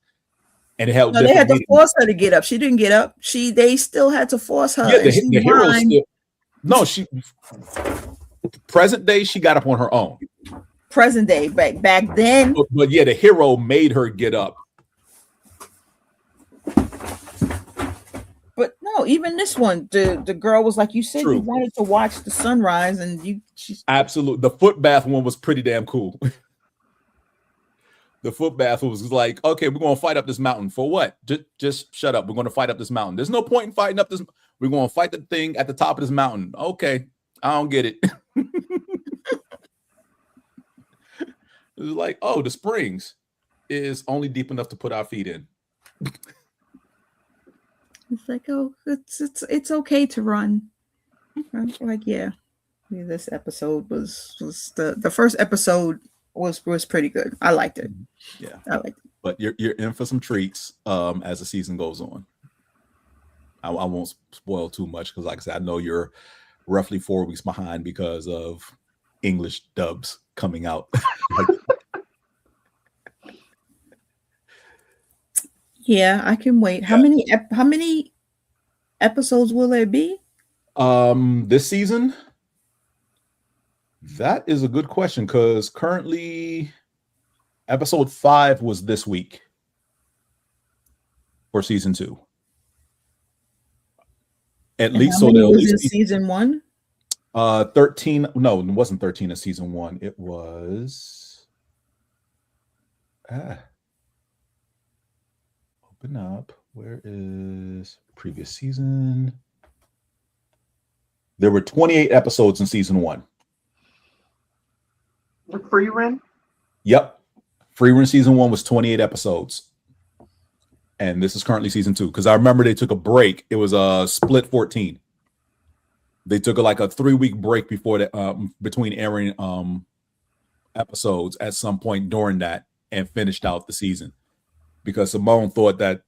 And it helped. No, they had to force her to get up. She didn't get up. They still had to force her. Yeah, the hero still. No, present day, she got up on her own. Present day, back then. But yeah, the hero made her get up. But no, even this one, the girl was like, you said you wanted to watch the sunrise, and she's absolutely. The foot bath one was pretty damn cool. The foot bath was like, okay, we're going to fight up this mountain for what? Just shut up. We're going to fight up this mountain. There's no point in fighting up this. We're going to fight the thing at the top of this mountain. Okay, I don't get it. It was like, oh, the springs is only deep enough to put our feet in. It's like, oh, it's okay to run. I'm like, yeah. This episode was the first episode was pretty good. I liked it. Yeah, I liked it. but you're in for some treats as the season goes on. I won't spoil too much because, like I said, I know you're roughly 4 weeks behind because of English dubs coming out. Yeah, I can wait. How many episodes will there be? This season? That is a good question because currently episode 5 was this week for season 2. At And least how so many they'll at was in least be season 1? 13. No, it wasn't 13 in season 1. It was open up. Where is previous season? There were 28 episodes in season 1. Free run? Yep. Free run season 1 was 28 episodes. And this is currently season 2. Because I remember they took a break. It was a split 14. They took like a 3-week break before that between airing episodes at some point during that and finished out the season. Because Simone thought that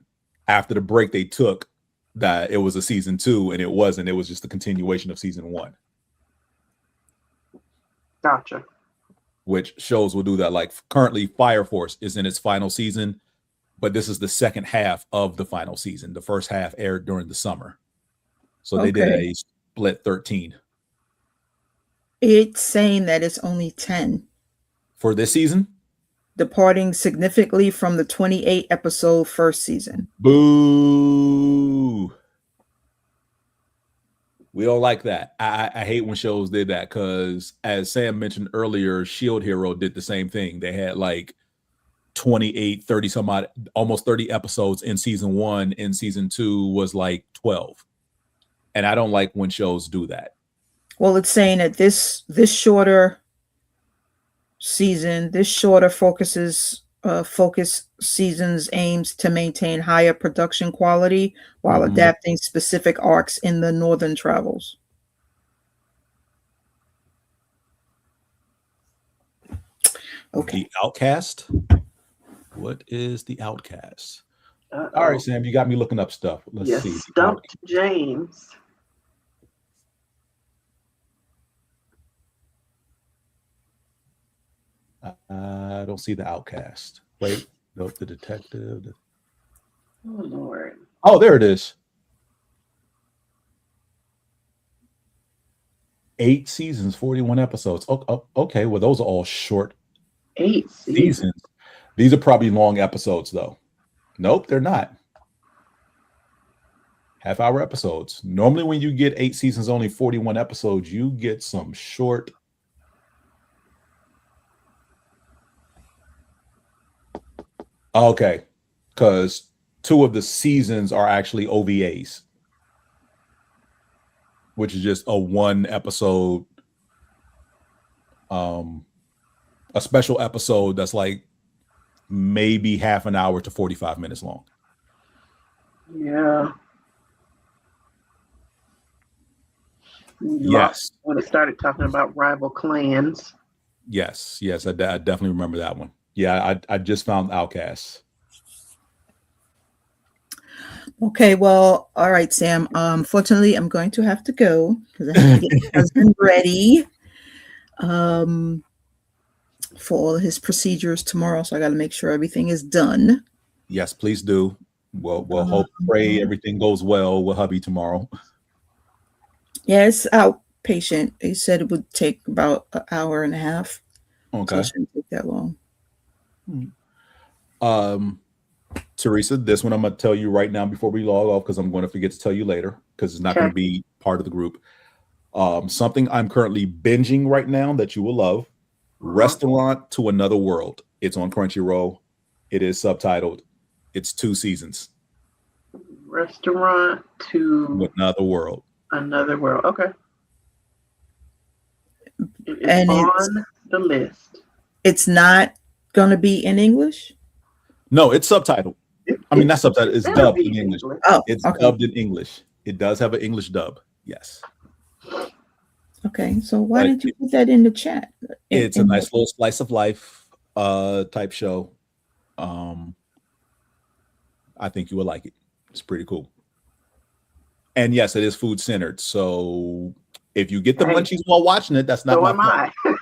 after the break they took that it was a season 2, and it wasn't. It was just a continuation of season 1. Gotcha. Which shows will do that. Like currently Fire Force is in its final season, but this is the second half of the final season. The first half aired during the summer. So they did a split 13. It's saying that it's only 10. For this season? Departing significantly from the 28 episode first season. Boo. We don't like that. I hate when shows did that because, as Sam mentioned earlier, Shield Hero did the same thing. They had like 28, 30 some odd, almost 30 episodes in season 1. In season 2 was like 12. And I don't like when shows do that. Well, it's saying that this shorter season, this shorter focus seasons aims to maintain higher production quality while adapting specific arcs in the northern travels. Okay. The Outcast. What is the Outcast? Uh-oh. All right, Sam, you got me looking up stuff. Let's see. Stumped James. I don't see the Outcast. Wait, nope, the detective. Oh, Lord. Oh, there it is. 8 seasons, 41 episodes. Okay, well, those are all short 8 seasons. These are probably long episodes, though. Nope, they're not. Half-hour episodes. Normally, when you get 8 seasons, only 41 episodes, you get some short. Okay, because 2 of the seasons are actually OVAs, which is just a 1 episode, a special episode that's like maybe half an hour to 45 minutes long. Yeah. Yes. When it started talking about rival clans. Yes, I definitely remember that one. Yeah, I just found Outcasts. Okay, well, all right, Sam. Fortunately, I'm going to have to go because I have to get my husband ready for all of his procedures tomorrow. So I got to make sure everything is done. Yes, please do. We'll hope, pray everything goes well with hubby tomorrow. Yeah, it's outpatient. They said it would take about an hour and a half. Okay. So it shouldn't take that long. Teresa, this one I'm going to tell you right now before we log off because I'm going to forget to tell you later because it's not going to be part of the group. Something I'm currently binging right now that you will love. Restaurant to Another World. It's on Crunchyroll. It is subtitled. It's 2 seasons. Restaurant to Another World. Another World. Okay. It's And on the list. It's not going to be in English? No, it's subtitled. I mean, not subtitled. It's dubbed in English. Oh, it's okay. dubbed in English. It does have an English dub. Yes. Okay, so why But didn't you put that in the chat? it's a nice little slice of life type show. I think you would like it. It's pretty cool. And yes, it is food centered. So if you get the munchies while watching it, that's not my fault.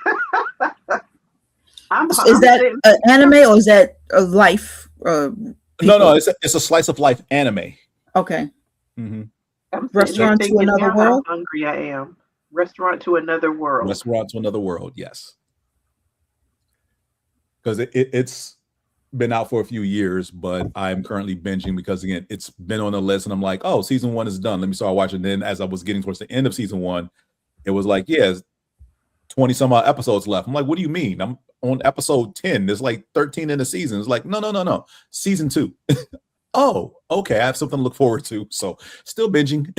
Is that an anime or is that a life? No, it's a slice of life anime. Okay. Mm-hmm. Restaurant to Another World. How hungry I am. Restaurant to Another World. Restaurant to Another World. Yes. Because it's been out for a few years, but I'm currently binging because again, it's been on the list, and I'm like, oh, season 1 is done. Let me start watching. Then as I was getting towards the end of season 1, it was like, yeah, 20 some odd episodes left. I'm like, what do you mean? I'm on episode 10. There's like 13 in the season. It's like, no. Season 2. Oh, okay. I have something to look forward to. So still binging.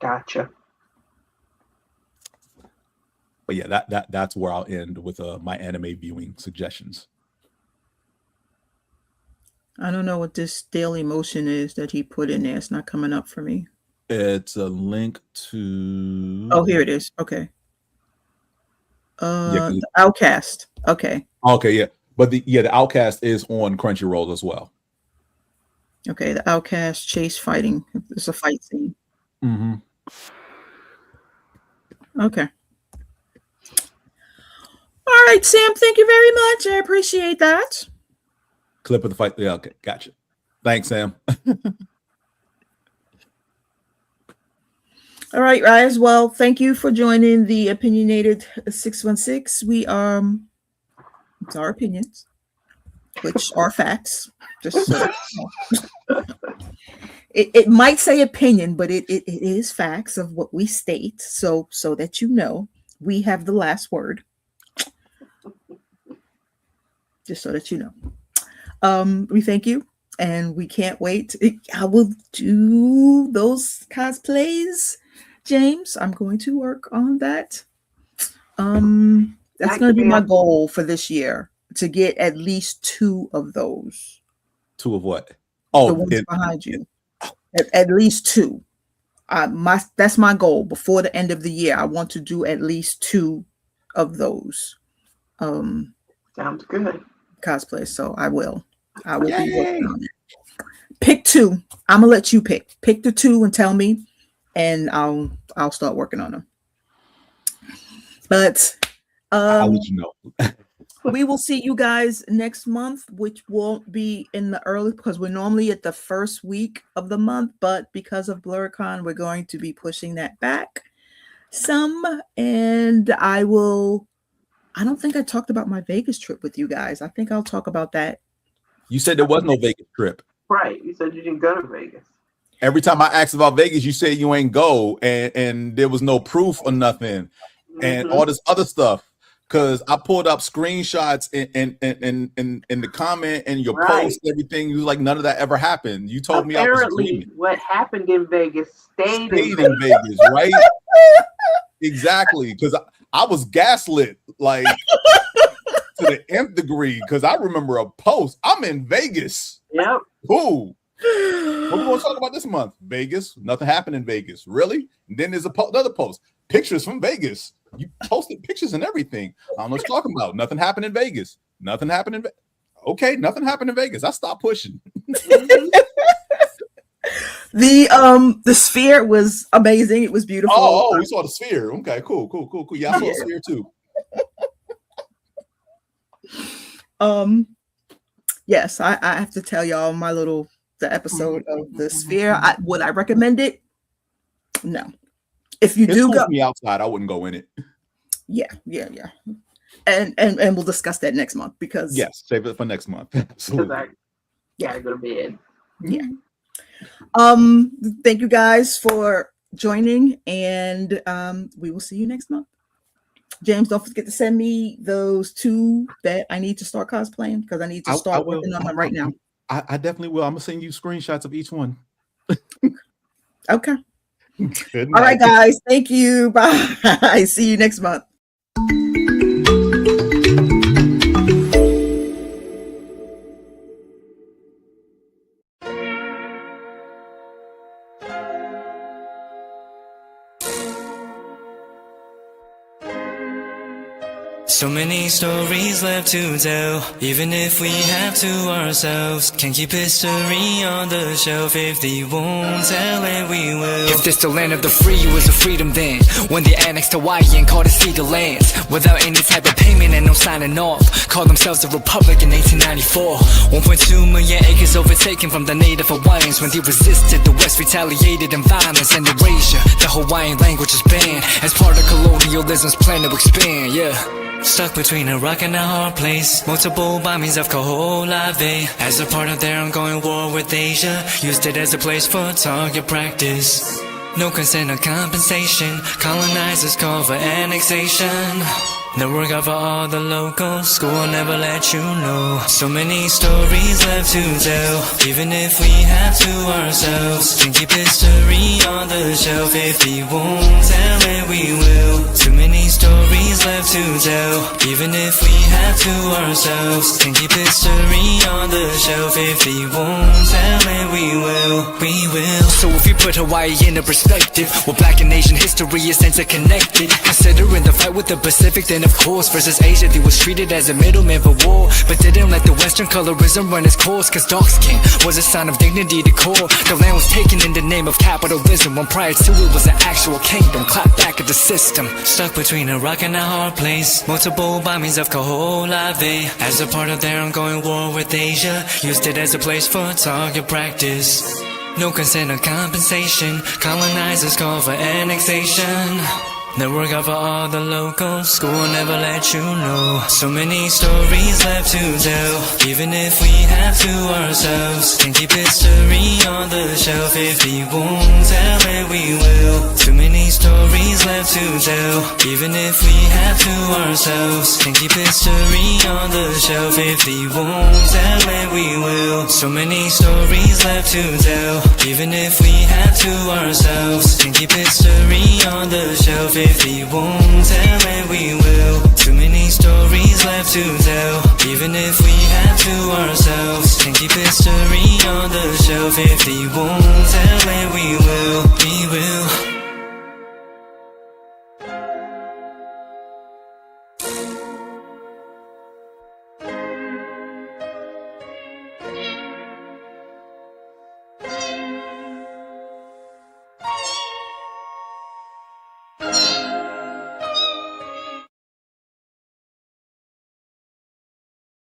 Gotcha. But yeah, that's where I'll end with my anime viewing suggestions. I don't know what this Daily Motion is that he put in there. It's not coming up for me. It's a link to. Oh, here it is. Okay. The Outcast. Okay. Okay, yeah, but the Outcast is on Crunchyroll as well. Okay, the Outcast chase fighting. It's a fight scene. Mm-hmm. Okay. All right, Sam. Thank you very much. I appreciate that. Clip of the fight. Yeah, okay, gotcha. Thanks, Sam. All right, guys. Well, thank you for joining the Opinionated 616. It's our opinions, which are facts. Just so it might say opinion, but it is facts of what we state. So that you know, we have the last word. Just so that you know. We thank you, and we can't wait. I will do those cosplays, James. I'm going to work on that. That's going to be my goal for this year, to get at least 2 of those. 2 of what? Oh, the ones behind you. At least 2. That's my goal. Before the end of the year, I want to do at least 2 of those. Sounds good. Cosplay. So I will be working on it. Pick 2. I'm gonna let you pick the 2 and tell me, and I'll start working on them. But I'll let you know. We will see you guys next month, which won't be in the early, because we're normally at the first week of the month, but because of BlurCon, we're going to be pushing that back some. And I don't think I talked about my Vegas trip with you guys. I think I'll talk about that. You said there was no Vegas trip. Right. You said you didn't go to Vegas. Every time I asked about Vegas, you said you ain't go, and there was no proof or nothing, and all this other stuff. Because I pulled up screenshots in the comment and your post, everything. You was like, none of that ever happened. You told me I was dreaming. What happened in Vegas stayed in Vegas, right? Exactly. Because I was gaslit like to the nth degree. Because I remember a post. I'm in Vegas. Yep. Cool. What we going to talk about this month? Vegas. Nothing happened in Vegas. Really? And then there's another post. Pictures from Vegas. You posted pictures and everything. I don't know what you're talking about. Nothing happened in Vegas. Nothing happened in Vegas. Okay, nothing happened in Vegas. I stopped pushing. The sphere was amazing. It was beautiful. Oh, we saw the sphere. Okay, cool. Yeah, I saw the sphere too. Yes, I have to tell y'all the episode of the sphere. Would I recommend it? No. If you do go me outside, I wouldn't go in it. Yeah. And we'll discuss that next month, because yes, save it for next month. Absolutely. I gotta go to bed. Yeah. Thank you guys for joining, and we will see you next month. James, don't forget to send me those 2 that I need to start cosplaying, because I need to start working on them right now. I definitely will. I'm gonna send you screenshots of each one. Okay. All right, guys. Thank you. Bye. See you next month. So many stories left to tell. Even if we have to ourselves, can keep history on the shelf. If they won't tell it, we will. If this the land of the free, it was a freedom then. When they annexed Hawaii and called it Cedar Lands, without any type of payment and no signing off, called themselves a republic in 1894. 1.2 million acres overtaken from the native Hawaiians. When they resisted, the West retaliated in violence and erasure. The Hawaiian language is banned as part of colonialism's plan to expand, yeah. Stuck between a rock and a hard place. Multiple bombings of Kaho'olawe. As a part of their ongoing war with Asia, used it as a place for target practice. No consent or compensation. Colonizers call for annexation. The work of all the locals. School will never let you know. So many stories left to tell. Even if we have to ourselves, can keep history on the shelf. If we won't tell it, we will. Too many stories left to tell. Even if we have to ourselves, can keep history on the shelf. If we won't tell it, we will. We will. So if you put Hawaii into perspective, well, Black and Asian history is interconnected. Considering the fight with the Pacific, then of course versus Asia, they was treated as a middleman for war, but didn't let the Western colorism run its course. Cause dark skin was a sign of dignity to core. The land was taken in the name of capitalism, when prior to it was an actual kingdom. Clap back at the system. Stuck between a rock and a hard place. Multiple bombings of Kaho'olawe. As a part of their ongoing war with Asia, used it as a place for target practice. No consent or compensation. Colonizers call for annexation. The work of all the locals. School will never let you know. So many stories left to tell. Even if we have to ourselves, can keep history on the shelf. If we won't tell it, we will. Too many stories left to tell. Even if we have to ourselves, can keep history on the shelf. If we won't tell it, we will. So many stories left to tell. Even if we have to ourselves, can keep history on the shelf. If we won't tell it, we will. Too many stories left to tell. Even if we have to ourselves, can keep history on the shelf. If we won't tell it, we will. We will.